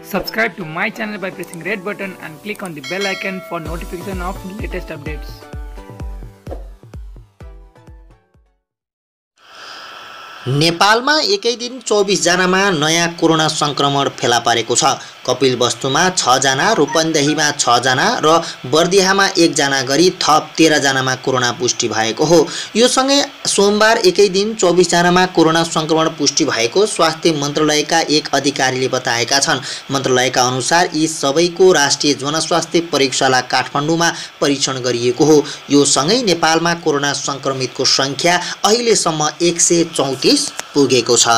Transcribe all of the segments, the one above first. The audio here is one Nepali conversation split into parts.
Subscribe to my channel by pressing red button and click on the bell icon for notification of latest updates. नेपालमा एकै दिन 24 जनामा नयाँ कोरोना संक्रमण फेला परेको छ। कपिलवस्तुमा 6 जना, रूपन्देहीमा 6 जना र बर्दियामा 1 जना गरी थप 13 जनामा कोरोना पुष्टि भएको हो। यो सँगै सोमबार एकै दिन 24 जनामा कोरोना संक्रमण पुष्टि भएको स्वास्थ्य मन्त्रालयका एक अधिकारीले बताएका छन्। मन्त्रालयका अनुसार यी सबैको राष्ट्रिय जनस्वास्थ्य प्रयोगशाला काठमाडौँमा परीक्षण गरिएको हो। यो सँगै नेपालमा कोरोना संक्रमितको संख्या अहिलेसम्म 134 पुगेको छ।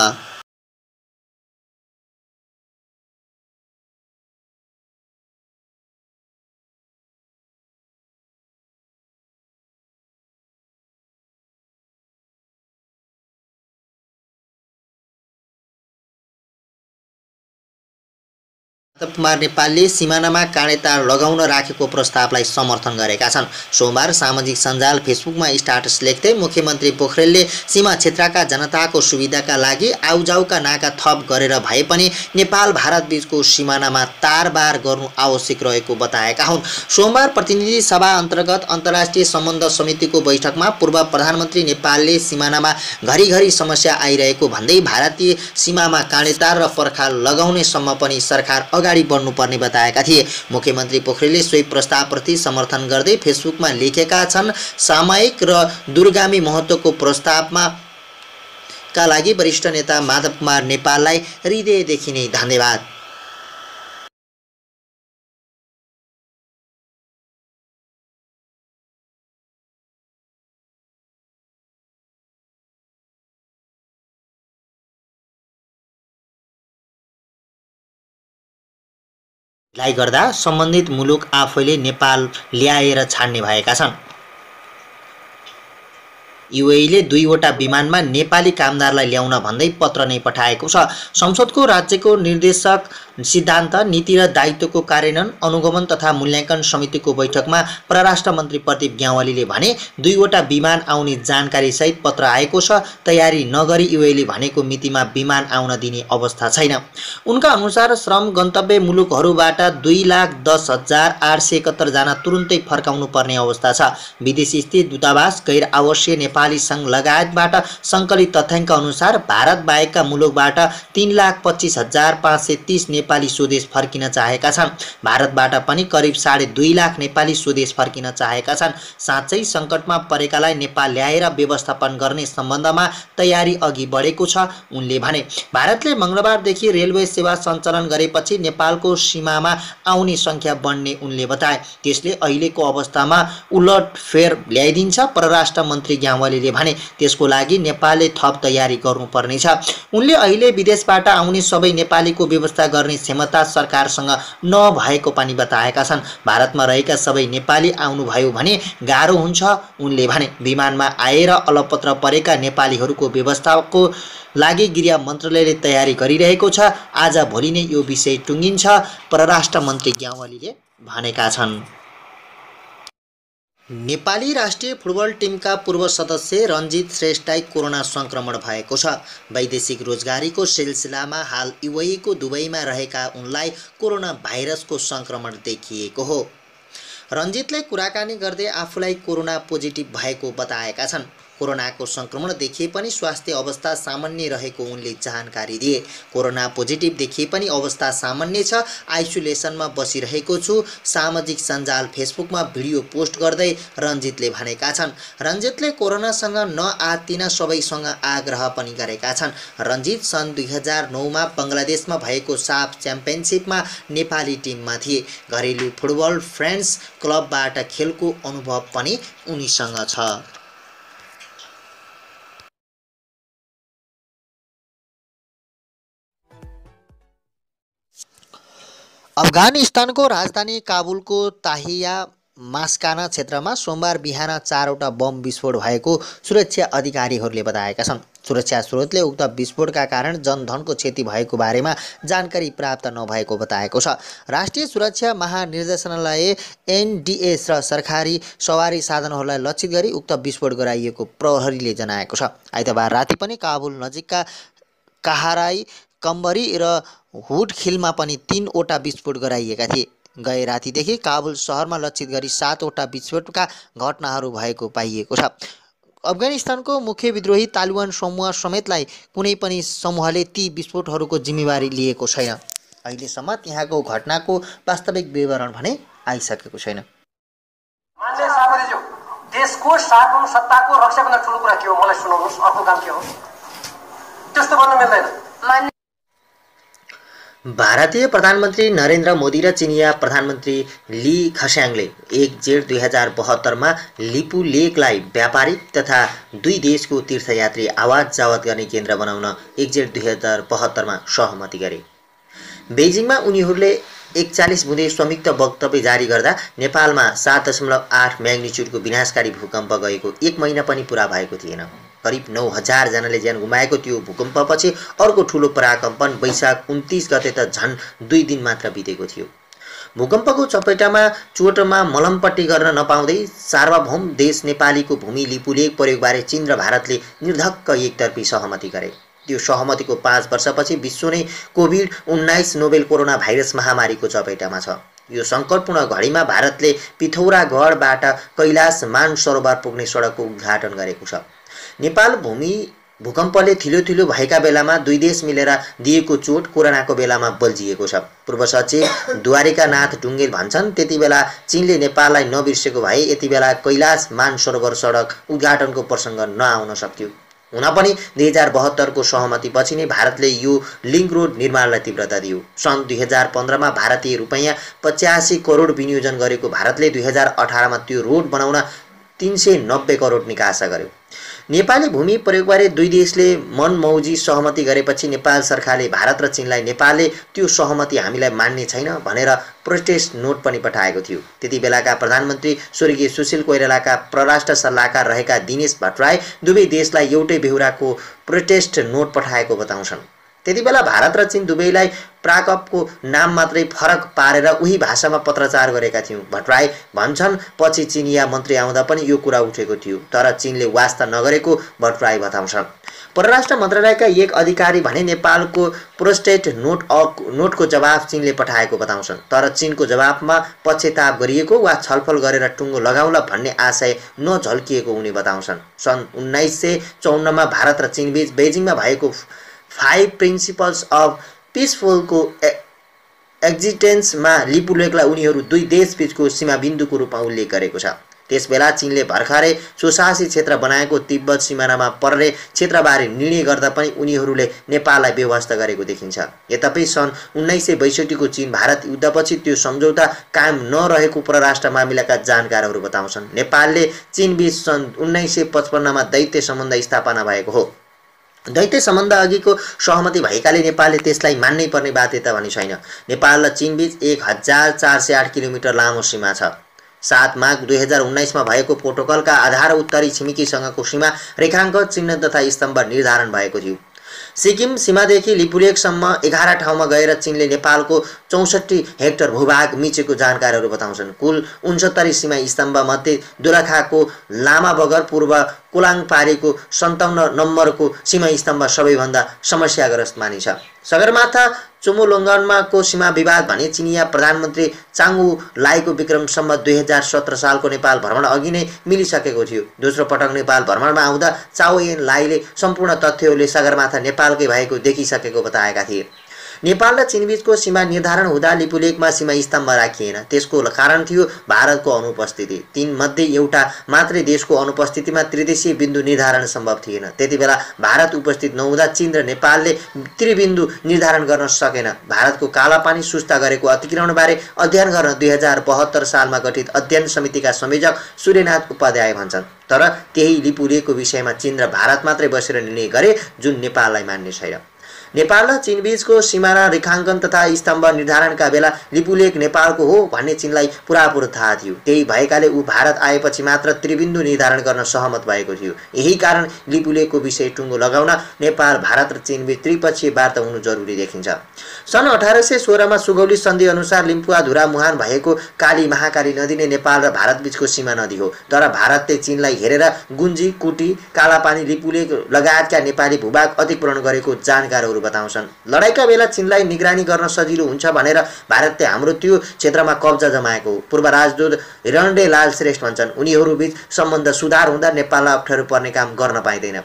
कुमार नेपालले सिमानामा काँडेतार लगाउन राखेको प्रस्तावलाई समर्थन गरेका छन्। सोमबार सामाजिक सञ्जाल फेसबुकमा स्ट्याटस लेख्दै मुख्यमन्त्री पोखरेलले सीमा क्षेत्रका जनताको सुविधाका लागि आउजाउका नाका थप गरेर भए पनि नेपाल भारत बीचको सिमानामा तारबार गर्नु आवश्यक रहेको बताएका हुन्। सोमबार प्रतिनिधि सभा अन्तर्गत अन्तर्राष्ट्रिय सम्बन्ध समितिको बैठकमा पूर्व प्रधानमन्त्री नेपालले सिमानामा घरिघरि समस्या आइरहेको भन्दै भारतीय सीमामा काँडेतार र पर्खाल लगाउने सम्म पनि सरकार अगाडि बढ्नुपर्ने बताएका थिए। मुख्यमन्त्री पोखरेलले सोही प्रस्तावप्रति समर्थन गर्दै फेसबुकमा लेखेका छन्, सामयिक र दूरगामी महत्त्वको प्रस्तावमा का लागि वरिष्ठ नेता माधव कुमार नेपाललाई हृदयदेखि नै धन्यवाद। लाई गर्दा सम्बन्धित मुलुक आफैले नेपाल ल्याएर छाड्ने भएका छन्। युएईले 2 वटा विमानमा नेपाली कामदारलाई ल्याउन भन्दै पत्र नै पठाएको छ। संसदको राज्यको निर्देशक सिद्धान्त, नीति र दायित्वको कार्यान्वयन, अनुगमन तथा मूल्याङ्कन समितिको बैठकमा परराष्ट्र मन्त्री प्रदीप ग्यावालीले भने 2 वटा विमान आउने जानकारी सहित पत्र आएको छ। तयारी नगरी युएईले भनेको मितिमा विमान आउन दिने अवस्था छैन। उनका अनुसार श्रम गन्तव्य मुलुकहरूबाट 2,10,871 जना तुरुन्तै फर्काउनु पर्ने अवस्था छ। विदेशी स्थित दूतावास, गैर आवासीय नेपाली सङ्घ लगायतबाट सङ्कलित तथ्याङ्क अनुसार भारत बाहेकका मुलुकबाट 3,25,530 नेपाली स्वदेश फर्किन चाहेका छन्। भारतबाट पनि करिब 2.5 लाख नेपाली स्वदेश फर्किन चाहेका छन्। साँच्चै सङ्कटमा परेकालाई नेपाल ल्याएर व्यवस्थापन गर्ने सम्बन्धमा तयारी अघि बढेको छ, उनले भने। भारतले मङ्गलबारदेखि रेलवे सेवा सञ्चालन गरेपछि नेपालको सीमामा आउने सङ्ख्या बढ्ने उनले बताए। त्यसले अहिलेको अवस्थामा उलटफेर ल्याइदिन्छ, परराष्ट्र मन्त्री ग्यावालीले भने। त्यसको लागि नेपालले थप तयारी गर्नुपर्नेछ। उनले अहिले विदेशबाट आउने सबै नेपालीको व्यवस्था गर्ने क्षमता सरकारसँग नभएको पनि बताएका छन्। भारतमा रहेका सबै नेपाली आउनुभयो भने गाह्रो हुन्छ, उनले भने। विमानमा आएर अलपत्र परेका नेपालीहरूको व्यवस्थाको लागि गृह मन्त्रालयले तयारी गरिरहेको छ। आज भोलि नै यो विषय टुङ्गिन्छ, परराष्ट्र मन्त्री ग्यावालीले भनेका छन्। नेपाली राष्ट्रिय फुटबल टिमका पूर्व सदस्य रञ्जित श्रेष्ठलाई कोरोना संक्रमण भएको छ। वैदेशिक रोजगारीको सिलसिलामा हाल युएईको दुबईमा रहेका उनलाई कोरोना भाइरसको संक्रमण देखिएको हो। रञ्जितले कुराकानी गर्दै आफूलाई कोरोना पोजिटिभ भएको बताएका छन्। कोरोनाको संक्रमण देखिए पनि स्वास्थ्य अवस्था सामान्य रहेको उनले जानकारी दिए। कोरोना पोजिटिभ देखिए पनि अवस्था सामान्य छ, आइसोलेसनमा बसिरहेको छु, सामाजिक सञ्जाल फेसबुकमा भिडियो पोस्ट गर्दै रञ्जितले भनेका छन्। रञ्जितले कोरोनासँग नआत्तिन सबैसँग आग्रह पनि गरेका छन्। रञ्जित सन् 2009मा बङ्गलादेशमा भएको साफ च्याम्पियनसिपमा नेपाली टिममा थिए। घरेलु फुटबल फ्रेन्ड्स क्लबबाट खेलको अनुभव पनि उनीसँग छ। अफगानिस्तानको राजधानी काबुलको ताहिया मास्काना क्षेत्रमा सोमबार बिहान 4 वटा बम विस्फोट भएको सुरक्षा अधिकारीहरूले बताएका छन्। सुरक्षा स्रोतले उक्त विस्फोटका कारण जनधनको क्षति भएको बारेमा जानकारी प्राप्त नभएको बताएको छ। राष्ट्रिय सुरक्षा महानिर्देशनालय एनडीएस र सरकारी सवारी साधनहरूलाई लक्षित गरी उक्त विस्फोट गराइएको प्रहरीले जनाएको छ। आइतबार राति पनि काबुल नजिकका काहाराई, कम्बरी र हुडखिलमा पनि 3वटा विस्फोट गराइएका थिए। गए रातिदेखि काबुल सहरमा लक्षित गरी 7वटा विस्फोटका घटनाहरू भएको पाइएको छ। अफगानिस्तानको मुख्य विद्रोही तालिबान समूह समेतलाई कुनै पनि समूहले ती विस्फोटहरूको जिम्मेवारी लिएको छैन। अहिलेसम्म त्यहाँको घटनाको वास्तविक विवरण भने आइसकेको छैन। मान्य सभापतिज्यू, देशको सार्वभौम सत्ताको रक्षाभन्दा ठुलो कुरा के हो मलाई सुनाउनुहोस्, अर्को काम के हो? त्यस्तो गर्न मिल्दैन। भारतीय प्रधानमन्त्री नरेन्द्र मोदी र चिनिया प्रधानमन्त्री ली खस्याङले 1 जेठ 2072 लिपु लेकलाई व्यापारिक तथा दुई देशको तीर्थयात्री आवाज जावत गर्ने केन्द्र बनाउन 1 जेठ 2072 सहमति गरे। बेजिङमा उनीहरूले 41 बुँदे संयुक्त वक्तव्य जारी गर्दा नेपालमा 7.8 म्याग्निच्युडको विनाशकारी भूकम्प गएको 1 महिना पनि पुरा भएको थिएन। करिब 9000 जनाले ज्यान गुमाएको त्यो भूकम्पपछि अर्को ठुलो पराकम्पन वैशाख 29 गते त झन् 2 दिन मात्र बितेको थियो। भूकम्पको चपेटामा चोटमा मलमपट्टि गर्न नपाउँदै सार्वभौम देश नेपालीको भूमि लिपुलेक प्रयोगबारे चीन र भारतले निर्धक्क एकतर्फी सहमति गरे। त्यो सहमतिको 5 वर्षपछि विश्व नै कोभिड-19 नोभेल कोरोना भाइरस महामारीको चपेटामा छ। यो सङ्कटपूर्ण घडीमा भारतले पिथौरागढबाट कैलाश मानसरोवर पुग्ने सडकको उद्घाटन गरेको छ। नेपाल भूमि भूकम्पले थिलो भएका बेलामा दुई देश मिलेर दिएको चोट कोरोनाको बेलामा बल्झिएको छ। पूर्व सचिव द्वारिकानाथ ढुङ्गेल भन्छन्, त्यति बेला चीनले नेपाललाई नबिर्सेको भए यति बेला कैलाश मानसरोवर सडक उद्घाटनको प्रसङ्ग नआउन सक्थ्यो। हुन पनि 2072 को सहमतिपछि नै भारतले यो लिङ्क रोड निर्माणलाई तीव्रता दियो। सन् 2015 मा भारतीय रुपैयाँ 85 करोड विनियोजन गरेको भारतले 2018 मा त्यो रोड बनाउन 390 करोड निकासा गर्यो। नेपाली भूमि प्रयोगबारे दुई देशले मनमौजी सहमति गरेपछि नेपाल सरकारले भारत र चीनलाई नेपालले त्यो सहमति हामीलाई मान्ने छैन भनेर प्रोटेस्ट नोट पनि पठाएको थियो। त्यति बेलाका प्रधानमन्त्री स्वर्गीय सुशील कोइरालाका परराष्ट्र सल्लाहकार रहेका दिनेश भट्टराई दुवै देशलाई एउटै बेहोराको प्रोटेस्ट नोट पठाएको बताउँछन्। त्यति बेला भारत र चीन दुवैलाई प्राकपको नाम मात्रै फरक पारेर उही भाषामा पत्रचार गरेका थियौँ। भट्टराई भन्छन्, पछि चीनिया मन्त्री आउँदा पनि यो कुरा उठेको थियो, तर चीनले वास्ता नगरेको भट्टराई बताउँछन्। परराष्ट्र मन्त्रालयका एक अधिकारी भने नेपालको प्रोटेस्ट नोटको जवाफ चीनले पठाएको बताउँछन्, तर चीनको जवाफमा पश्चाताप गरिएको वा छलफल गरेर टुङ्गो लगाउला भन्ने आशय नझल्किएको उनी बताउँछन्। सन् 1954 मा भारत र चीनबीच बेजिङमा भएको 5 प्रिन्सिपल्स अफ पिसफुलको एक्जिस्टेन्समा लिपुलेकलाई उनीहरू दुई देशबीचको सीमाबिन्दुको रूपमा उल्लेख गरेको छ। त्यसबेला चीनले भर्खरै स्वशासी क्षेत्र बनाएको तिब्बत सिमानामा पर्ने क्षेत्रबारे निर्णय गर्दा पनि उनीहरूले नेपाललाई बेवास्ता गरेको देखिन्छ। यद्यपि सन् 1962 को चीन भारत युद्धपछि त्यो सम्झौता कायम नरहेको परराष्ट्र मामिलाका जानकारहरू बताउँछन्। नेपालले चीनबीच सन् 1955 मा दैत्य सम्बन्ध स्थापना भएको हो। दैत्य सम्बन्ध अघिको सहमति भएकाले नेपालले त्यसलाई मान्नै पर्ने बाध्यता पनि छैन। नेपाल र चीनबीच 1408 किलोमिटर लामो सीमा छ। 7 माघ 2019 मा भएको प्रोटोकलका आधार उत्तरी छिमेकीसँगको सीमा रेखाङ्क चिन्ह तथा स्तम्भ निर्धारण भएको थियो। सिक्किम सीमादेखि लिपुलेकसम्म 11 ठाउँमा गएर चीनले नेपालको 64 हेक्टर भूभाग मिचेको जानकारहरू बताउँछन्। कुल 69 सीमा स्तम्भ मध्ये दोलखाको लामा बगर पूर्व कोलाङपारीको 57 नम्बरको सीमा स्तम्भ सबैभन्दा समस्याग्रस्त मानिन्छ। सगरमाथा चुमुलोङ्गनमा सीमा विवाद भने चिनिया प्रधानमन्त्री चाङु लाईको विक्रम सम्वत 2017 सालको नेपाल भ्रमण अघि नै मिलिसकेको थियो। दोस्रो पटक नेपाल भ्रमणमा आउँदा चाओ एन लाईले सम्पूर्ण तथ्यहरूले सगरमाथा नेपालकै भएको देखिसकेको बताएका थिए। नेपाल र चीनबीचको सीमा निर्धारण हुँदा लिपुलेकमा सीमा स्तम्भ राखिएन। त्यसको कारण थियो भारतको अनुपस्थिति। तीनमध्ये एउटा मात्रै देशको अनुपस्थितिमा त्रिदेशीय बिन्दु निर्धारण सम्भव थिएन। त्यति बेला भारत उपस्थित नहुँदा चीन र नेपालले त्रिबिन्दु निर्धारण गर्न सकेन। भारतको कालापानी सुस्ता गरेको अतिक्रमणबारे अध्ययन गर्न 2072 सालमा गठित अध्ययन समितिका संयोजक सूर्यनाथ उपाध्याय भन्छन्। तर त्यही लिपुलेकको विषयमा चीन र भारत मात्रै बसेर निर्णय गरे, जुन नेपाललाई मान्ने छैन। नेपाल र चीनबीचको सीमाना रेखाङ्कन तथा स्तम्भ निर्धारणका बेला लिपुलेक नेपालको हो भन्ने चीनलाई पुरापुरो थाहा थियो। त्यही भएकाले ऊ भारत आएपछि मात्र त्रिबिन्दु निर्धारण गर्न सहमत भएको थियो। यही कारण लिपुलेकको विषय टुङ्गो लगाउन नेपाल, भारत र चीनबीच त्रिपक्षीय वार्ता हुनु जरुरी देखिन्छ। सन् 1816 मा सुगौली सन्धि अनुसार लिम्पुवाधुरा मुहान भएको काली महाकाली नदी नै नेपाल र भारतबीचको सीमा नदी हो। तर भारतले चीनलाई हेरेर गुन्जी, कुटी, कालापानी, लिपुलेक लगायतका नेपाली भूभाग अतिक्रमण गरेको जानकारहरू बताउँछन्। लडाईका बेला चीनलाई निगरानी गर्न सजिलो हुन्छ भनेर भारतले हाम्रो त्यो क्षेत्रमा कब्जा जमाएको हो। पूर्व राजदूत हिरण्डे लाल श्रेष्ठ भन्छन्, उनीहरूबीच सम्बन्ध सुधार हुँदा नेपाललाई अप्ठ्यारो पर्ने काम गर्न पाइँदैन।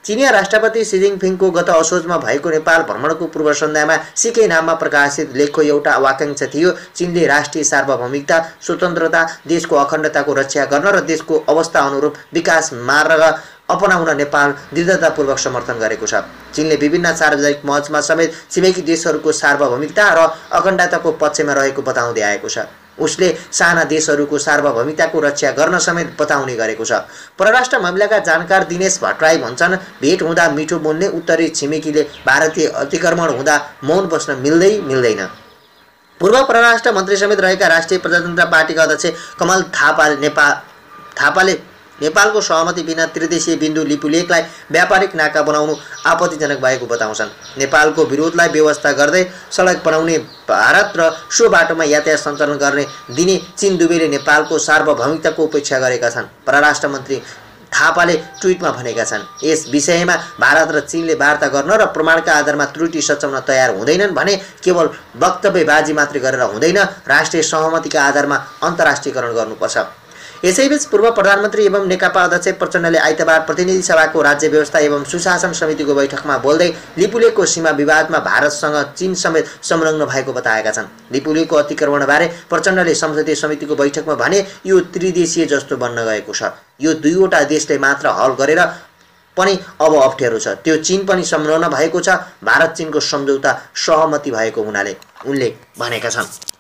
चिनिया राष्ट्रपति सी जिनपिङको गत असोजमा भएको नेपाल भ्रमणको पूर्व सन्ध्यामा सिकै नाममा प्रकाशित लेखको एउटा वाक्यांश थियो, चीनले राष्ट्रिय सार्वभौमिकता, स्वतन्त्रता, देशको अखण्डताको रक्षा गर्न र देशको अवस्था अनुरूप विकास मार्ग अपनाउन नेपाल दृढतापूर्वक समर्थन गरेको छ। चीनले विभिन्न सार्वजनिक मञ्चमा समेत छिमेकी देशहरूको सार्वभौमिकता र अखण्डताको पक्षमा रहेको बताउँदै आएको छ। उसले साना देशहरूको सार्वभौमिकताको रक्षा गर्न समेत बताउने गरेको छ। परराष्ट्र मामिलाका जानकार दिनेश भट्टराई भन्छन्, भेट हुँदा मिठो बोल्ने उत्तरी छिमेकीले भारतीय अतिक्रमण हुँदा मौन बस्न मिल्दैन। पूर्व परराष्ट्र मन्त्री समेत रहेका राष्ट्रिय प्रजातन्त्र पार्टीका अध्यक्ष कमल थापाले नेपालको सहमति बिना त्रिदेशीय बिन्दु लिपुलेखलाई व्यापारिक नाका बनाउनु आपत्तिजनक भएको बताउँछन्। नेपालको विरोधलाई व्यवस्था गर्दै सडक बनाउने भारत र सो बाटोमा यातायात सञ्चालन गर्ने दिने चीन दुवैले नेपालको सार्वभौमिकताको उपेक्षा गरेका छन्, परराष्ट्र मन्त्री थापाले ट्विटमा भनेका छन्। यस विषयमा भारत र चीनले वार्ता गर्न र प्रमाणका आधारमा त्रुटि सच्याउन तयार हुँदैनन् भने केवल वक्तव्यबाजी मात्रै गरेर हुँदैन, राष्ट्रिय सहमतिका आधारमा अन्तर्राष्ट्रियकरण गर्नुपर्छ। यसैबीच पूर्व प्रधानमन्त्री एवं नेकपा अध्यक्ष प्रचण्डले आइतबार प्रतिनिधि सभाको राज्य व्यवस्था एवं सुशासन समितिको बैठकमा बोल्दै लिपुलेखको सीमा विवादमा भारतसँग चीन समेत संलग्न भएको बताएका छन्। लिपुलेखको अतिक्रमणबारे प्रचण्डले संसदीय समितिको बैठकमा भने, यो त्रिदेशीय जस्तो बन्न गएको छ। यो दुईवटा देशले मात्र हल गरेर पनि अब अप्ठ्यारो छ। त्यो चीन पनि संलग्न भएको छ। भारत चीनको सम्झौता सहमति भएको हुनाले उनले भनेका छन्।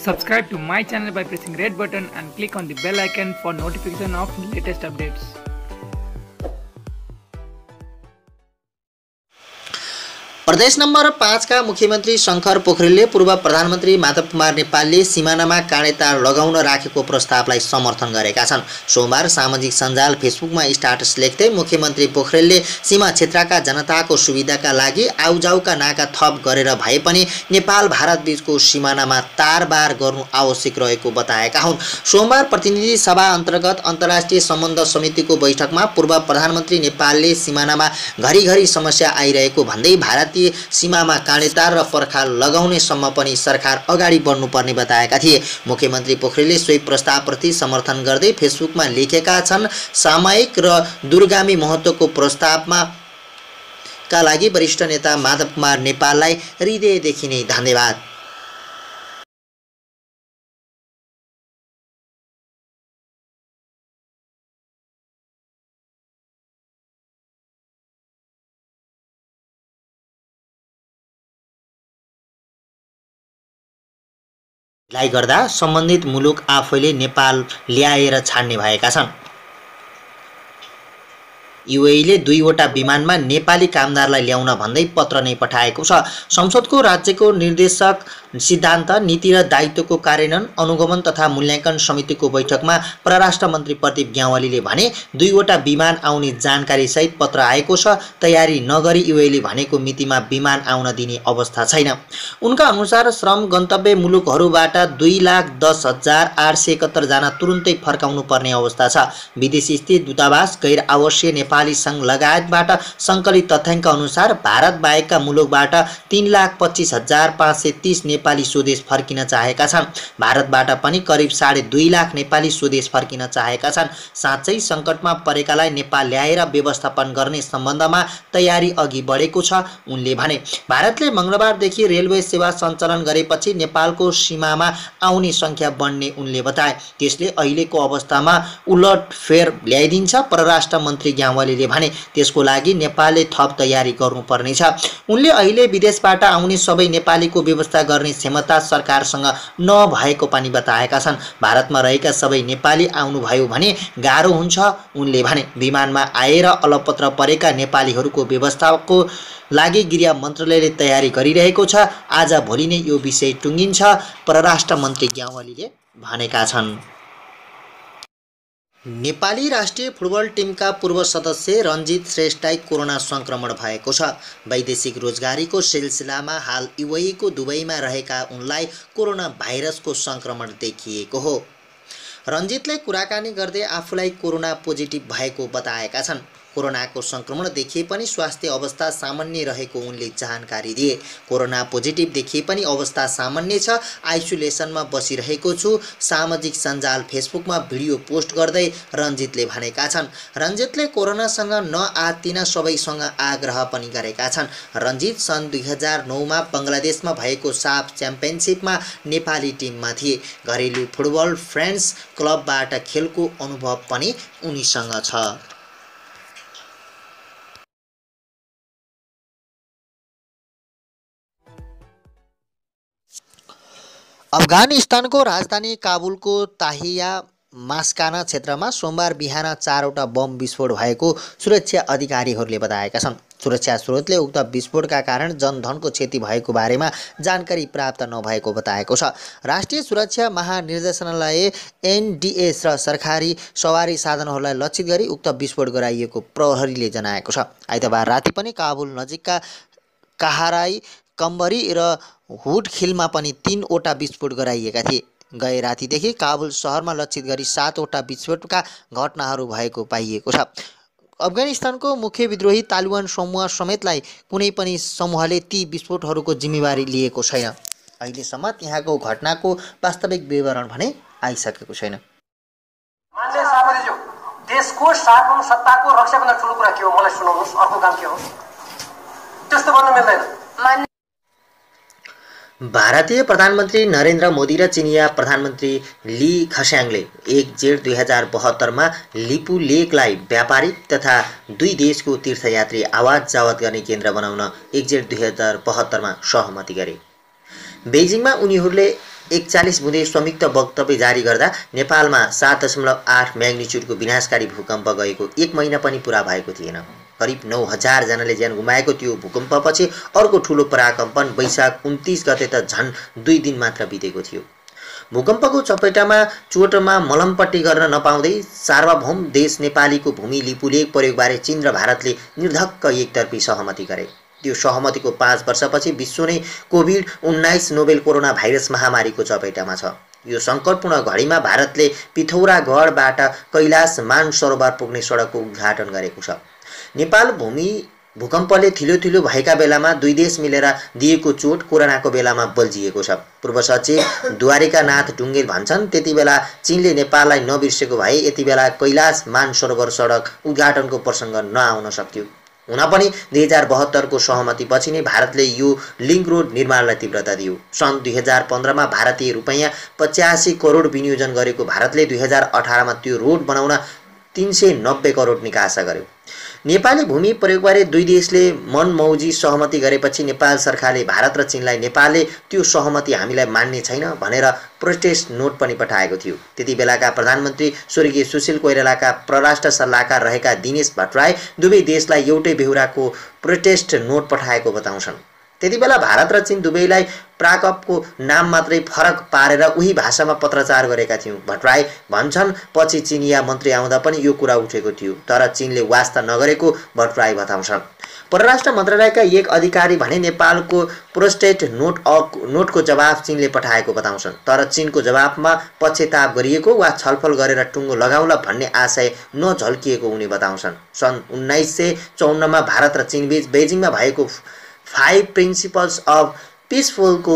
Subscribe to my channel by pressing red button and click on the bell icon for notification of latest updates. प्रदेश नम्बर 5 का मुख्यमन्त्री शङ्कर पोखरेलले पूर्व प्रधानमन्त्री माधव कुमार नेपालले सिमानामा काँडेतार लगाउन राखेको प्रस्तावलाई समर्थन गरेका छन्। सोमबार सामाजिक सञ्जाल फेसबुकमा स्ट्याटस लेख्दै मुख्यमन्त्री पोखरेलले सीमा क्षेत्रका जनताको सुविधाका लागि आउजाउका नाका थप गरेर भए पनि नेपाल भारत बीचको सिमानामा तारबार गर्नु आवश्यक रहेको बताएका हुन्। सोमबार प्रतिनिधि सभा अन्तर्गत अन्तर्राष्ट्रिय सम्बन्ध समितिको बैठकमा पूर्व प्रधानमन्त्री नेपालले सिमानामा घरिघरि समस्या आइरहेको भन्दै भारतीय सीमामा काँडेतार र पर्खाल लगाउने सम्म पनि सरकार अगाडि बढ्नुपर्ने बताएका थिए। मुख्यमन्त्री पोखरेलले सोही प्रस्तावप्रति समर्थन गर्दै फेसबुकमा लेखेका छन्, सामयिक र दूरगामी महत्त्वको प्रस्तावमा का लागि वरिष्ठ नेता माधव कुमार नेपाललाई हृदयदेखि नै धन्यवाद। लाई गर्दा सम्बन्धित मुलुक आफैले नेपाल ल्याएर छाड्ने भएका छन्। युएईले 2वटा विमानमा नेपाली कामदारलाई ल्याउन भन्दै पत्र नै पठाएको छ। संसदको राज्यको निर्देशक सिद्धान्त, नीति र दायित्वको कार्यान्वयन, अनुगमन तथा मूल्याङ्कन समितिको बैठकमा परराष्ट्र मन्त्री प्रदीप ग्यावालीले भने 2वटा विमान आउने जानकारी सहित पत्र आएको छ। तयारी नगरी युएईले भनेको मितिमा विमान आउन दिने अवस्था छैन। उनका अनुसार श्रम गन्तव्य मुलुकहरूबाट 2,10,871 जना तुरुन्तै फर्काउनु पर्ने अवस्था छ। विदेशी स्थित दूतावास, गैर आवासीय नेपाली संघ लगायतबाट सङ्कलित तथ्याङ्क अनुसार भारत बाहेकका मुलुकबाट 3,25,530 नेपाली स्वदेश फर्किन चाहेका छन्। भारतबाट पनि करिब 2.5 लाख नेपाली स्वदेश फर्किन चाहेका छन्। साँच्चै सङ्कटमा परेकालाई नेपाल ल्याएर व्यवस्थापन गर्ने सम्बन्धमा तयारी अघि बढेको छ, उनले भने। भारतले मङ्गलबारदेखि रेलवे सेवा सञ्चालन गरेपछि नेपालको सीमामा आउने सङ्ख्या बढ्ने उनले बताए। त्यसले अहिलेको अवस्थामा उलटफेर ल्याइदिन्छ। परराष्ट्र मन्त्री ग्यावाली ग्यावालीले भने त्यसको लागि नेपालले थप तयारी गर्नुपर्नेछ। उनले अहिले विदेशबाट आउने सबै नेपालीको व्यवस्था गर्ने क्षमता सरकारसँग नभएको पनि बताएका छन्। भारतमा रहेका सबै नेपाली आउनुभयो भने गाह्रो हुन्छ उनले भने। विमानमा आएर अलपत्र परेका नेपालीहरूको व्यवस्थाको लागि गृह मन्त्रालयले तयारी गरिरहेको छ। आज भोलि नै यो विषय टुङ्गिन्छ, परराष्ट्र मन्त्री ग्यावालीले भनेका छन्। नेपाली राष्ट्रिय फुटबल टिमका पूर्व सदस्य रञ्जित श्रेष्ठलाई कोरोना संक्रमण भएको छ। वैदेशिक रोजगारीको सिलसिलामा हाल युएईको दुबईमा रहेका उनलाई कोरोना भाइरसको संक्रमण देखिएको हो। रञ्जितले कुराकानी गर्दै आफूलाई कोरोना पोजिटिभ भएको बताएका छन्। कोरोनाको संक्रमण देखिए पनि स्वास्थ्य अवस्था सामान्य रहेको उनले जानकारी दिए। कोरोना पोजिटिभ देखिए पनि अवस्था सामान्य छ, आइसोलेसनमा बसिरहेको छु। सामाजिक सञ्जाल फेसबुकमा भिडियो पोस्ट गर्दै रञ्जितले भनेका छन्। रञ्जितले कोरोनासँग नआत्तिन सबैसँग आग्रह पनि गरेका छन्। रञ्जित सन् 2009मा बङ्गलादेशमा भएको साफ च्याम्पियनसिपमा नेपाली टिममा थिए। घरेलु फुटबल फ्रेन्ड्स क्लबबाट खेलको अनुभव पनि उनीसँग छ। अफगानिस्तानको राजधानी काबुलको ताहिया मास्काना क्षेत्रमा सोमबार बिहान 4वटा बम विस्फोट भएको सुरक्षा अधिकारीहरूले बताएका छन्। सुरक्षा स्रोतले उक्त विस्फोटका कारण जनधनको क्षति भएको बारेमा जानकारी प्राप्त नभएको बताएको छ। राष्ट्रिय सुरक्षा महानिर्देशनालय एनडीएस र सरकारी सवारी साधनहरूलाई लक्षित गरी उक्त विस्फोट गराइएको प्रहरीले जनाएको छ। आइतबार राति पनि काबुल नजिकका काहाराई, कम्बरी र हुडखिलमा पनि 3वटा विस्फोट गराइएका थिए। गए रातिदेखि काबुल सहरमा लक्षित गरी 7वटा विस्फोटका घटनाहरू भएको पाइएको छ। अफगानिस्तानको मुख्य विद्रोही तालिबान समूह समेतलाई कुनै पनि समूहले ती विस्फोटहरूको जिम्मेवारी लिएको छैन। अहिलेसम्म त्यहाँको घटनाको वास्तविक विवरण भने आइसकेको छैन। मान्य सभापतिज्यू, देशको सार्वभौमसत्ताको रक्षा गर्न ठुलो कुरा के हो मलाई सुनाउनुहोस्, अर्को काम के हो? त्यस्तो भन्न मिल्दैन। भारतीय प्रधानमन्त्री नरेन्द्र मोदी र चिनिया प्रधानमन्त्री ली खस्याङले 1 जेठ 2072मा लिपु लेकलाई व्यापारिक तथा दुई देशको तीर्थयात्री आवाज जावत गर्ने केन्द्र बनाउन 1 जेठ 2072मा सहमति गरे। बेजिङमा उनीहरूले 41 बुँदे संयुक्त वक्तव्य जारी गर्दा नेपालमा 7.8 म्याग्निच्युडको विनाशकारी भूकम्प गएको 1 महिना पनि पुरा भएको थिएन। करिब 9000 जनाले ज्यान गुमाएको त्यो भूकम्पपछि अर्को ठुलो पराकम्पन वैशाख 29 गते त झन् 2 दिन मात्र बितेको थियो। भूकम्पको चपेटामा चोटमा मलमपट्टि गर्न नपाउँदै सार्वभौम देश नेपालीको भूमि लिपुलेक प्रयोगबारे चीन र भारतले निर्धक्क एकतर्फी सहमति गरे। त्यो सहमतिको 5 वर्षपछि विश्व नै कोभिड-19 नोभेल कोरोना भाइरस महामारीको चपेटामा छ। यो सङ्कटपूर्ण घडीमा भारतले पिथौरागढबाट कैलाश मानसरोवर पुग्ने सडकको उद्घाटन गरेको छ। नेपाल भूमि भूकम्पले थिलो भएका बेलामा दुई देश मिलेर दिएको चोट कोरोनाको बेलामा बल्झिएको छ। पूर्व सचिव द्वारिकानाथ ढुङ्गेल भन्छन्, त्यति बेला चीनले नेपाललाई नबिर्सेको भए यति बेला कैलाश मानसरोवर सडक उद्घाटनको प्रसङ्ग नआउन सक्थ्यो। हुन पनि 2072को सहमतिपछि नै भारतले यो लिङ्क रोड निर्माणलाई तीव्रता दियो। सन् 2015मा भारतीय रुपैयाँ 85 करोड विनियोजन गरेको भारतले 2018मा त्यो रोड बनाउन 390 करोड निकासा गर्यो। नेपाली भूमि प्रयोगबारे दुई देशले मनमौजी सहमति गरेपछि नेपाल सरकारले भारत र चीनलाई नेपालले त्यो सहमति हामीलाई मान्ने छैन भनेर प्रोटेस्ट नोट पनि पठाएको थियो। त्यति बेलाका प्रधानमन्त्री स्वर्गीय सुशील कोइरालाका परराष्ट्र सल्लाहकार रहेका दिनेश भट्टराई दुवै देशलाई एउटै बेहोराको प्रोटेस्ट नोट पठाएको बताउँछन्। त्यति बेला भारत र चीन दुवैलाई प्राकपको नाम मात्रै फरक पारेर उही भाषामा पत्रचार गरेका थियौँ। भट्टराई भन्छन्, पछि चीनिया मन्त्री आउँदा पनि यो कुरा उठेको थियो, तर चीनले वास्ता नगरेको भट्टराई बताउँछन्। परराष्ट्र मन्त्रालयका एक अधिकारी भने नेपालको प्रोटेस्ट नोटको जवाफ चीनले पठाएको बताउँछन्, तर चीनको जवाफमा पश्चाताप गरिएको वा छलफल गरेर टुङ्गो लगाउला भन्ने आशय नझल्किएको उनी बताउँछन्। सन् 1954मा भारत र चीनबीच बेजिङमा भएको 5 प्रिन्सिपल्स अफ पिसफुलको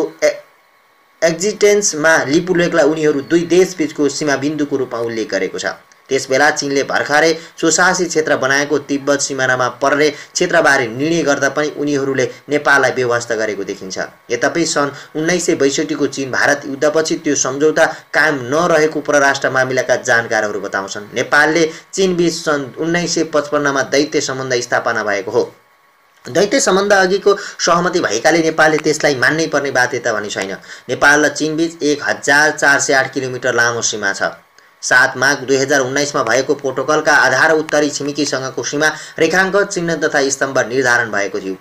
एक्जिस्टेन्समा लिपुलेकलाई उनीहरू दुई देशबीचको सीमाबिन्दुको रूपमा उल्लेख गरेको छ। त्यसबेला चीनले भर्खरै स्वशासी क्षेत्र बनाएको तिब्बत सिमानामा पर्ने क्षेत्रबारे निर्णय गर्दा पनि उनीहरूले नेपाललाई बेवास्ता गरेको देखिन्छ। यद्यपि सन् 1962 को चीन भारत युद्धपछि त्यो सम्झौता कायम नरहेको परराष्ट्र मामिलाका जानकारहरू बताउँछन्। नेपालले चीनबीच सन् 1955 मा दैत्य सम्बन्ध स्थापना भएको हो। दैत्य सम्बन्ध अघिको सहमति भएकाले नेपालले त्यसलाई मान्नै पर्ने बाध्यता पनि छैन। नेपाल र चीनबीच 1408 किलोमिटर लामो सीमा छ। 7 माघ 2019 मा भएको प्रोटोकलका आधार उत्तरी छिमेकीसँगको सीमा रेखाङ्क चिन्ह तथा स्तम्भ निर्धारण भएको थियो।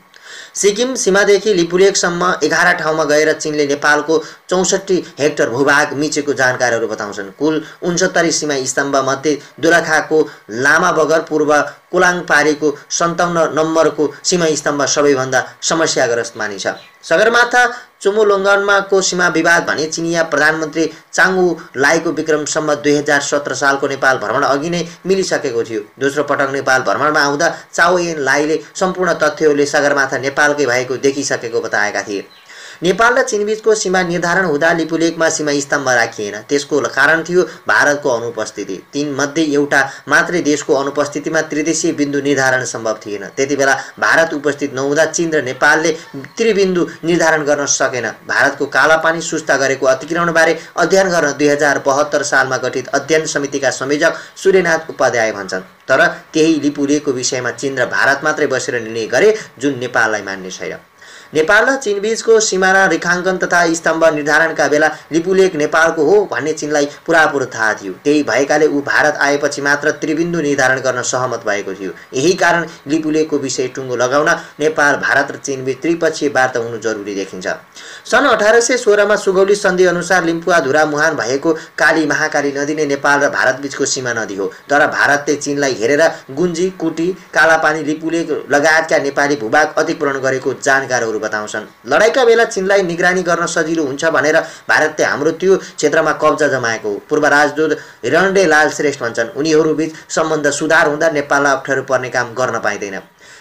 सिक्किम सीमादेखि लिपुलेकसम्म 11 ठाउँमा गएर चीनले नेपालको 64 हेक्टर भूभाग मिचेको जानकारहरू बताउँछन्। कुल 69 सीमा स्तम्भ मध्ये दोलखाको लामा बगर पूर्व कोलाङपारीको 57 नम्बरको सीमा स्तम्भ सबैभन्दा समस्याग्रस्त मानिन्छ। सगरमाथा चुमुलोङ्गनमा को सीमा विवाद भने चिनिया प्रधानमन्त्री चाङु लाईको विक्रम सम्वत 2017 सालको नेपाल भ्रमण अघि नै मिलिसकेको थियो। दोस्रो पटक नेपाल भ्रमणमा आउँदा चाओ एन लाईले सम्पूर्ण तथ्यहरूले सगरमाथा नेपालकै भएको देखिसकेको बताएका थिए। नेपाल र चीनबीचको सीमा निर्धारण हुँदा लिपुलेकमा सीमा स्तम्भ राखिएन। त्यसको कारण थियो भारतको अनुपस्थिति। तीनमध्ये एउटा मात्रै देशको अनुपस्थितिमा त्रिदेशीय बिन्दु निर्धारण सम्भव थिएन। त्यतिबेला भारत उपस्थित नहुँदा चीन र नेपालले त्रिबिन्दु निर्धारण गर्न सकेन। भारतको कालापानी सुस्ता गरेको अतिक्रमणबारे अध्ययन गर्न 2072 सालमा गठित अध्ययन समितिका संयोजक सूर्यनाथ उपाध्याय भन्छन्। तर त्यही लिपुलेकको विषयमा चीन र भारत मात्रै बसेर निर्णय गरे, जुन नेपाललाई मान्ने छैन। नेपाल र चीनबीचको सीमाना रेखाङ्कन तथा स्तम्भ निर्धारणका बेला लिपुलेक नेपालको हो भन्ने चीनलाई पुरापुरो थाहा थियो। त्यही भएकाले ऊ भारत आएपछि मात्र त्रिबिन्दु निर्धारण गर्न सहमत भएको थियो। यही कारण लिपुलेकको विषय टुङ्गो लगाउन नेपाल, भारत र चीनबीच त्रिपक्षीय वार्ता हुनु जरुरी देखिन्छ। सन् 1816 मा सुगौली सन्धि अनुसार लिम्पुवाधुरा मुहान भएको काली महाकाली नदी नै नेपाल र भारतबीचको सीमा नदी हो। तर भारतले चीनलाई हेरेर गुन्जी, कुटी, कालापानी, लिपुलेक लगायतका नेपाली भूभाग अतिक्रमण गरेको जानकारहरू बताउँछन्। लडाईका बेला चीनलाई निगरानी गर्न सजिलो हुन्छ भनेर भारतले हाम्रो त्यो क्षेत्रमा कब्जा जमाएको हो। पूर्व राजदूत हिरणडे लाल श्रेष्ठ भन्छन्। उनीहरूबीच सम्बन्ध सुधार हुँदा नेपाललाई अप्ठ्यारो पर्ने काम गर्न पाइँदैन।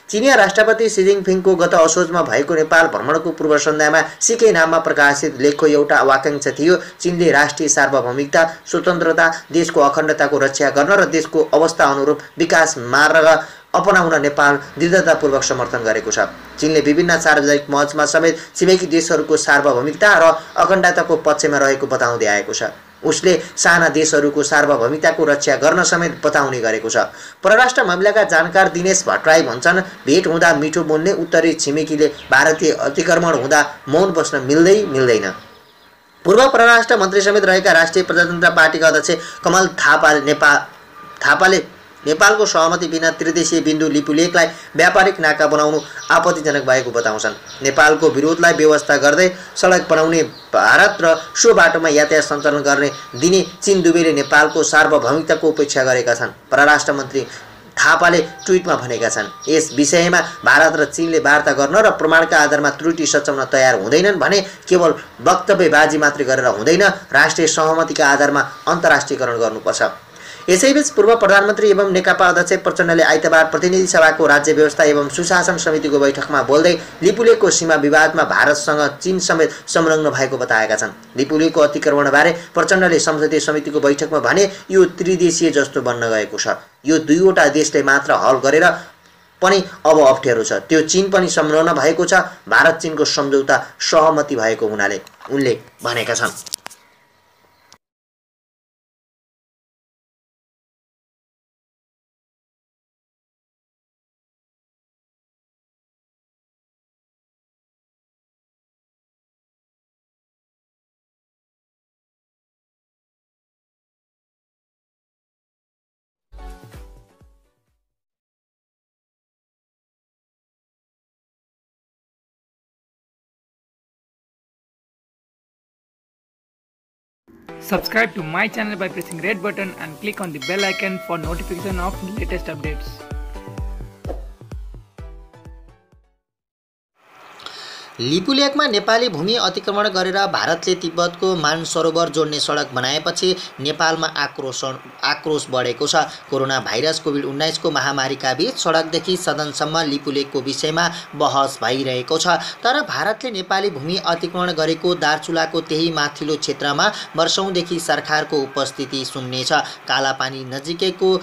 चिनिया राष्ट्रपति सी जिनपिङको गत असोजमा भएको नेपाल भ्रमणको पूर्व सन्ध्यामा सिकै नाममा प्रकाशित लेखको एउटा वाक्यांश थियो, चीनले राष्ट्रिय सार्वभौमिकता, स्वतन्त्रता, देशको अखण्डताको रक्षा गर्न र देशको अवस्था अनुरूप विकास मार्ग अपनाउन नेपाल दृढतापूर्वक समर्थन गरेको छ। चीनले विभिन्न सार्वजनिक मञ्चमा समेत छिमेकी देशहरूको सार्वभौमिकता र अखण्डताको पक्षमा रहेको बताउँदै आएको छ। उसले साना देशहरूको सार्वभौमिकताको रक्षा गर्न समेत बताउने गरेको छ। परराष्ट्र मामिलाका जानकार दिनेश भट्टराई भन्छन्, भेट हुँदा मिठो बोल्ने उत्तरी छिमेकीले भारतीय अतिक्रमण हुँदा मौन बस्न मिल्दैन। पूर्व परराष्ट्र मन्त्री समेत रहेका राष्ट्रिय प्रजातन्त्र पार्टीका अध्यक्ष कमल थापाले नेपालको सहमति बिना त्रिदेशीय बिन्दु लिपुलेकलाई व्यापारिक नाका बनाउनु आपत्तिजनक भएको बताउँछन्। नेपालको विरोधलाई व्यवस्था गर्दै सडक बनाउने भारत र सो बाटोमा यातायात सञ्चालन गर्ने दिने चीन दुवैले नेपालको सार्वभौमिकताको उपेक्षा गरेका छन्। परराष्ट्र मन्त्री थापाले ट्विटमा भनेका छन्, यस विषयमा भारत र चीनले वार्ता गर्न र प्रमाणका आधारमा त्रुटि सच्याउन तयार हुँदैनन् भने केवल वक्तव्यबाजी मात्रै गरेर हुँदैन, राष्ट्रिय सहमतिका आधारमा अन्तर्राष्ट्रियकरण गर्नुपर्छ। यसैबीच पूर्व प्रधानमन्त्री एवं नेकपा अध्यक्ष प्रचण्डले आइतबार प्रतिनिधि सभाको राज्य व्यवस्था एवं सुशासन समितिको बैठकमा बोल्दै लिपुलेकको सीमा विवादमा भारतसँग चीन समेत संलग्न भएको बताएका छन्। लिपुलेकको अतिक्रमणबारे प्रचण्डले संसदीय समितिको बैठकमा भने, यो त्रिदेशीय जस्तो बन्न गएको छ। यो दुईवटा देशले मात्र हल गरेर पनि अब अप्ठ्यारो छ। त्यो चीन पनि संलग्न भएको छ। भारत चीनको सम्झौता सहमति भएको हुनाले उनले भनेका छन्। Subscribe to my channel by pressing red button and click on the bell icon for notification of latest updates. लिपुलेकमा Nepali भूमि अतिक्रमण गरेर भारतले तिब्बतको मानसरोवर जोड्ने सडक बनाएपछि नेपालमा आक्रोश बढेको छ। कोरोना भाइरस कोभिड-19 को महामारीका बीच सडकदेखि सदनसम्म लिपुलेकको विषयमा बहस भइरहेको छ। तर भारतले नेपाली भूमि अतिक्रमण गरेको दार्चुलाको त्यही माथिल्लो क्षेत्रमा वर्षौंदेखि सरकारको उपस्थिति सुन्ने छ। कालापानी नजिकैको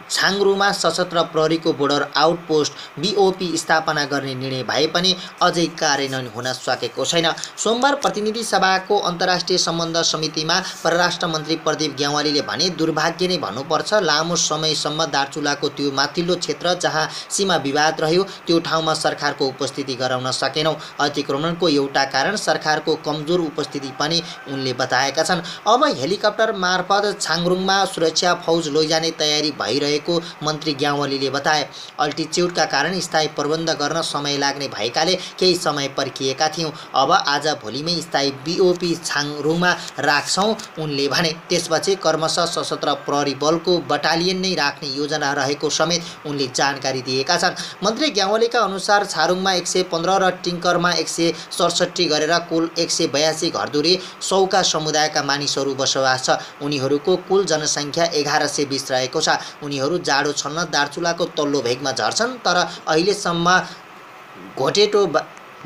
छाङ्रुमा सशस्त्र प्रहरीको बोर्डर आउटपोस्ट BOP स्थापना गर्ने निर्णय भए पनि अझै कार्यान्वयन हुन सकेको छैन। सोमबार प्रतिनिधि सभाको अन्तर्राष्ट्रिय सम्बन्ध समितिमा परराष्ट्र मन्त्री प्रदीप ग्यावालीले भने दुर्भाग्य नै भन्नुपर्छ, लामो समयसम्म दार्चुलाको त्यो माथिल्लो क्षेत्र जहाँ सीमा विवाद रह्यो त्यो ठाउँमा सरकारको उपस्थिति गराउन सकेनौं। अतिक्रमणको एउटा कारण सरकारको कमजोर उपस्थिति पनि उनले बताएका छन्। अब हेलिकप्टर मार्फत छाङ्रुङमा सुरक्षा फौज लैजाने तयारी भइरहेको मन्त्री ग्यावालीले बताए। अल्टिच्युडका कारण स्थायी प्रबन्ध गर्न समय लाग्ने भएकाले केही समय पर्खिएका थियौं। अब आज भोलिमै स्थायी BOP छाङ्रुङमा राख्छौं उनले भने। त्यसपछि क्रमशः सशस्त्र प्रहरी बलको बटालियन नै राख्ने योजना रहेको समेत उनले जानकारी दिएका छन्। मन्त्री ग्यावालीका अनुसार छारुङमा 115 र टिङ्करमा 167 गरेर कुल 182 घरधुरी 100 का समुदायका मानिसहरू बसोबास छ। उनीहरूको कुल जनसङ्ख्या 1120 रहेको छ। उनीहरू जाडो छल्न दार्चुलाको तल्लो भेगमा झर्छन्, तर अहिलेसम्म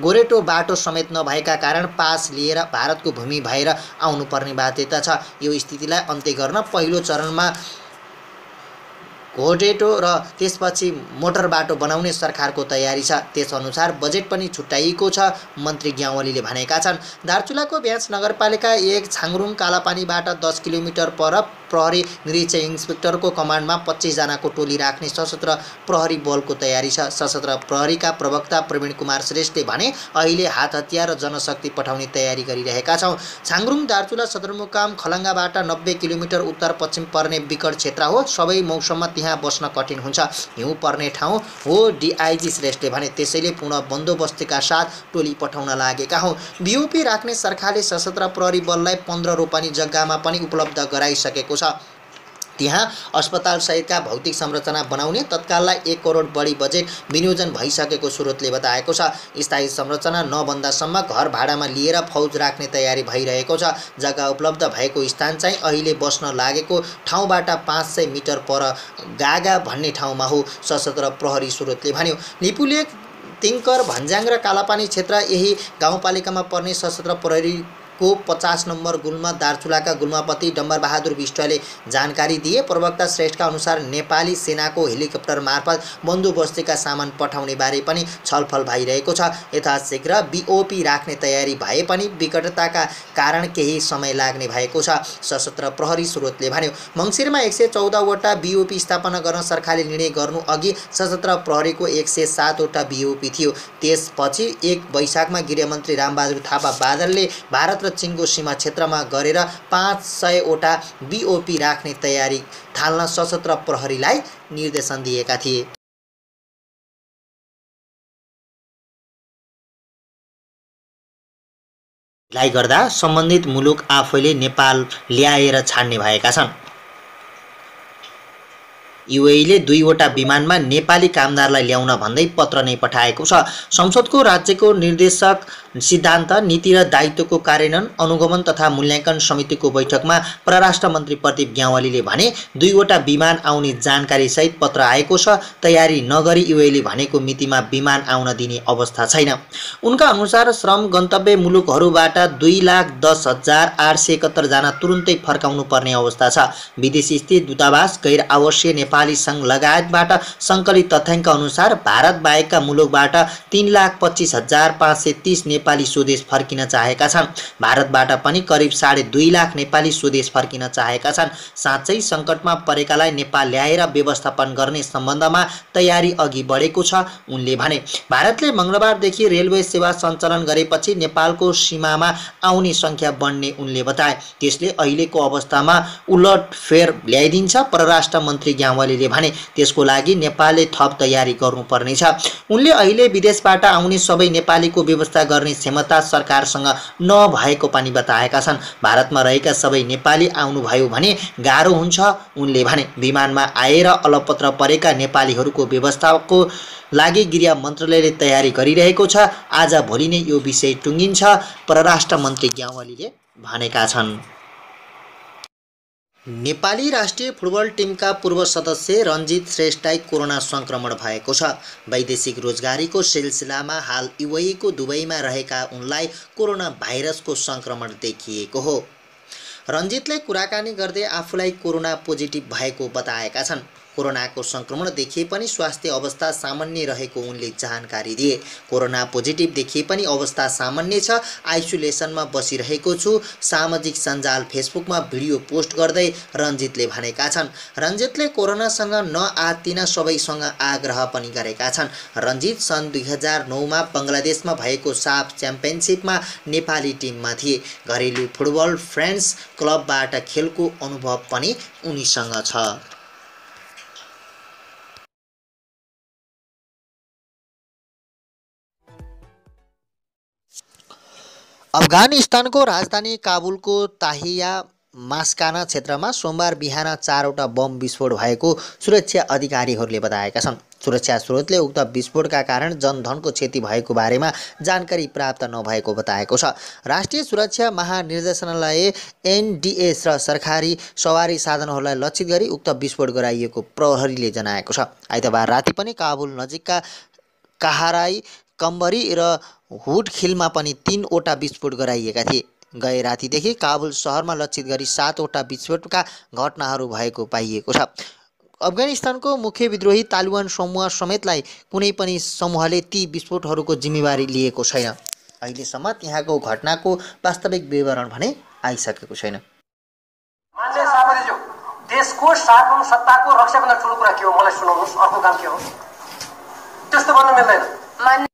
गोरेटो बाटो समेत नभएका कारण पास लिएर भारतको भूमि भएर आउनुपर्ने बाध्यता छ। यो स्थितिलाई अन्त्य गर्न पहिलो चरणमा घोडेटो र त्यसपछि मोटर बाटो बनाउने सरकारको तयारी छ। त्यसअनुसार बजेट पनि छुट्याइएको छ, मन्त्री ग्यावालीले भनेका छन्। दार्चुलाको ब्यास नगरपालिका 1 छाङ्रुङ कालापानीबाट 10 किलोमिटर पर प्रहरी निरीक्षक इन्सपेक्टरको कमान्डमा 25 जनाको टोली राख्ने सशस्त्र प्रहरी बलको तयारी छ। सशस्त्र प्रहरीका प्रवक्ता प्रवीण कुमार श्रेष्ठले भने अहिले हात हतियार र जनशक्ति पठाउने तयारी गरिरहेका छौं। छाङ्रुङ दार्चुला सदरमुकाम खलङ्गाबाट 90 किलोमिटर उत्तर पश्चिम पर्ने विकट क्षेत्र हो। सबै मौसममा त्यहाँ बस्न कठिन हुन्छ, हिउँ पर्ने ठाउँ हो, DIG श्रेष्ठले भने। त्यसैले पूर्ण बन्दोबस्तीका साथ टोली पठाउन लागेका हौं। BOP राख्ने सरकारले सशस्त्र प्रहरी बललाई 15 रोपनी जग्गामा पनि उपलब्ध गराइसकेको छ। त्यहाँ अस्पताल सहितका भौतिक संरचना बनाउने तत्काललाई 1 करोड बढी बजेट विनियोजन भइसकेको स्रोतले बताएको छ। स्थायी संरचना नबन्दासम्म घर भाडामा लिएर फौज राख्ने तयारी भइरहेको छ। जग्गा उपलब्ध भएको स्थान चाहिँ अहिले बस्न लागेको ठाउँबाट 500 मिटर पर गागा भन्ने ठाउँमा हो, सशस्त्र प्रहरी स्रोतले भन्यो। लिपुलेक, तिङ्कर, भन्ज्याङ र कालापानी क्षेत्र यही गाउँपालिकामा पर्ने सशस्त्र प्रहरी को 50 नम्बर गुल्मा दार्चुलाका गुल्मापति डम्बरबहादुर विष्टले जानकारी दिए। प्रवक्ता श्रेष्ठका अनुसार नेपाली सेनाको हेलिकप्टर मार्फत बन्दोबस्तीका सामान पठाउने बारे पनि छलफल भइरहेको छ। यथाशीघ्र BOP राख्ने तयारी भए पनि विकटताका कारण केही समय लाग्ने भएको छ, सशस्त्र प्रहरी स्रोतले भन्यो। मङ्सिरमा 114 वटा BOP स्थापना गर्न सरकारले निर्णय गर्नु अघि सशस्त्र प्रहरीको 107 वटा BOP थियो। त्यसपछि 1 वैशाखमा गृहमन्त्री रामबहादुर थापा बादलले भारत र चीनको सीमा क्षेत्रमा गरेर 500 वटा BOP राख्ने तयारी थाल्न सशस्त्र प्रहरीलाई निर्देशन दिएका थिए। लाई गर्दा सम्बन्धित मुलुक आफैले नेपाल ल्याएर छाड्ने भएका छन्। UAE ले 2 वटा विमानमा नेपाली कामदारलाई ल्याउन भन्दै पत्र नै पठाएको छ। संसदको राज्यको निर्देशक सिद्धान्त, नीति र दायित्वको कार्यान्वयन, अनुगमन तथा मूल्याङ्कन समितिको बैठकमा परराष्ट्र मन्त्री प्रदीप ग्यावालीले भने 2 वटा विमान आउने जानकारी सहित पत्र आएको छ। तयारी नगरी UAE ले भनेको मितिमा विमान आउन दिने अवस्था छैन। उनका अनुसार श्रम गन्तव्य मुलुकहरूबाट 2,10,871 जना तुरुन्तै फर्काउनु पर्ने अवस्था छ। विदेशी स्थित दूतावास, गैर आवासीय नेपाली संघ लगायतबाट सङ्कलित तथ्याङ्क अनुसार भारत बाहेकका मुलुकबाट 3,25,530 नेपाली स्वदेश फर्किन चाहेका छन्। भारतबाट पनि करिब 2.5 लाख नेपाली स्वदेश फर्किन चाहेका छन्। साँच्चै सङ्कटमा परेकालाई नेपाल ल्याएर व्यवस्थापन गर्ने सम्बन्धमा तयारी अघि बढेको छ, उनले भने। भारतले मङ्गलबारदेखि रेलवे सेवा सञ्चालन गरेपछि नेपालको सीमामा आउने सङ्ख्या बढ्ने उनले बताए। त्यसले अहिलेको अवस्थामा उलटफेर ल्याइदिन्छ। परराष्ट्र मन्त्री ग्यावाली ग्यावालीले भने त्यसको लागि नेपालले थप तयारी गर्नुपर्नेछ। उनले अहिले विदेशबाट आउने सबै नेपालीको व्यवस्था गर्ने क्षमता सरकारसँग नभएको पनि बताएका छन्। भारतमा रहेका सबै नेपाली आउनुभयो भने गाह्रो हुन्छ उनले भने। विमानमा आएर अलपत्र परेका नेपालीहरूको व्यवस्थाको लागि गृह मन्त्रालयले तयारी गरिरहेको छ। आज भोलि नै यो विषय टुङ्गिन्छ, परराष्ट्र मन्त्री ग्यावालीले भनेका छन्। नेपाली राष्ट्रिय फुटबल टिमका पूर्व सदस्य रञ्जित श्रेष्ठलाई कोरोना संक्रमण भएको छ। वैदेशिक रोजगारीको सिलसिलामा हाल युएईको दुबईमा रहेका उनलाई कोरोना भाइरसको संक्रमण देखिएको हो। रञ्जितले कुराकानी गर्दै आफूलाई कोरोना पोजिटिभ भएको बताएका छन्। कोरोनाको संक्रमण देखिए पनि स्वास्थ्य अवस्था सामान्य रहेको उनले जानकारी दिए। कोरोना पोजिटिभ देखिए पनि अवस्था सामान्य छ, आइसोलेसनमा बसिरहेको छु। सामाजिक सञ्जाल फेसबुकमा भिडियो पोस्ट गर्दै रञ्जितले भनेका छन्। रञ्जितले कोरोनासँग नआत्तिन सबैसँग आग्रह पनि गरेका छन्। रञ्जित सन् 2009मा बङ्गलादेशमा भएको साफ च्याम्पियनसिपमा नेपाली टिममा थिए। घरेलु फुटबल फ्रेन्ड्स क्लबबाट खेलको अनुभव पनि उनीसँग छ। अफगानिस्तानको राजधानी काबुलको ताहिया मास्काना क्षेत्रमा सोमबार बिहान 4वटा बम विस्फोट भएको सुरक्षा अधिकारीहरूले बताएका छन्। सुरक्षा स्रोतले उक्त विस्फोटका कारण जनधनको क्षति भएको बारेमा जानकारी प्राप्त नभएको बताएको छ। राष्ट्रिय सुरक्षा महानिर्देशनालय एनडीएस र सरकारी सवारी साधनहरूलाई लक्षित गरी उक्त विस्फोट गराइएको प्रहरीले जनाएको छ। आइतबार राति पनि काबुल नजिकका काहाराई, कम्बरी र हुडखिलमा पनि 3वटा विस्फोट गराइएका थिए। गए रातिदेखि काबुल सहरमा लक्षित गरी 7वटा विस्फोटका घटनाहरू भएको पाइएको छ। अफगानिस्तानको मुख्य विद्रोही तालिबान समूह समेतलाई कुनै पनि समूहले ती विस्फोटहरूको जिम्मेवारी लिएको छैन। अहिलेसम्म त्यहाँको घटनाको वास्तविक विवरण भने आइसकेको छैन। मान्य सभापतिज्यू, देशको सार्वभौम सत्ताको रक्षा गर्न ठुलो कुरा के हो मलाई सुनाउनुहोस्, अर्को काम के हो? त्यस्तो भन्न मिल्दैन।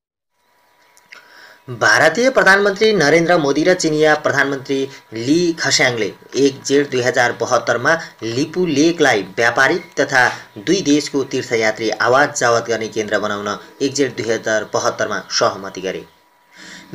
भारतीय प्रधानमन्त्री नरेन्द्र मोदी र चिनिया प्रधानमन्त्री ली खस्याङले 1 जेठ 2072मा लिपु लेकलाई व्यापारिक तथा दुई देशको तीर्थयात्री आवाज जावत गर्ने केन्द्र बनाउन 1 जेठ 2072मा सहमति गरे।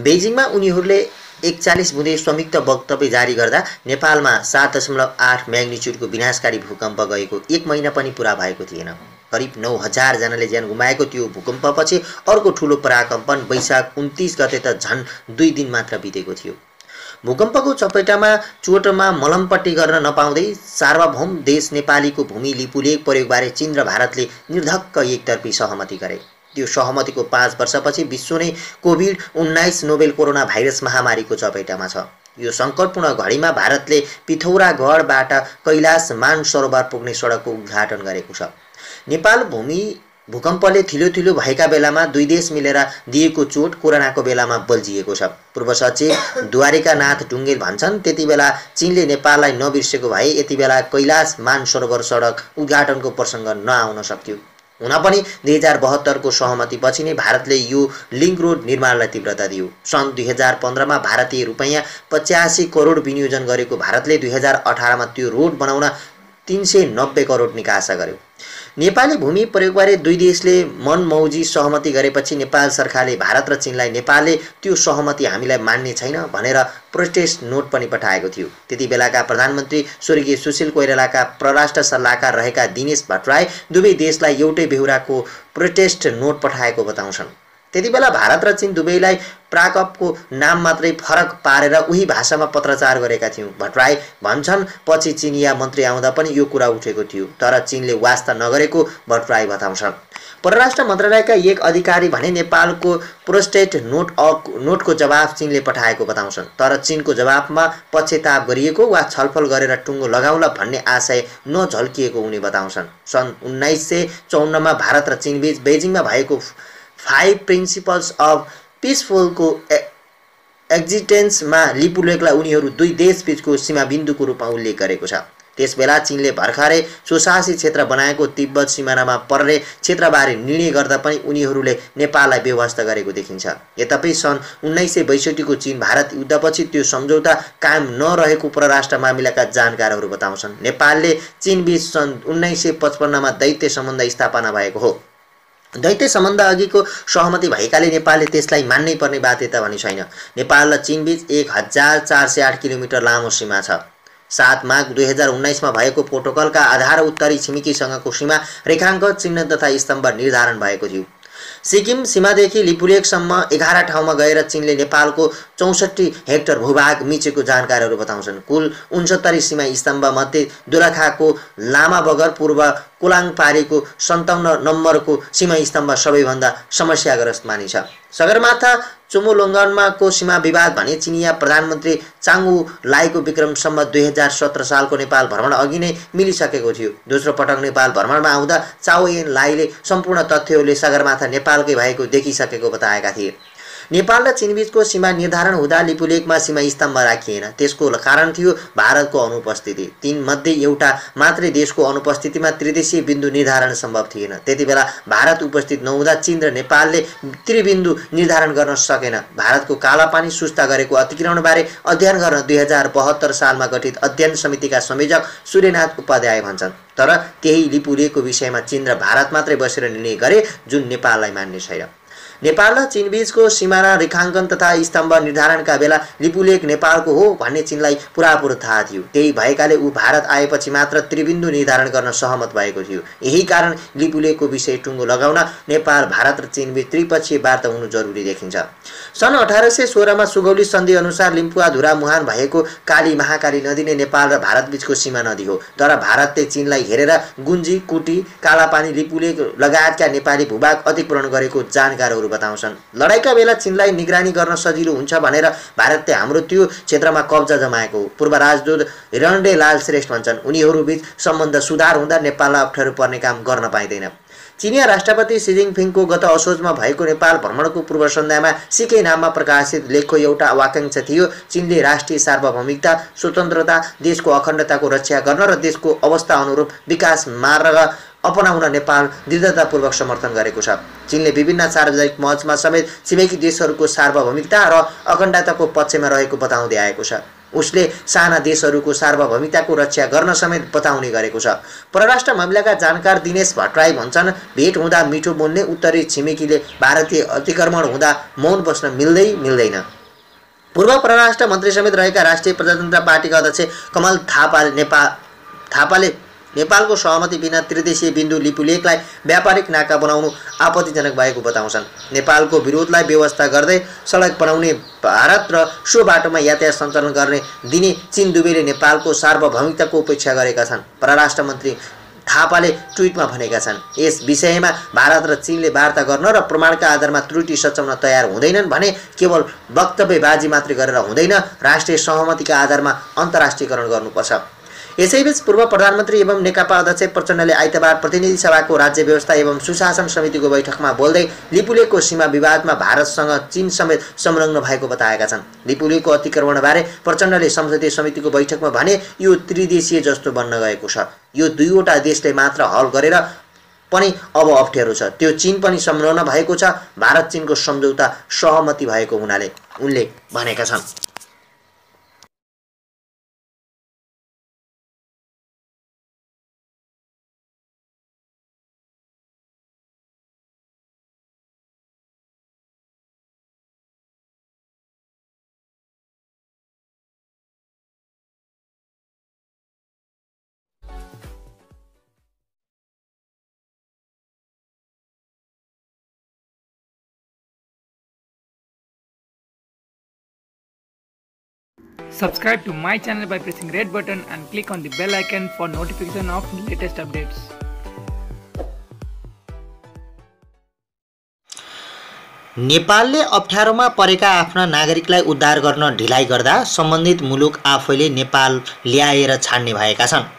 बेजिङमा उनीहरूले 41 बुँदे संयुक्त वक्तव्य जारी गर्दा नेपालमा 7.8 म्याग्निच्युडको विनाशकारी भूकम्प गएको 1 महिना पनि पुरा भएको थिएन। करिब 9000 जनाले ज्यान गुमाएको त्यो भूकम्पपछि अर्को ठुलो पराकम्पन वैशाख 29 गते त झन् 2 दिन मात्र बितेको थियो। भूकम्पको चपेटामा चोटमा मलमपट्टि गर्न नपाउँदै सार्वभौम देश नेपालीको भूमि लिपुलेक प्रयोगबारे चीन र भारतले निर्धक्क एकतर्फी सहमति गरे। त्यो सहमतिको 5 वर्षपछि विश्व नै कोभिड-19 नोभेल कोरोना भाइरस महामारीको चपेटामा छ। यो सङ्कटपूर्ण घडीमा भारतले पिथौरागढबाट कैलाश मानसरोवर पुग्ने सडकको उद्घाटन गरेको छ। नेपाल भूमि भूकम्पले थिलो भएका बेलामा दुई देश मिलेर दिएको चोट कोरोनाको बेलामा बल्झिएको छ। पूर्व सचिव द्वारिकानाथ ढुङ्गेल भन्छन्, त्यति बेला चीनले नेपाललाई नबिर्सेको भए यति बेला कैलाश मानसरोवर सडक उद्घाटनको प्रसङ्ग नआउन सक्थ्यो। हुन पनि 2072को सहमतिपछि नै भारतले यो लिङ्क रोड निर्माणलाई तीव्रता दियो। सन् 2015मा भारतीय रुपैयाँ 85 करोड विनियोजन गरेको भारतले 2018मा त्यो रोड बनाउन 390 करोड निकासा गर्यो। नेपाली भूमि प्रयोगबारे दुई देशले मनमौजी सहमति गरेपछि नेपाल सरकारले भारत र चीनलाई नेपालले त्यो सहमति हामीलाई मान्ने छैन भनेर प्रोटेस्ट नोट पनि पठाएको थियो। त्यति बेलाका प्रधानमन्त्री स्वर्गीय सुशील कोइरालाका परराष्ट्र सल्लाहकार रहेका दिनेश भट्टराई दुवै देशलाई एउटै बेहोराको प्रोटेस्ट नोट पठाएको बताउँछन्। त्यति बेला भारत र चीन दुवैलाई प्राकपको नाम मात्रै फरक पारेर उही भाषामा पत्रचार गरेका थियौँ। भट्टराई भन्छन्, पछि चीनिया मन्त्री आउँदा पनि यो कुरा उठेको थियो, तर चीनले वास्ता नगरेको भट्टराई बताउँछन्। परराष्ट्र मन्त्रालयका एक अधिकारी भने नेपालको प्रोटेस्ट नोटको जवाफ चीनले पठाएको बताउँछन्, तर चीनको जवाफमा पश्चाताप गरिएको वा छलफल गरेर टुङ्गो लगाउला भन्ने आशय नझल्किएको उनी बताउँछन्। सन् 1954मा भारत र चीनबीच बेजिङमा भएको 5 प्रिन्सिपल्स अफ पिसफुलको एक्जिस्टेन्समा लिपुलेकलाई उनीहरू दुई देशबीचको सीमाबिन्दुको रूपमा उल्लेख गरेको छ। त्यसबेला चीनले भर्खरै स्वशासी क्षेत्र बनाएको तिब्बत सिमानामा पर्ने क्षेत्रबारे निर्णय गर्दा पनि उनीहरूले नेपाललाई बेवास्ता गरेको देखिन्छ। यद्यपि सन् 1962 को चीन भारत युद्धपछि त्यो सम्झौता कायम नरहेको परराष्ट्र मामिलाका जानकारहरू बताउँछन्। नेपालले चीनबीच सन् 1955 मा दैत्य सम्बन्ध स्थापना भएको हो। दैत्य सम्बन्ध अघिको सहमति भएकाले नेपालले त्यसलाई मान्नै पर्ने बाध्यता पनि छैन। नेपाल र चीनबीच 1408 किलोमिटर लामो सीमा छ। 7 माघ 2019 मा भएको प्रोटोकलका आधार उत्तरी छिमेकीसँगको सीमा रेखाङ्क चिन्ह तथा स्तम्भ निर्धारण भएको थियो। सिक्किम सीमादेखि लिपुलेकसम्म 11 ठाउँमा गएर चीनले नेपालको 64 हेक्टर भूभाग मिचेको जानकारहरू बताउँछन्। कुल 69 सीमा स्तम्भ मध्ये दोलखाको लामा बगर पूर्व कोलाङपारीको 57 नम्बरको सीमा स्तम्भ सबैभन्दा समस्याग्रस्त मानिन्छ। सगरमाथा चुमुलोङ्गनमा सीमा विवाद भने चिनिया प्रधानमन्त्री चाङु लाईको विक्रम सम्वत 2017 सालको नेपाल भ्रमण अघि नै मिलिसकेको थियो। दोस्रो पटक नेपाल भ्रमणमा आउँदा चाओ एन लाईले सम्पूर्ण तथ्यहरूले सगरमाथा नेपालकै भएको देखिसकेको बताएका थिए। नेपाल र चीनबीचको सीमा निर्धारण हुँदा लिपुलेकमा सीमा स्तम्भ राखिएन। त्यसको कारण थियो भारतको अनुपस्थिति। तीनमध्ये एउटा मात्रै देशको अनुपस्थितिमा त्रिदेशीय बिन्दु निर्धारण सम्भव थिएन। त्यतिबेला भारत उपस्थित नहुँदा चीन र नेपालले त्रिबिन्दु निर्धारण गर्न सकेन। भारतको कालापानी सुस्ता गरेको अतिक्रमणबारे अध्ययन गर्न 2072 सालमा गठित अध्ययन समितिका संयोजक सूर्यनाथ उपाध्याय भन्छन्। तर त्यही लिपुलेकको विषयमा चीन र भारत मात्रै बसेर निर्णय गरे, जुन नेपाललाई मान्ने छैन। नेपाल र चीनबीचको सीमाना रेखाङ्कन तथा स्तम्भ निर्धारणका बेला लिपुलेक नेपालको हो भन्ने चीनलाई पुरापुरो थाहा थियो। त्यही भएकाले ऊ भारत आएपछि मात्र त्रिबिन्दु निर्धारण गर्न सहमत भएको थियो। यही कारण लिपुलेकको विषय टुङ्गो लगाउन नेपाल, भारत र चीनबीच त्रिपक्षीय वार्ता हुनु जरुरी देखिन्छ। सन् 1816 मा सुगौली सन्धि अनुसार लिम्पुवाधुरा मुहान भएको काली महाकाली नदी नै नेपाल र भारतबीचको सीमा नदी हो। तर भारतले चीनलाई हेरेर गुन्जी, कुटी, कालापानी, लिपुलेक लगायतका नेपाली भूभाग अतिक्रमण गरेको जानकारहरू बताउँछन्। लडाईका बेला चीनलाई निगरानी गर्न सजिलो हुन्छ भनेर भारतले हाम्रो त्यो क्षेत्रमा कब्जा जमाएको हो। पूर्व राजदूत हिरणडे लाल श्रेष्ठ भन्छन्। उनीहरूबीच सम्बन्ध सुधार हुँदा नेपाललाई अप्ठ्यारो पर्ने काम गर्न पाइँदैन। चीनिया राष्ट्रपति सी जिनपिङको गत असोजमा भएको नेपाल भ्रमणको पूर्व सन्ध्यामा सिकै नाममा प्रकाशित लेखको एउटा वाक्यांश थियो, चीनले राष्ट्रिय सार्वभौमिकता, स्वतन्त्रता, देशको अखण्डताको रक्षा गर्न र देशको अवस्था अनुरूप विकास मार्ग अपनाउन नेपाल दृढतापूर्वक समर्थन गरेको छ। चीनले विभिन्न सार्वजनिक मञ्चमा समेत छिमेकी देशहरूको सार्वभौमिकता र अखण्डताको पक्षमा रहेको बताउँदै आएको छ। उसले साना देशहरूको सार्वभौमिकताको रक्षा गर्न समेत बताउने गरेको छ। परराष्ट्र मामिलाका जानकार दिनेश भट्टराई भन्छन्, भेट हुँदा मिठो बोल्ने उत्तरी छिमेकीले भारतीय अतिक्रमण हुँदा मौन बस्न मिल्दैन। पूर्व परराष्ट्र मन्त्री समेत रहेका राष्ट्रिय प्रजातन्त्र पार्टीका अध्यक्ष कमल थापाले नेपालको सहमति बिना त्रिदेशीय बिन्दु लिपुलेकलाई व्यापारिक नाका बनाउनु आपत्तिजनक भएको बताउँछन्। नेपालको विरोधलाई व्यवस्था गर्दै सडक बनाउने भारत र सो बाटोमा यातायात सञ्चालन गर्ने दिने चीन दुवैले नेपालको सार्वभौमिकताको उपेक्षा गरेका छन्। परराष्ट्र मन्त्री थापाले ट्विटमा भनेका छन्, यस विषयमा भारत र चीनले वार्ता गर्न र प्रमाणका आधारमा त्रुटि सच्याउन तयार हुँदैनन् भने केवल वक्तव्यबाजी मात्रै गरेर हुँदैन, राष्ट्रिय सहमतिका आधारमा अन्तर्राष्ट्रियकरण गर्नुपर्छ। यसैबीच पूर्व प्रधानमन्त्री एवं नेकपा अध्यक्ष प्रचण्डले आइतबार प्रतिनिधि सभाको राज्य व्यवस्था एवं सुशासन समितिको बैठकमा बोल्दै लिपुलेकको सीमा विवादमा भारतसँग चीन समेत संलग्न भएको बताएका छन्। लिपुलेकको अतिक्रमणबारे प्रचण्डले संसदीय समितिको बैठकमा भने, यो त्रिदेशीय जस्तो बन्न गएको छ। यो दुईवटा देशले मात्र हल गरेर पनि अब अप्ठ्यारो छ। त्यो चीन पनि संलग्न भएको छ। भारत चीनको सम्झौता सहमति भएको हुनाले उनले भनेका छन्। Subscribe to my channel by pressing red button and click on the bell icon for notification of latest updates. नेपालले अप्ठ्यारोमा परेका आफ्ना नागरिकलाई उद्धार गर्न ढिलाइ गर्दा सम्बन्धित मुलुक आफैले नेपाल ल्याएर छाड्ने भएका छन्।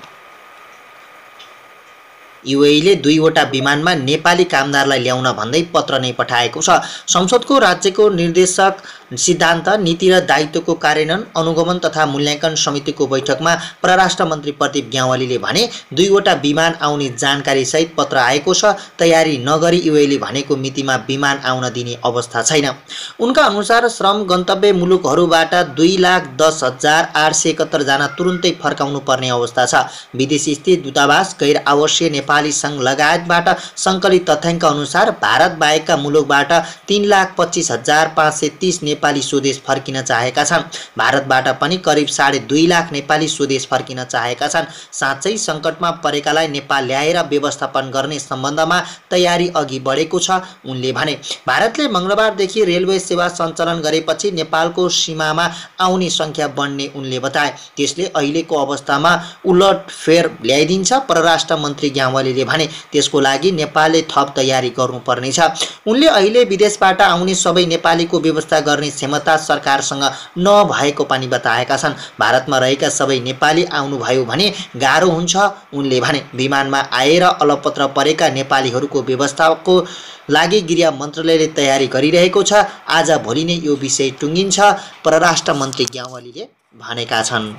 युएईले 2वटा विमानमा नेपाली कामदारलाई ल्याउन भन्दै पत्र नै पठाएको छ। संसदको राज्यको निर्देशक सिद्धान्त, नीति र दायित्वको कार्यान्वयन अनुगमन तथा मूल्याङ्कन समितिको बैठकमा परराष्ट्र मन्त्री प्रदीप ग्यावालीले भने 2वटा विमान आउने जानकारी सहित पत्र आएको छ। तयारी नगरी युएले भनेको मितिमा विमान आउन दिने अवस्था छैन। उनका अनुसार श्रम गन्तव्य मुलुकहरूबाट 2,10,871 जना तुरुन्तै फर्काउनु पर्ने अवस्था छ। विदेशी स्थित दूतावास, गैर आवासीय नेपाली सङ्घ लगायतबाट सङ्कलित तथ्याङ्क अनुसार भारत बाहेकका मुलुकबाट 3,25,530 नेपाली स्वदेश फर्किन चाहेका छन्। भारतबाट पनि करिब 2.5 लाख नेपाली स्वदेश फर्किन चाहेका छन्। साँच्चै सङ्कटमा परेकालाई नेपाल ल्याएर व्यवस्थापन गर्ने सम्बन्धमा तयारी अघि बढेको छ, उनले भने। भारतले मङ्गलबारदेखि रेलवे सेवा सञ्चालन गरेपछि नेपालको सीमामा आउने सङ्ख्या बढ्ने उनले बताए। त्यसले अहिलेको अवस्थामा उलटफेर ल्याइदिन्छ, परराष्ट्र मन्त्री ग्यावालीले भने। त्यसको लागि नेपालले थप तयारी गर्नुपर्नेछ। उनले अहिले विदेशबाट आउने सबै नेपालीको व्यवस्था गर्ने क्षमता सरकारसँग नभएको पनि बताएका छन्। भारतमा रहेका सबै नेपाली आउनुभयो भने गाह्रो हुन्छ, उनले भने। विमानमा आएर अलपत्र परेका नेपालीहरूको व्यवस्थाको लागि गृह मन्त्रालयले तयारी गरिरहेको छ। आज भोलि नै यो विषय टुङ्गिन्छ, परराष्ट्र मन्त्री ग्यावालीले भनेका छन्।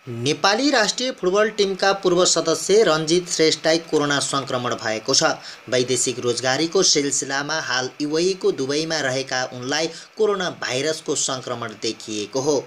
नेपाली राष्ट्रिय फुटबल टिमका पूर्व सदस्य रञ्जित श्रेष्ठलाई कोरोना सङ्क्रमण भएको छ। वैदेशिक रोजगारीको सिलसिलामा हाल युएईको दुबईमा रहेका उनलाई कोरोना भाइरसको सङ्क्रमण देखिएको हो।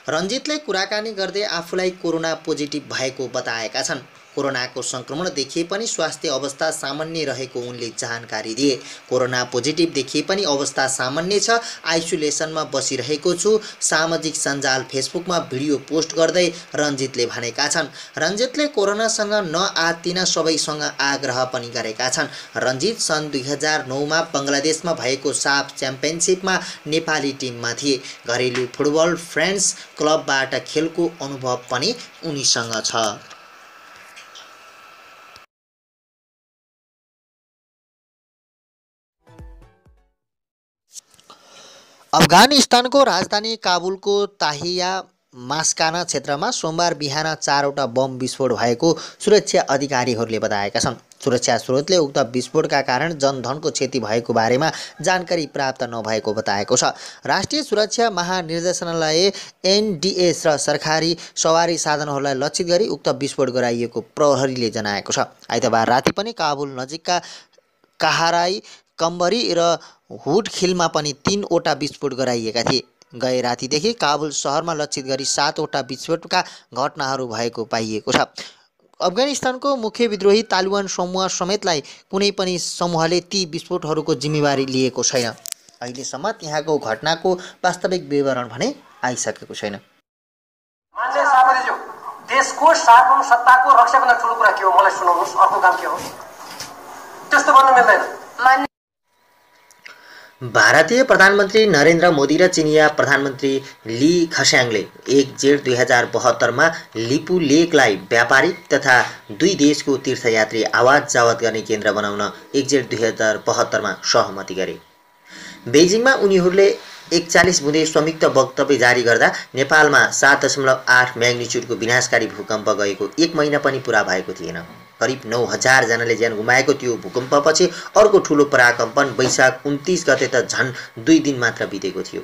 रञ्जितले कुराकानी गर्दै आफूलाई कोरोना पोजिटिभ भएको बताएका छन्। कोरोनाको सङ्क्रमण देखिए पनि स्वास्थ्य अवस्था सामान्य रहेको उनले जानकारी दिए। कोरोना पोजिटिभ देखिए पनि अवस्था सामान्य छ, आइसोलेसनमा बसिरहेको छु, सामाजिक सञ्जाल फेसबुकमा भिडियो पोस्ट गर्दै रञ्जितले भनेका छन्। रञ्जितले कोरोनासँग नआत्तिन सबैसँग आग्रह पनि गरेका छन्। रञ्जित सन् 2009मा बङ्गलादेशमा भएको साफ च्याम्पियनसिपमा नेपाली टिममा थिए। घरेलु फुटबल फ्रेन्ड्स क्लबबाट खेलको अनुभव पनि उनीसँग छ। अफगानिस्तानको राजधानी काबुलको ताहिया मास्काना क्षेत्रमा सोमबार बिहान 4वटा बम विस्फोट भएको सुरक्षा अधिकारीहरूले बताएका छन्। सुरक्षा स्रोतले उक्त विस्फोटका कारण जनधनको क्षति भएको बारेमा जानकारी प्राप्त नभएको बताएको छ। राष्ट्रिय सुरक्षा महानिर्देशनालय एनडीएस र सरकारी सवारी साधनहरूलाई लक्षित गरी उक्त विस्फोट गराइएको प्रहरीले जनाएको छ। आइतबार राति पनि काबुल नजिकका काहाराई, कम्बरी र हुडखिलमा पनि 3वटा विस्फोट गराइएका थिए। गए रातिदेखि काबुल शहरमा लक्षित गरी 7वटा विस्फोटका घटनाहरू भएको पाइएको छ। अफगानिस्तानको मुख्य विद्रोही तालिबान समूह समेतलाई कुनै पनि समूहले ती विस्फोटहरूको जिम्मेवारी लिएको छैन। अहिलेसम्म त्यहाँको घटनाको वास्तविक विवरण भने आइसकेको छैन। मान्य सभापतिज्यू, देशको सार्वभौमसत्ताको रक्षा गर्न ठुलो कुरा के हो मलाई सुनाउनुहोस्, अर्को काम के हो? त्यस्तो भन्न मिल्दैन। भारतीय प्रधानमन्त्री नरेन्द्र मोदी र चिनिया प्रधानमन्त्री ली खस्याङले 1 जेठ 2072मा लिपु लेकलाई व्यापारिक तथा दुई देशको तीर्थयात्री आवाज जावत गर्ने केन्द्र बनाउन 1 जेठ 2072मा सहमति गरे। बेजिङमा उनीहरूले 41 बुँदे संयुक्त वक्तव्य जारी गर्दा नेपालमा 7.8 म्याग्निच्युडको विनाशकारी भूकम्प गएको 1 महिना पनि पुरा भएको थिएन। करिब 9,000 जनाले ज्यान गुमाएको त्यो भूकम्पपछि अर्को ठुलो पराकम्पन वैशाख 29 गते त झन् 2 दिन मात्र बितेको थियो।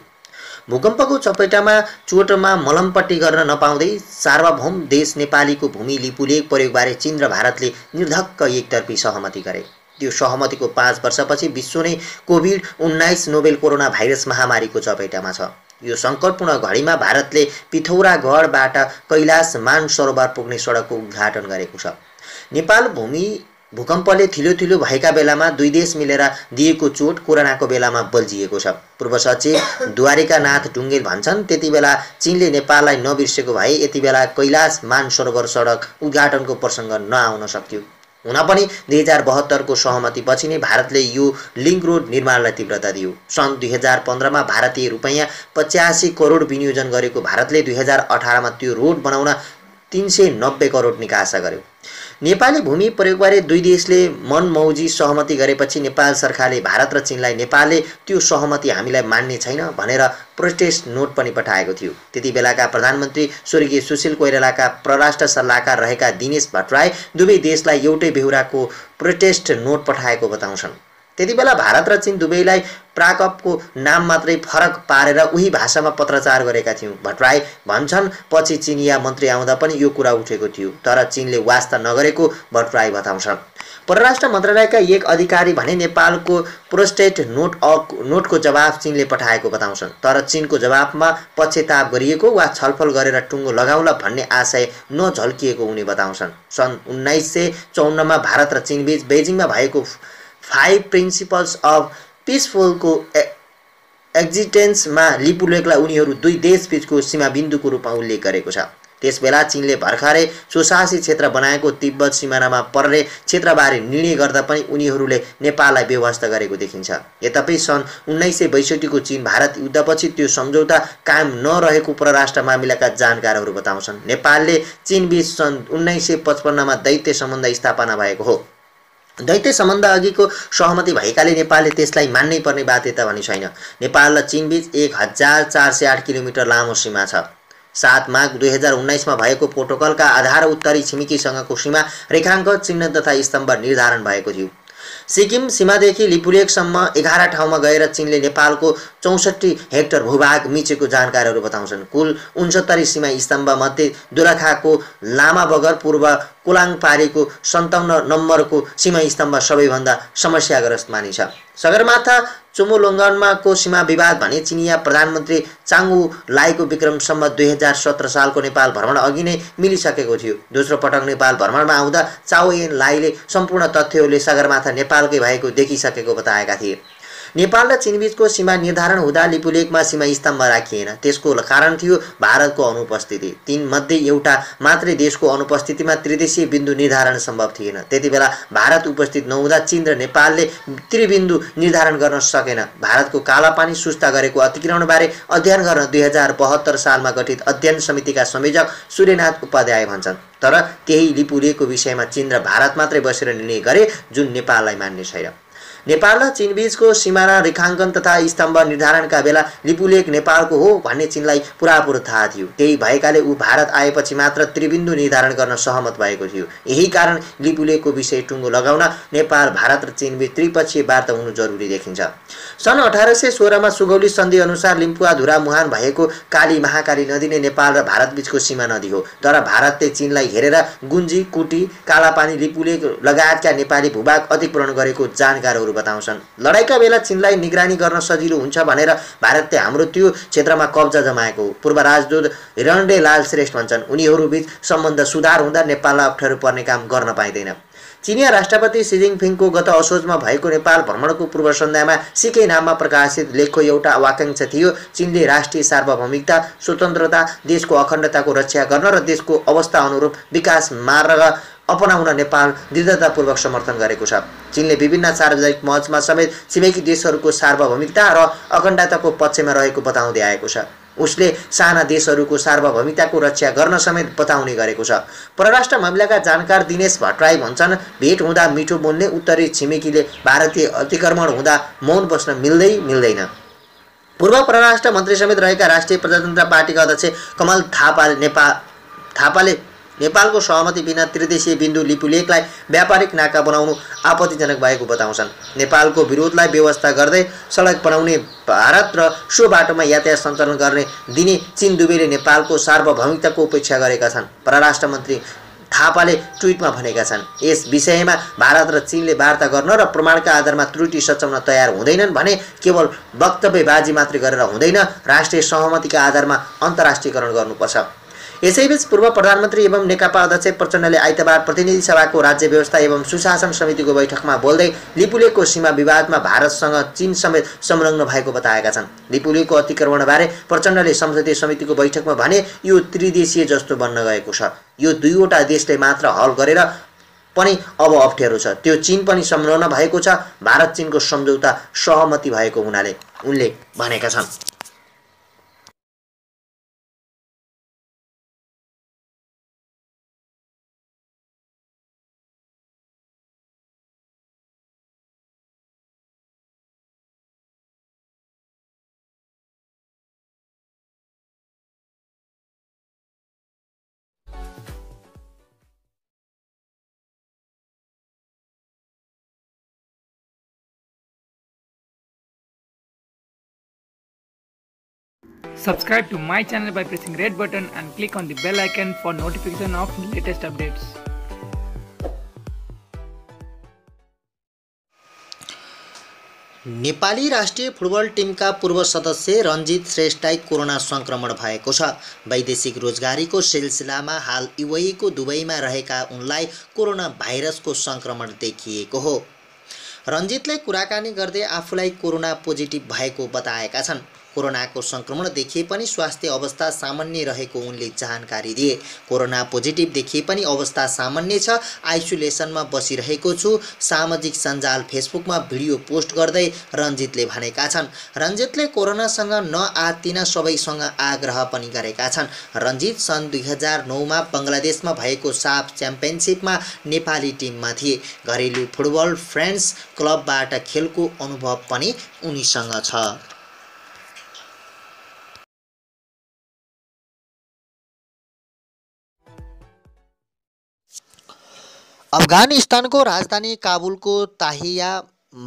भूकम्पको चपेटामा चोटमा मलमपट्टि गर्न नपाउँदै सार्वभौम देश नेपालीको भूमि लिपुलेक प्रयोगबारे चीन र भारतले निर्धक्क एकतर्फी सहमति गरे। त्यो सहमतिको 5 वर्षपछि विश्व नै कोभिड-19 नोभेल कोरोना भाइरस महामारीको चपेटामा छ। यो सङ्कटपूर्ण घडीमा भारतले पिथौरागढबाट कैलाश मानसरोवर पुग्ने सडकको उद्घाटन गरेको छ। नेपाल भूमि भूकम्पले थिलो भएका बेलामा दुई देश मिलेर दिएको चोट कोरोनाको बेलामा बल्झिएको छ। पूर्व सचिव द्वारिकानाथ ढुङ्गेल भन्छन्, त्यति बेला चीनले नेपाललाई नबिर्सेको भए यति बेला कैलाश मानसरोवर सडक उद्घाटनको प्रसङ्ग नआउन सक्थ्यो। हुन पनि 2072को सहमतिपछि नै भारतले यो लिङ्क रोड निर्माणलाई तीव्रता दियो। सन् 2015मा भारतीय रुपैयाँ 85 करोड विनियोजन गरेको भारतले 2018मा त्यो रोड बनाउन 390 करोड निकासा गर्यो। नेपाली भूमि प्रयोगबारे दुई देशले मनमौजी सहमति गरेपछि नेपाल सरकारले भारत र चीनलाई नेपालले त्यो सहमति हामीलाई मान्ने छैन भनेर प्रोटेस्ट नोट पनि पठाएको थियो। त्यति बेलाका प्रधानमन्त्री स्वर्गीय सुशील कोइरालाका परराष्ट्र सल्लाहकार रहेका दिनेश भट्टराई दुवै देशलाई एउटै बेहोराको प्रोटेस्ट नोट पठाएको बताउँछन्। त्यतिबेला भारत र चीन दुवैलाई प्राकको नाम मात्रै फरक पारेर उही भाषामा पत्रचार गरेका थियौँ। भट्टराई भन्छन् पछि चिनिया मन्त्री आउँदा पनि यो कुरा उठेको थियो, तर चीनले वास्ता नगरेको भट्टराई बताउँछन्। परराष्ट्र मन्त्रालयका एक अधिकारी भने नेपालको प्रोस्टेट नोटको जवाफ चीनले पठाएको बताउँछन्, तर चीनको जवाफमा पक्षताप गरिएको वा छलफल गरेर टुङ्गो लगाउला भन्ने आशय नझल्किएको उनी बताउँछन्। सन् 1954मा भारत र चीनबीच बेजिङमा भएको 5 प्रिन्सिपल्स अफ पिसफुलको एक्जिस्टेन्समा लिपुलेखलाई उनीहरू दुई देशबीचको सीमाबिन्दुको रूपमा उल्लेख गरेको छ। त्यसबेला चीनले भर्खरै स्वशासी क्षेत्र बनाएको तिब्बत सिमानामा पर्ने क्षेत्रबारे निर्णय गर्दा पनि उनीहरूले नेपाललाई बेवास्ता गरेको देखिन्छ। यद्यपि सन् 1962को चीन भारत युद्धपछि त्यो सम्झौता कायम नरहेको परराष्ट्र मामिलाका जानकारहरू बताउँछन्। नेपालले चीनबीच सन् 1955मा दैत्य सम्बन्ध स्थापना भएको हो। दैत्य सम्बन्ध अघिको सहमति भएकाले नेपालले त्यसलाई मान्नै पर्ने बाध्यता पनि छैन। नेपाल र चीनबीच 1408 किलोमिटर लामो सीमा छ। 7 माघ 2019मा भएको प्रोटोकलका आधार उत्तरी छिमेकीसँगको सीमा रेखाङ्क चिह्न तथा स्तम्भ निर्धारण भएको थियो। सिक्किम सीमादेखि लिपुलेखसम्म 11 ठाउँमा गएर चीनले नेपालको 64 हेक्टर भूभाग मिचेको जानकारहरू बताउँछन्। कुल 69 सीमा स्तम्भमध्ये दोलखाको लामा बगर पूर्व कोलाङपारीको 57 नम्बरको सीमा स्तम्भ सबैभन्दा समस्याग्रस्त मानिन्छ। सगरमाथा चुमुलोङ्गनको सीमा विवाद भने चिनिया प्रधानमन्त्री चाङ लाईको विक्रम सम्वत 2017 सालको नेपाल भ्रमण अघि नै मिलिसकेको थियो। दोस्रो पटक नेपाल भ्रमणमा आउँदा चाओ एन लाईले सम्पूर्ण तथ्यहरूले सगरमाथा नेपालकै भएको देखिसकेको बताएका थिए। नेपाल र चीनबीचको सीमा निर्धारण हुँदा लिपुलेखमा सीमा स्तम्भ राखिएन। त्यसको कारण थियो भारतको अनुपस्थिति। तीनमध्ये एउटा मात्रै देशको अनुपस्थितिमा त्रिदेशीय बिन्दु निर्धारण सम्भव थिएन। त्यतिबेला भारत उपस्थित नहुँदा चीन र नेपालले त्रिबिन्दु निर्धारण गर्न सकेन। भारतको कालापानी सुस्ता गरेको अतिक्रमणबारे अध्ययन गर्न 2072 सालमा गठित अध्ययन समितिका संयोजक सूर्यनाथ उपाध्याय भन्छन्। तर त्यही लिपुलेखको विषयमा चीन र भारत मात्रै बसेर निर्णय गरे, जुन नेपाललाई मान्ने छैन। नेपाल र चीनबीचको सिमाना रेखाङ्कन तथा स्तम्भ निर्धारणका बेला लिपुलेख नेपालको हो भन्ने चीनलाई पुरापुर थाहा थियो। त्यही भएकाले ऊ भारत आएपछि मात्र त्रिबिन्दु निर्धारण गर्न सहमत भएको थियो। यही कारण लिपुलेखको विषय टुङ्गो लगाउन नेपाल, भारत र चीनबीच त्रिपक्षीय वार्ता हुनु जरुरी देखिन्छ। सन् 1816मा सुगौली सन्धि अनुसार लिम्पुवाधुरा मुहान भएको काली महाकाली नदी नै नेपाल र भारतबीचको सीमा नदी हो। तर भारतले चीनलाई हेरेर गुन्जी, कुटी, कालापानी, लिपुलेख लगायतका नेपाली भूभाग अतिक्रमण गरेको जानकारहरू बताउँछन्। लडाईका बेला चीनलाई निगरानी गर्न सजिलो हुन्छ भनेर भारतले हाम्रो त्यो क्षेत्रमा कब्जा जमाएको हो। पूर्व राजदूत हिरण्डे लाल श्रेष्ठ भन्छन्। उनीहरूबीच सम्बन्ध सुधार हुँदा नेपाललाई अप्ठ्यारो पर्ने काम गर्न पाइँदैन। चिनिया राष्ट्रपति सी जिनपिङको गत असोजमा भएको नेपाल भ्रमणको पूर्व सन्ध्यामा सिकै नाममा प्रकाशित लेखको एउटा वाक्यांश थियो, चीनले राष्ट्रिय सार्वभौमिकता, स्वतन्त्रता, देशको अखण्डताको रक्षा गर्न र देशको अवस्था अनुरूप विकास मार्ग अपनाउन नेपाल दृढतापूर्वक समर्थन गरेको छ। चीनले विभिन्न सार्वजनिक मञ्चमा समेत छिमेकी देशहरूको सार्वभौमिकता र अखण्डताको पक्षमा रहेको बताउँदै आएको छ। उसले साना देशहरूको सार्वभौमिकताको रक्षा गर्न समेत बताउने गरेको छ। परराष्ट्र मामिलाका जानकार दिनेश भट्टराई भन्छन्, भेट हुँदा मिठो बोल्ने उत्तरी छिमेकीले भारतीय अतिक्रमण हुँदा मौन बस्न मिल्दैन। पूर्व परराष्ट्र मन्त्री समेत रहेका राष्ट्रिय प्रजातन्त्र पार्टीका अध्यक्ष कमल थापाले नेपालको सहमति बिना त्रिदेशीय बिन्दु लिपुलेखलाई व्यापारिक नाका बनाउनु आपत्तिजनक भएको बताउँछन्। नेपालको विरोधलाई व्यवस्था गर्दै सडक बनाउने भारत र सो बाटोमा यातायात सञ्चालन गर्ने दिने चीन दुवैले नेपालको सार्वभौमिकताको उपेक्षा गरेका छन्। परराष्ट्र मन्त्री थापाले ट्विटमा भनेका छन्, यस विषयमा भारत र चीनले वार्ता गर्न र प्रमाणका आधारमा त्रुटि सच्याउन तयार हुँदैनन् भने केवल वक्तव्यबाजी मात्रै गरेर हुँदैन, राष्ट्रिय सहमतिका आधारमा अन्तर्राष्ट्रियकरण गर्नुपर्छ। यसैबीच पूर्व प्रधानमन्त्री एवं नेकपा अध्यक्ष प्रचण्डले आइतबार प्रतिनिधि सभाको राज्य व्यवस्था एवं सुशासन समितिको बैठकमा बोल्दै लिपुलेखको सीमा विवादमा भारतसँग चीन समेत संलग्न भएको बताएका छन्। लिपुलेखको अतिक्रमणबारे प्रचण्डले संसदीय समितिको बैठकमा भने, यो त्रिदेशीय जस्तो बन्न गएको छ। यो दुईवटा देशले मात्र हल गरेर पनि अब अप्ठ्यारो छ। त्यो चीन पनि संलग्न भएको छ। भारत चीनको सम्झौता सहमति भएको हुनाले उनले भनेका छन्। Subscribe to my channel by pressing red button and click on the bell icon for notification of latest updates. Nepali राष्ट्रिय फुटबल टिमका पूर्व सदस्य रञ्जित श्रेष्ठलाई कोरोना संक्रमण भएको छ। वैदेशिक रोजगारीको सिलसिलामा हाल युएईको दुबईमा रहेका उनलाई कोरोना भाइरसको संक्रमण देखिएको हो। रञ्जितले कुराकानी गर्दै आफूलाई कोरोना पोजिटिभ भएको बताएका छन्। कोरोनाको संक्रमण देखिए पनि स्वास्थ्य अवस्था सामान्य रहेको उनले जानकारी दिए। कोरोना पोजिटिभ देखिए पनि अवस्था सामान्य छ, आइसोलेसनमा बसिरहेको छु। सामाजिक सञ्जाल फेसबुकमा भिडियो पोस्ट गर्दै रञ्जितले भनेका छन्। रञ्जितले कोरोनासँग नआत्तिन सबैसँग आग्रह पनि गरेका छन्। रञ्जित सन् 2009मा बङ्गलादेशमा भएको साफ च्याम्पियनसिपमा नेपाली टिममा थिए। घरेलु फुटबल फ्रेन्ड्स क्लबबाट खेलको अनुभव पनि उनीसँग छ। अफगानिस्तानको राजधानी काबुलको ताहिया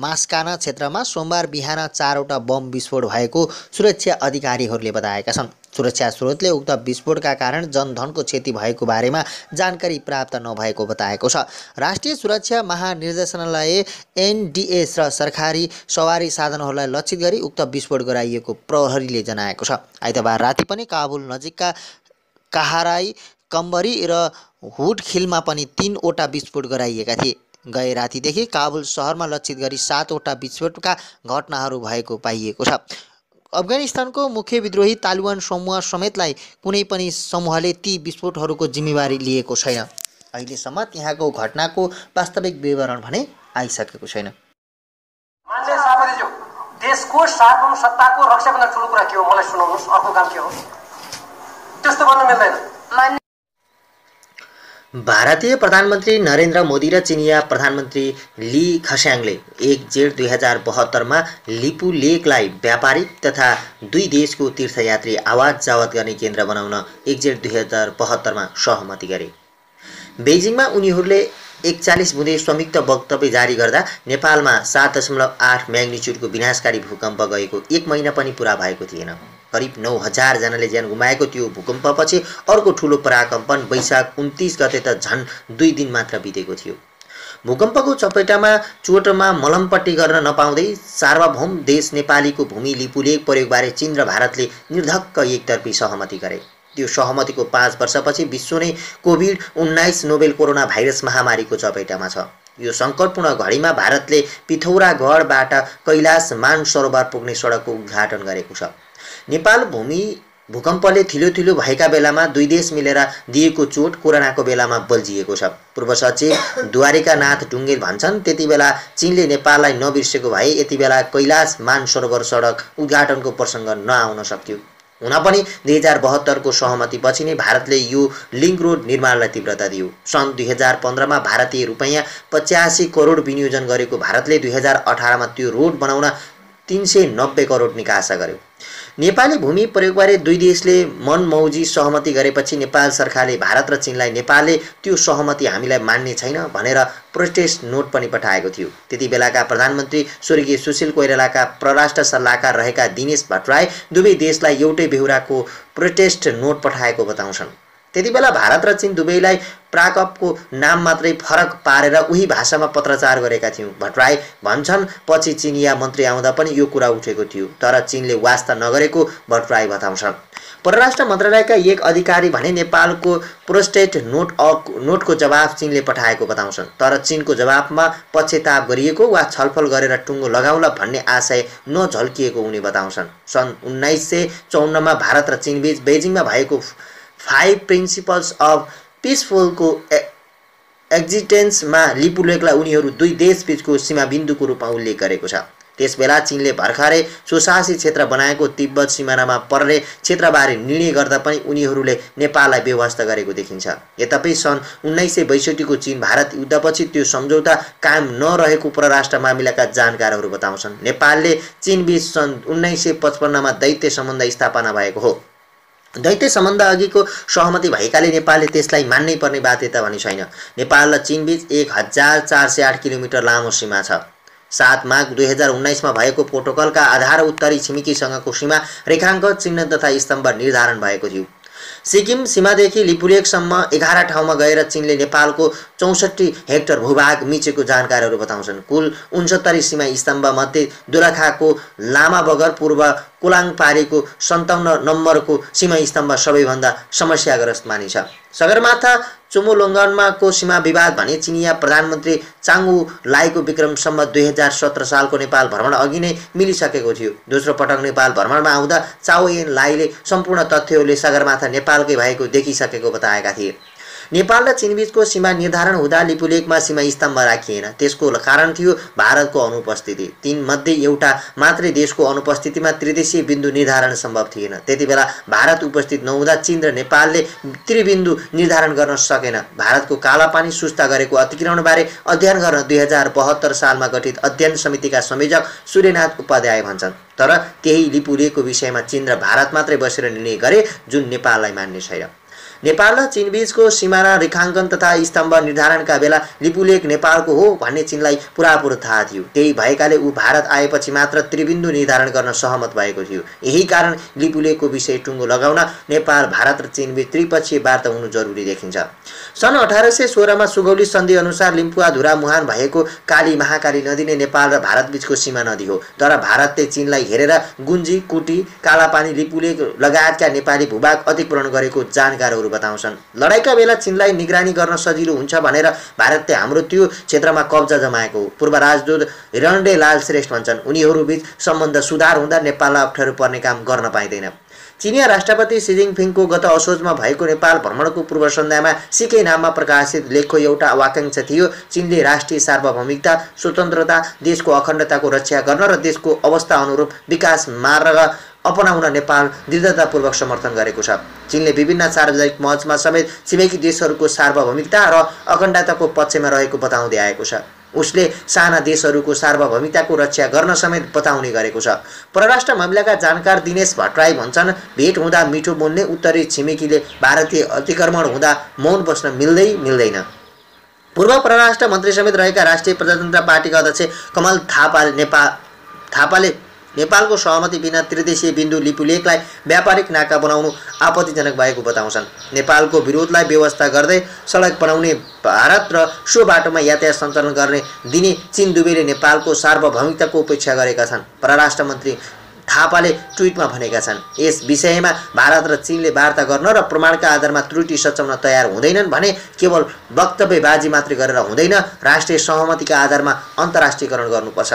मास्काना क्षेत्रमा सोमबार बिहान 4वटा बम विस्फोट भएको सुरक्षा अधिकारीहरूले बताएका छन्। सुरक्षा स्रोतले उक्त विस्फोटका कारण जनधनको क्षति भएको बारेमा जानकारी प्राप्त नभएको बताएको छ। राष्ट्रिय सुरक्षा महानिर्देशनालय एनडीएस र सरकारी सवारी साधनहरूलाई लक्षित गरी उक्त विस्फोट गराइएको प्रहरीले जनाएको छ। आइतबार राति पनि काबुल नजिकका काहाराई, कम्बरी र हुडखिलमा पनि 3वटा विस्फोट गराइएका थिए। गए रातिदेखि काबुल सहरमा लक्षित गरी 7वटा विस्फोटका घटनाहरू भएको पाइएको छ। अफगानिस्तानको मुख्य विद्रोही तालिबान समूह समेतलाई कुनै पनि समूहले ती विस्फोटहरूको जिम्मेवारी लिएको छैन। अहिलेसम्म त्यहाँको घटनाको वास्तविक विवरण भने आइसकेको छैन। मान्य सभापतिज्यू, देशको सार्वभौम सत्ताको रक्षाभन्दा ठुलो कुरा के हो मलाई सुनाउनुहोस्। अर्को काम के हो त्यस्तो भन्न मिल्दैन। भारतीय प्रधानमन्त्री नरेन्द्र मोदी र चिनिया प्रधानमन्त्री ली खस्याङले 1 जेठ 2072मा लिपु लेकलाई व्यापारिक तथा दुई देशको तीर्थयात्री आवाज जावत गर्ने केन्द्र बनाउन 1 जेठ 2072मा सहमति गरे। बेजिङमा उनीहरूले 41 बुँदे संयुक्त वक्तव्य जारी गर्दा नेपालमा 7.8 म्याग्निच्युडको विनाशकारी भूकम्प गएको 1 महिना पनि पुरा भएको थिएन। करिब 9000 जनाले ज्यान गुमाएको त्यो भूकम्पपछि अर्को ठुलो पराकम्पन वैशाख 29 गते त झन् 2 दिन मात्र बितेको थियो। भूकम्पको चपेटामा चोटमा मलमपट्टि गर्न नपाउँदै सार्वभौम देश नेपालीको भूमि लिपुलेक प्रयोगबारे चीन र भारतले निर्धक्क एकतर्फी सहमति गरे। त्यो सहमतिको 5 वर्षपछि विश्व नै कोभिड-19 नोभेल कोरोना भाइरस महामारीको चपेटामा छ। यो सङ्कटपूर्ण घडीमा भारतले पिथौरागढबाट कैलाश मानसरोवर पुग्ने सडकको उद्घाटन गरेको छ। नेपाल भूमि भूकम्पले थिलो भएका बेलामा दुई देश मिलेर दिएको चोट कोरोनाको बेलामा बल्झिएको छ। पूर्व सचिव द्वारिकानाथ ढुङ्गेल भन्छन्, त्यति बेला चीनले नेपाललाई नबिर्सेको भए यति बेला कैलाश मानसरोवर सडक उद्घाटनको प्रसङ्ग नआउन सक्थ्यो। हुन पनि 2072को सहमतिपछि नै भारतले यो लिङ्क रोड निर्माणलाई तीव्रता दियो। सन् 2015मा भारतीय रुपैयाँ 85 करोड विनियोजन गरेको भारतले 2018मा त्यो रोड बनाउन 390 करोड निकासा गर्यो। नेपाली भूमि प्रयोगबारे दुई देशले मनमौजी सहमति गरेपछि नेपाल सरकारले भारत र चीनलाई नेपालले त्यो सहमति हामीलाई मान्ने छैन भनेर प्रोटेस्ट नोट पनि पठाएको थियो। त्यति बेलाका प्रधानमन्त्री स्वर्गीय सुशील कोइरालाका परराष्ट्र सल्लाहकार रहेका दिनेश भट्टराई दुवै देशलाई एउटै बेहोराको प्रोटेस्ट नोट पठाएको बताउँछन्। त्यति बेला भारत र चीन दुवैलाई प्राकपको नाम मात्रै फरक पारेर उही भाषामा पत्रचार गरेका थियौँ। भट्टराई भन्छन्, पछि चिनिया मन्त्री आउँदा पनि यो कुरा उठेको थियो, तर चीनले वास्ता नगरेको भट्टराई बताउँछन्। परराष्ट्र मन्त्रालयका एक अधिकारी भने नेपालको प्रोटेस्ट नोटको जवाफ चीनले पठाएको बताउँछन्, तर चीनको जवाफमा पश्चाताप गरिएको वा छलफल गरेर टुङ्गो लगाउला भन्ने आशय नझल्किएको उनी बताउँछन्। सन् 1954मा भारत र चीनबीच बेजिङमा भएको 5 प्रिन्सिपल्स अफ पिसफुलको एक्जिस्टेन्समा लिपुलेकलाई उनीहरू दुई देशबीचको सीमाबिन्दुको रूपमा उल्लेख गरेको छ। त्यसबेला चीनले भर्खरै स्वशासी क्षेत्र बनाएको तिब्बत सिमानामा पर्ने क्षेत्रबारे निर्णय गर्दा पनि उनीहरूले नेपाललाई बेवास्ता गरेको देखिन्छ। यद्यपि सन् 1962को चीन भारत युद्धपछि त्यो सम्झौता कायम नरहेको परराष्ट्र मामिलाका जानकारहरू बताउँछन्। नेपालले चीनबीच सन् 1955मा दैत्य सम्बन्ध स्थापना भएको हो। दैत्य सम्बन्ध अघिको सहमति भएकाले नेपालले त्यसलाई मान्नै पर्ने बाध्यता भने छैन। नेपाल र चीनबीच 1408 किलोमिटर लामो सीमा छ। 7 माघ 2019 मा भएको प्रोटोकलका आधार उत्तरी छिमेकीसँगको सीमा रेखाङ्क चिन्ह तथा स्तम्भ निर्धारण भएको थियो। सिक्किम सीमादेखि लिपुलेकसम्म 11 ठाउँमा गएर चीनले नेपालको 64 हेक्टर भूभाग मिचेको जानकारीहरू बताउँछन्। कुल 69 सीमा स्तम्भ मध्ये दोलखाको लामा बगर पूर्व कोलाङपारीको 57 नम्बरको सीमा स्तम्भ सबैभन्दा समस्याग्रस्त मानिन्छ। सगरमाथा चुमुलोङ्गनमा सीमा विवाद भने चिनिया प्रधानमन्त्री चाङ्गु लाईको विक्रम सम्वत 2017 सालको नेपाल भ्रमण अघि नै मिलिसकेको थियो। दोस्रो पटक नेपाल भ्रमणमा आउँदा चाओ एन लाईले सम्पूर्ण तथ्यहरूले सगरमाथा नेपालकै भएको देखिसकेको बताएका थिए। नेपाल र चीनबीचको सीमा निर्धारण हुँदा लिपुलेकमा सीमा स्तम्भ राखिएन। त्यसको कारण थियो भारतको अनुपस्थिति। तीनमध्ये एउटा मात्रै देशको अनुपस्थितिमा त्रिदेशीय बिन्दु निर्धारण सम्भव थिएन। त्यतिबेला भारत उपस्थित नहुँदा चीन र नेपालले त्रिबिन्दु निर्धारण गर्न सकेन। भारतको कालापानी सुस्ता गरेको अतिक्रमणबारे अध्ययन गर्न 2072 सालमा गठित अध्ययन समितिका संयोजक सूर्यनाथ उपाध्याय भन्छन्। तर त्यही लिपुलेकको विषयमा चीन र भारत मात्रै बसेर निर्णय गरे, जुन नेपाललाई मान्ने छैन। नेपाल र चीनबीचको सीमाना रेखाङ्कन तथा स्तम्भ निर्धारणका बेला लिपुलेक नेपालको हो भन्ने चीनलाई पुरापुर थाहा थियो। त्यही भएकाले ऊ भारत आएपछि मात्र त्रिबिन्दु निर्धारण गर्न सहमत भएको थियो। यही कारण लिपुलेकको विषय टुङ्गो लगाउन नेपाल, भारत र चीनबीच त्रिपक्षीय वार्ता हुनु जरुरी देखिन्छ। सन् 1816 मा सुगौली सन्धि अनुसार लिम्पुवाधुरा मुहान भएको काली महाकाली नदी नै नेपाल र भारतबीचको सीमा नदी हो। तर भारतले चीनलाई हेरेर गुन्जी, कुटी, कालापानी, लिपुलेक लगायतका नेपाली भूभाग अतिक्रमण गरेको जानकारीहरू बताउँछन्। लडाईका बेला चीनलाई निगरानी गर्न सजिलो हुन्छ भनेर भारतले हाम्रो त्यो क्षेत्रमा कब्जा जमाएको हो। पूर्व राजदूत हिरणडे लाल श्रेष्ठ भन्छन्। उनीहरूबीच सम्बन्ध सुधार हुँदा नेपाललाई अप्ठ्यारो पर्ने काम गर्न पाइँदैन। चिनिया राष्ट्रपति सी जिनपिङको गत असोजमा भएको नेपाल भ्रमणको पूर्व सन्ध्यामा सिकै नाममा प्रकाशित लेखको एउटा वाक्यांश थियो, चीनले राष्ट्रिय सार्वभौमिकता, स्वतन्त्रता, देशको अखण्डताको रक्षा गर्न र देशको अवस्था अनुरूप विकास मार्ग अपनाउन नेपाल दृढतापूर्वक समर्थन गरेको छ। चीनले विभिन्न सार्वजनिक मञ्चमा समेत छिमेकी देशहरूको सार्वभौमिकता र अखण्डताको पक्षमा रहेको बताउँदै आएको छ। उसले साना देशहरूको सार्वभौमिकताको रक्षा गर्न समेत बताउने गरेको छ। परराष्ट्र मामिलाका जानकार दिनेश भट्टराई भन्छन्, भेट हुँदा मिठो बोल्ने उत्तरी छिमेकीले भारतीय अतिक्रमण हुँदा मौन बस्न मिल्दैन। पूर्व परराष्ट्र मन्त्री समेत रहेका राष्ट्रिय प्रजातन्त्र पार्टीका अध्यक्ष कमल थापाले नेपालको सहमति बिना त्रिदेशीय बिन्दु लिपुलेकलाई व्यापारिक नाका बनाउनु आपत्तिजनक भएको बताउँछन्। नेपालको विरोधलाई व्यवस्था गर्दै सडक बनाउने भारत र सो बाटोमा यातायात सञ्चालन गर्ने दिने चीन दुवैले नेपालको सार्वभौमिकताको उपेक्षा गरेका छन्। परराष्ट्र मन्त्री थापाले ट्विटमा भनेका छन्, यस विषयमा भारत र चीनले वार्ता गर्न र प्रमाणका आधारमा त्रुटि सच्याउन तयार हुँदैनन् भने केवल वक्तव्यबाजी मात्रै गरेर हुँदैन, राष्ट्रिय सहमतिका आधारमा अन्तर्राष्ट्रियकरण गर्नुपर्छ।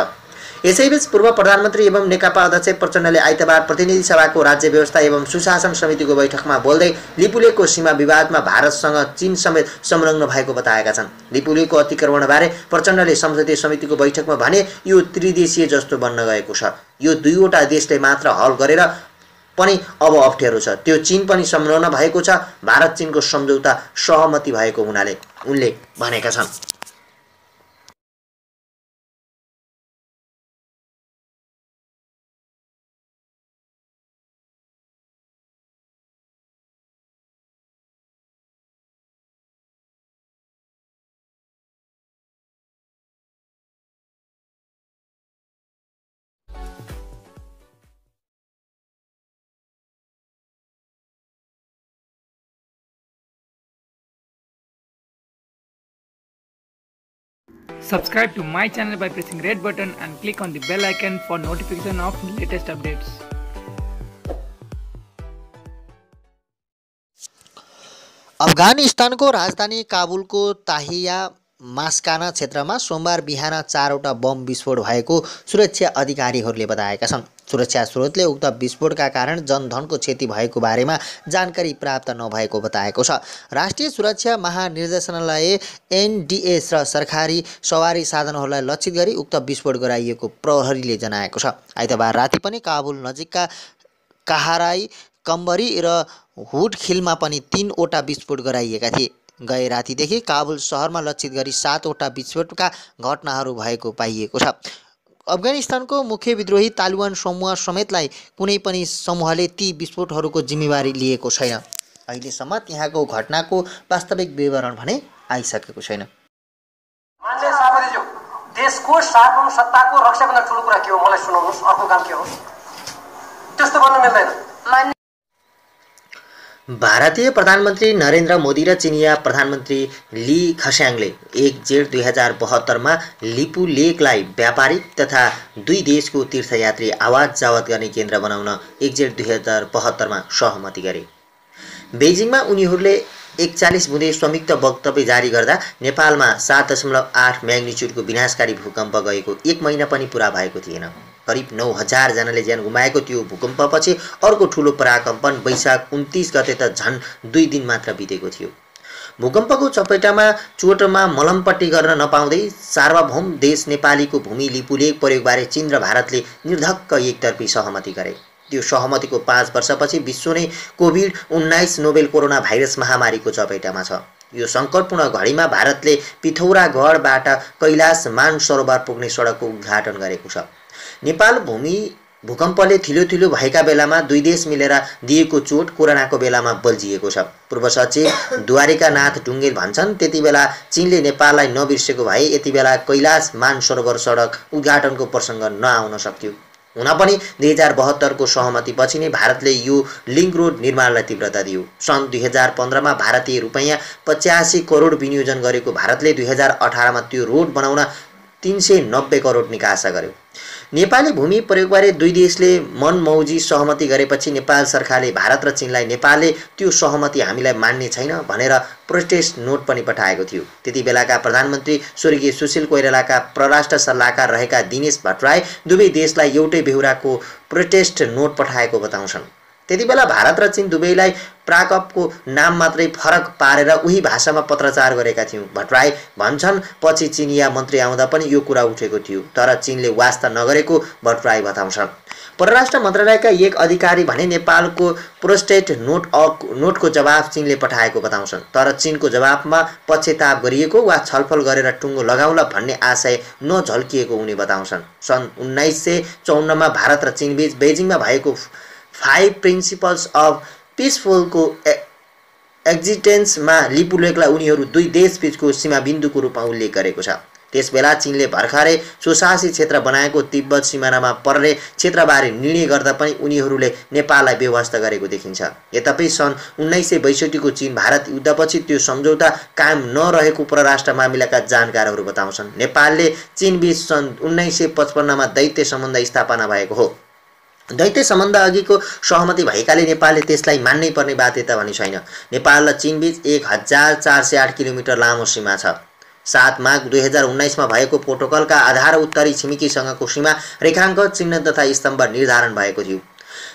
यसैबीच पूर्व प्रधानमन्त्री एवं नेकपा अध्यक्ष प्रचण्डले आइतबार प्रतिनिधि सभाको राज्य व्यवस्था एवं सुशासन समितिको बैठकमा बोल्दै लिपुलेकको सीमा विवादमा भारतसँग चीन समेत संलग्न भएको बताएका छन्। लिपुलेकको अतिक्रमणबारे प्रचण्डले संसदीय समितिको बैठकमा भने, यो त्रिदेशीय जस्तो बन्न गएको छ। यो दुईवटा देशले मात्र हल गरेर पनि अब अप्ठ्यारो छ। त्यो चीन पनि संलग्न भएको छ। भारत चीनको सम्झौता सहमति भएको हुनाले उनले भनेका छन्। Subscribe to my channel by pressing red button and click on the bell icon for notification of latest updates. अफगानिस्तानको राजधानी काबुलको ताहिया मास्काना क्षेत्रमा सोमबार बिहान 4वटा बम विस्फोट भएको सुरक्षा अधिकारीहरूले बताएका छन्। सुरक्षा स्रोतले उक्त विस्फोटका कारण जनधनको क्षति भएको बारेमा जानकारी प्राप्त नभएको बताएको छ। राष्ट्रिय सुरक्षा महानिर्देशनालय एनडीएस र सरकारी सवारी साधनहरूलाई लक्षित गरी उक्त विस्फोट गराइएको प्रहरीले जनाएको छ। आइतबार राति पनि काबुल नजिकका काहाराई, कम्बरी र हुडखिलमा पनि 3वटा विस्फोट गराइएका थिए। गए रातिदेखि काबुल शहरमा लक्षित गरी 7वटा विस्फोटका घटनाहरू भएको पाइएको छ। अफगानिस्तानको मुख्य विद्रोही तालिबान समूह समेतलाई कुनै पनि समूहले ती विस्फोटहरूको जिम्मेवारी लिएको छैन। अहिलेसम्म त्यहाँको घटनाको वास्तविक विवरण भने आइसकेको छैन। मान्य सभापतिज्यू, देशको सार्वभौम सत्ताको रक्षाभन्दा ठुलो कुरा के हो मलाई सुनाउनुहोस्, अर्को काम के हो? त्यस्तो गर्न मिल्दैन। भारतीय प्रधानमन्त्री नरेन्द्र मोदी र चिनिया प्रधानमन्त्री ली खस्याङले 1 जेठ 2072 लिपु लेकलाई व्यापारिक तथा दुई देशको तीर्थयात्री आवाज जावत गर्ने केन्द्र बनाउन 1 जेठ 2072 सहमति गरे। बेजिङमा उनीहरूले 41 बुँदे संयुक्त वक्तव्य जारी गर्दा नेपालमा 7.8 म्याग्निच्युडको विनाशकारी भूकम्प गएको 1 महिना पनि पुरा भएको थिएन। करिब 9000 जनाले ज्यान गुमाएको त्यो भूकम्पपछि अर्को ठुलो पराकम्पन वैशाख 29 गते त झन् 2 दिन मात्र बितेको थियो। भूकम्पको चपेटामा चोटमा मलमपट्टि गर्न नपाउँदै सार्वभौम देश नेपालीको भूमि लिपुलेक प्रयोगबारे चीन र भारतले निर्धक्क एकतर्फी सहमति गरे। त्यो सहमतिको 5 वर्षपछि विश्व नै कोभिड-19 नोभेल कोरोना भाइरस महामारीको चपेटामा छ। यो सङ्कटपूर्ण घडीमा भारतले पिथौरागढबाट कैलाश मानसरोवर पुग्ने सडकको उद्घाटन गरेको छ। नेपाल भूमि भूकम्पले थिलो भएका बेलामा दुई देश मिलेर दिएको चोट कोरोनाको बेलामा बल्झिएको छ। पूर्व सचिव द्वारिकानाथ ढुङ्गेल भन्छन्, त्यति बेला चीनले नेपाललाई नबिर्सेको भए यति बेला कैलाश मानसरोवर सडक उद्घाटनको प्रसङ्ग नआउन सक्थ्यो। हुन पनि 2072 को सहमतिपछि नै भारतले यो लिङ्क रोड निर्माणलाई तीव्रता दियो। सन् 2015 मा भारतीय रुपैयाँ 85 करोड विनियोजन गरेको भारतले 2018 मा त्यो रोड बनाउन 390 करोड निकासा गर्यो। नेपाली भूमि प्रयोगबारे दुई देशले मनमौजी सहमति गरेपछि नेपाल सरकारले भारत र चीनलाई नेपालले त्यो सहमति हामीलाई मान्ने छैन भनेर प्रोटेस्ट नोट पनि पठाएको थियो। त्यति बेलाका प्रधानमन्त्री स्वर्गीय सुशील कोइरालाका परराष्ट्र सल्लाहकार रहेका दिनेश भट्टराई दुवै देशलाई एउटै बेहुराको प्रोटेस्ट नोट पठाएको बताउँछन्। त्यति बेला भारत र चीन दुवैलाई प्राकपको नाम मात्रै फरक पारेर उही भाषामा पत्रचार गरेका थियौँ। भट्टराई भन्छन्, पछि चीनिया मन्त्री आउँदा पनि यो कुरा उठेको थियो, तर चीनले वास्ता नगरेको भट्टराई बताउँछन्। परराष्ट्र मन्त्रालयका एक अधिकारी भने नेपालको प्रोटेस्ट नोटको जवाफ चीनले पठाएको बताउँछन्, तर चीनको जवाफमा पश्चाताप गरिएको वा छलफल गरेर टुङ्गो लगाउला भन्ने आशय नझल्किएको उनी बताउँछन्। सन् 1954 मा भारत र चीनबीच बेजिङमा भएको 5 प्रिन्सिपल्स अफ पिसफुलको एक्जिस्टेन्समा लिपुलेकलाई उनीहरू दुई देशबीचको सीमाबिन्दुको रूपमा उल्लेख गरेको छ। त्यसबेला चीनले भर्खरै स्वशासी क्षेत्र बनाएको तिब्बत सिमानामा पर्ने क्षेत्रबारे निर्णय गर्दा पनि उनीहरूले नेपाललाई बेवास्ता गरेको देखिन्छ। यद्यपि सन् 1962 को चीन भारत युद्धपछि त्यो सम्झौता कायम नरहेको परराष्ट्र मामिलाका जानकारहरू बताउँछन्। नेपालले चीनबीच सन् 1955 मा दैत्य सम्बन्ध स्थापना भएको हो। दैत्य सम्बन्ध अघिको सहमति भएकाले नेपालले त्यसलाई मान्नै पर्ने बाध्यता पनि छैन। नेपाल र चीनबीच 1408 किलोमिटर लामो सीमा छ। 7 माघ 2019 मा भएको प्रोटोकलका आधार उत्तरी छिमेकीसँगको सीमा रेखाङ्क चिन्ह तथा स्तम्भ निर्धारण भएको थियो।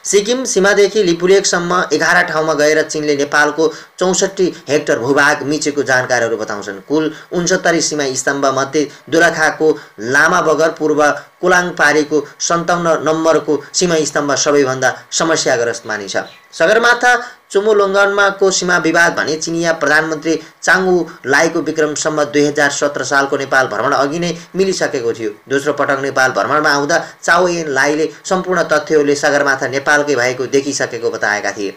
सिक्किम सीमादेखि लिपुलेकसम्म 11 ठाउँमा गएर चीनले नेपालको 64 हेक्टर भूभाग मिचेको जानकारहरू बताउँछन्। कुल 69 सीमा स्तम्भ मध्ये दोलखाको लामा बगर पूर्व कोलाङपारीको 57 नम्बरको सीमा स्तम्भ सबैभन्दा समस्याग्रस्त मानिन्छ। सगरमाथा चुमोलोङ्गनमा को सीमा विवाद भने चिनिया प्रधानमन्त्री चाङु लाईको विक्रम सम्वत 2017 सालको नेपाल भ्रमण अघि नै मिलिसकेको थियो। दोस्रो पटक नेपाल भ्रमणमा आउँदा चाओ एन लाईले सम्पूर्ण तथ्यहरूले सगरमाथा नेपालकै भएको देखिसकेको बताएका थिए।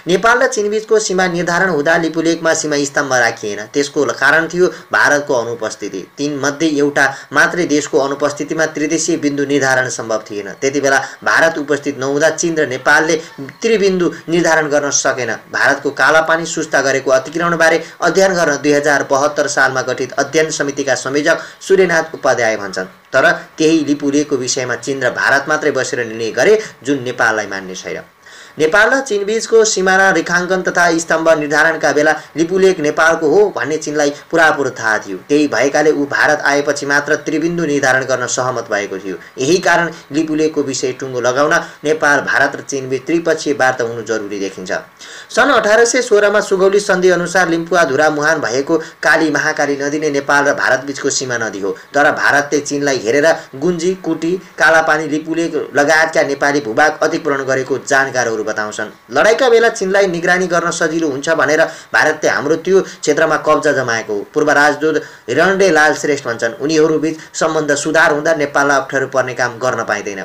नेपाल र चीनबीचको सीमा निर्धारण हुँदा लिपुलेकमा सीमा स्तम्भ राखिएन। त्यसको कारण थियो भारतको अनुपस्थिति। तीन मध्ये एउटा मात्रै देशको अनुपस्थितिमा त्रिदेशीय बिन्दु निर्धारण सम्भव थिएन। त्यति बेला भारत उपस्थित नहुँदा चीन र नेपालले त्रिबिन्दु निर्धारण गर्न सकेन। भारतको कालापानी सुस्ता गरेको अतिक्रमणबारे अध्ययन गर्न 2072 सालमा गठित अध्ययन समितिका संयोजक सूर्यनाथ उपाध्याय भन्छन्। तर त्यही लिपुलेकको विषयमा चीन र भारत मात्रै बसेर निर्णय गरे, जुन नेपाललाई मान्ने छैन। नेपाल र चीनबीचको सीमाना रेखाङ्कन तथा स्तम्भ निर्धारणका बेला लिपुलेक नेपालको हो भन्ने चीनलाई पुरापुर थाहा थियो। त्यही भएकाले ऊ भारत आएपछि मात्र त्रिबिन्दु निर्धारण गर्न सहमत भएको थियो। यही कारण लिपुलेकको विषय टुङ्गो लगाउन नेपाल, भारत र चीनबीच त्रिपक्षीय वार्ता हुनु जरुरी देखिन्छ। सन् 1816 मा सुगौली सन्धि अनुसार लिम्पुवाधुरा मुहान भएको काली महाकाली नदी नै नेपाल र भारतबीचको सीमा नदी हो। तर भारतले चीनलाई हेरेर गुन्जी, कुटी, कालापानी, लिपुलेक लगायतका नेपाली भूभाग अतिक्रमण गरेको जानकारहरू बताउँछन्। लडाईँका बेला चीनलाई निगरानी गर्न सजिलो हुन्छ भनेर भारतले हाम्रो त्यो क्षेत्रमा कब्जा जमाएको हो। पूर्व राजदूत हिरणडे लाल श्रेष्ठ भन्छन्, उनीहरूबीच सम्बन्ध सुधार हुँदा नेपाललाई अप्ठ्यारो पर्ने काम गर्न पाइँदैन।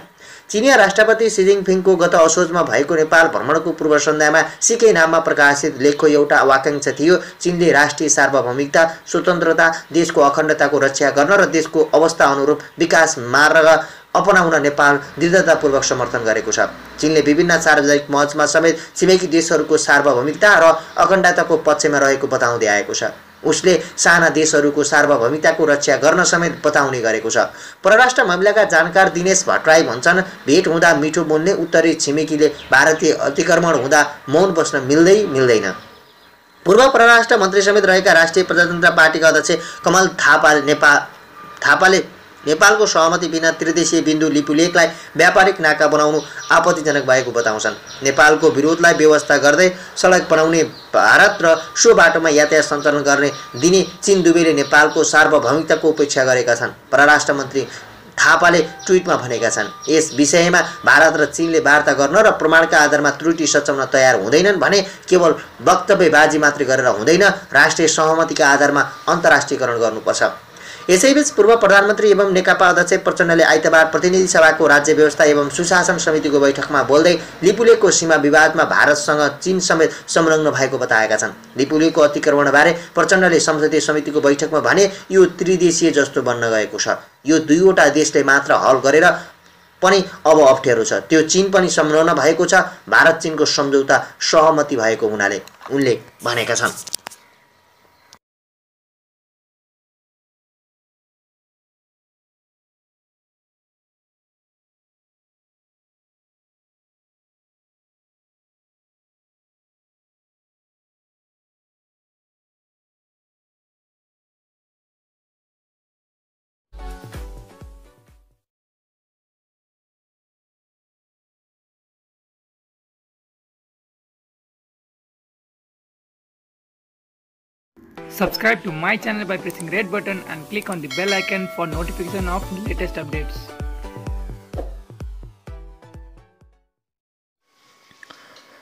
चिनिया राष्ट्रपति सी जिनपिङको गत असोजमा भएको नेपाल भ्रमणको पूर्व सन्ध्यामा सिकै नाममा प्रकाशित लेखको एउटा वाक्यांश थियो, चीनले राष्ट्रिय सार्वभौमिकता, स्वतन्त्रता, देशको अखण्डताको रक्षा गर्न र देशको अवस्था अनुरूप विकास मार्ग अपनाउन नेपाल दृढतापूर्वक समर्थन गरेको छ। चीनले विभिन्न सार्वजनिक मञ्चमा समेत छिमेकी देशहरूको सार्वभौमिकता र अखण्डताको पक्षमा रहेको बताउँदै आएको छ। उसले साना देशहरूको सार्वभौमिकताको रक्षा गर्न समेत बताउने गरेको छ। परराष्ट्र मामिलाका जानकार दिनेश भट्टराई भन्छन्, भेट हुँदा मिठो बोल्ने उत्तरी छिमेकीले भारतीय अतिक्रमण हुँदा मौन बस्न मिल्दैन। पूर्व परराष्ट्र मन्त्री समेत रहेका राष्ट्रिय प्रजातन्त्र पार्टीका अध्यक्ष कमल थापाले नेपालको सहमति बिना त्रिदेशीय बिन्दु लिपुलेखलाई व्यापारिक नाका बनाउनु आपत्तिजनक भएको बताउँछन्। नेपालको विरोधलाई व्यवस्था गर्दै सडक बनाउने भारत र सो बाटोमा यातायात सञ्चालन गर्ने दिने चीन दुवैले नेपालको सार्वभौमिकताको उपेक्षा गरेका छन्। परराष्ट्र मन्त्री थापाले ट्विटमा भनेका छन्, यस विषयमा भारत र चीनले वार्ता गर्न र प्रमाणका आधारमा त्रुटि सच्याउन तयार हुँदैनन् भने केवल वक्तव्यबाजी मात्रै गरेर हुँदैन, राष्ट्रिय सहमतिका आधारमा अन्तर्राष्ट्रियकरण गर्नुपर्छ। यसैबीच पूर्व प्रधानमन्त्री एवं नेकपा अध्यक्ष प्रचण्डले आइतबार प्रतिनिधि सभाको राज्य व्यवस्था एवं सुशासन समितिको बैठकमा बोल्दै लिपुलेखको सीमा विवादमा भारतसँग चीन समेत संलग्न भएको बताएका छन्। लिपुलेखको अतिक्रमणबारे प्रचण्डले संसदीय समितिको बैठकमा भने, यो त्रिदेशीय जस्तो बन्न गएको छ। यो दुईवटा देशले मात्र हल गरेर पनि अब अप्ठ्यारो छ। त्यो चीन पनि संलग्न भएको छ। भारत चीनको सम्झौता सहमति भएको हुनाले उनले भनेका छन्। Subscribe to my channel by pressing red button and click on the bell icon for notification of latest updates.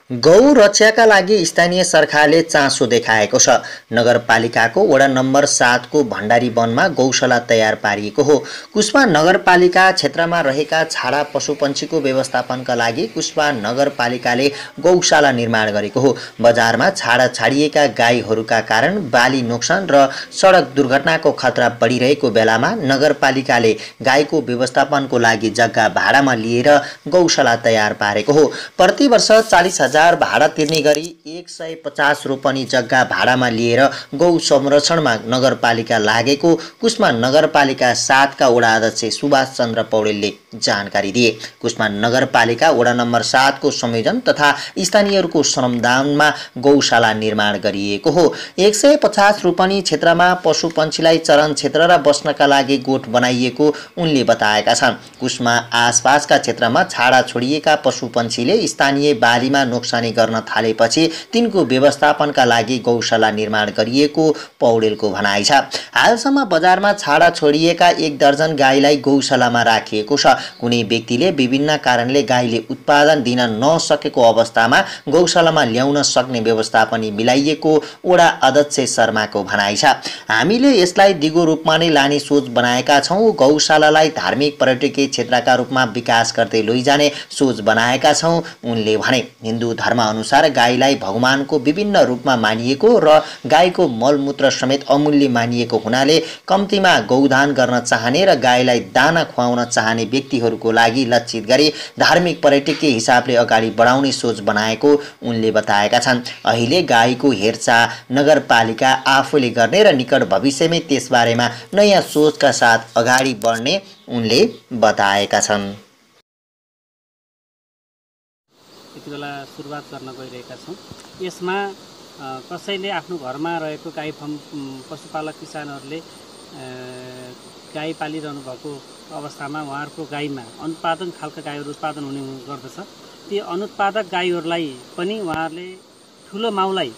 गौ रक्षाका लागि स्थानीय सरकारले चासो देखाएको छ। नगरपालिकाको वडा नम्बर 7 को भण्डारी वनमा गौशाला तयार पारिएको हो। कुस्मा नगरपालिका क्षेत्रमा रहेका छाडा पशुपन्छीको व्यवस्थापनका लागि कुस्मा नगरपालिकाले गौशाला निर्माण गरेको हो। बजारमा छाडा छाडिएका गाईहरूका कारण बाली नोक्सान र सडक दुर्घटनाको खतरा बढिरहेको बेलामा नगरपालिकाले गाईको व्यवस्थापनको लागि जग्गा भाडामा लिएर गौशाला तयार पारेको हो। प्रति वर्ष 40,000 भाडा तिर्ने गरी 150 रोपनी जग्गा भाडामा लिएर गौ संरक्षणमा नगरपालिका लागेको कुस्मा नगरपालिका 7 का वडा अध्यक्ष सुभाष चन्द्र पौडेलले जानकारी दिए। कुस्मा नगरपालिका वडा नम्बर 7 को संयोजन तथा स्थानीयहरूको श्रमदानमा गौशाला निर्माण गरिएको हो। 150 रोपनी क्षेत्रमा पशुपन्छीलाई चरण क्षेत्र र बस्नका लागि गोठ बनाइएको उनले बताएका छन्। कुस्मा आसपासका क्षेत्रमा छाडा छोडिएका पशुपन्छीले स्थानीय बालीमा नोक्सानी गर्न थालेपछि तिनको व्यवस्थापनका लागि गौशाला निर्माण गरिएको पौडेलको भनाइ छ। हालसम्म बजारमा छाडा छोडिएका 1 दर्जन गाईलाई गौशालामा राखिएको छ। कुनै व्यक्तिले विभिन्न कारणले गाईले उत्पादन दिन नसकेको अवस्थामा गौशालामा ल्याउन सक्ने व्यवस्था पनि मिलाइएको वडा अध्यक्ष शर्माको भनाइ छ। हामीले यसलाई दिगो रूपमा नै लाने सोच बनाएका छौं। गौशालालाई धार्मिक पर्यटकीय क्षेत्रका रूपमा विकास गर्दै लैजाने सोच बनाएका छौं उनले भने। हिन्दू धर्म अनुसार गाईलाई भगवानको विभिन्न रूपमा मानिएको र गाईको मलमूत्र समेत अमूल्य मानिएको हुनाले कम्तीमा गौदान गर्न चाहने र गाईलाई दाना खुवाउन चाहने व्यक्तिहरूको लागि लक्षित गरी धार्मिक पर्यटकीय हिसाबले अगाडि बढाउने सोच बनाएको उनले बताएका छन्। अहिले गाईको हेरचाह नगरपालिका आफूले गर्ने र निकट भविष्यमै त्यसबारेमा नयाँ सोचका साथ अगाडि बढ्ने उनले बताएका छन्। यति बेला सुरुवात गर्न गइरहेका छौँ। यसमा कसैले आफ्नो घरमा रहेको गाई पशुपालक किसानहरूले गाई पालिरहनु भएको अवस्थामा उहाँहरूको गाईमा अनुत्पादन खालका गाईहरू उत्पादन हुने गर्दछ। ती अनुत्पादक गाईहरूलाई पनि उहाँहरूले ठुलो माउलाई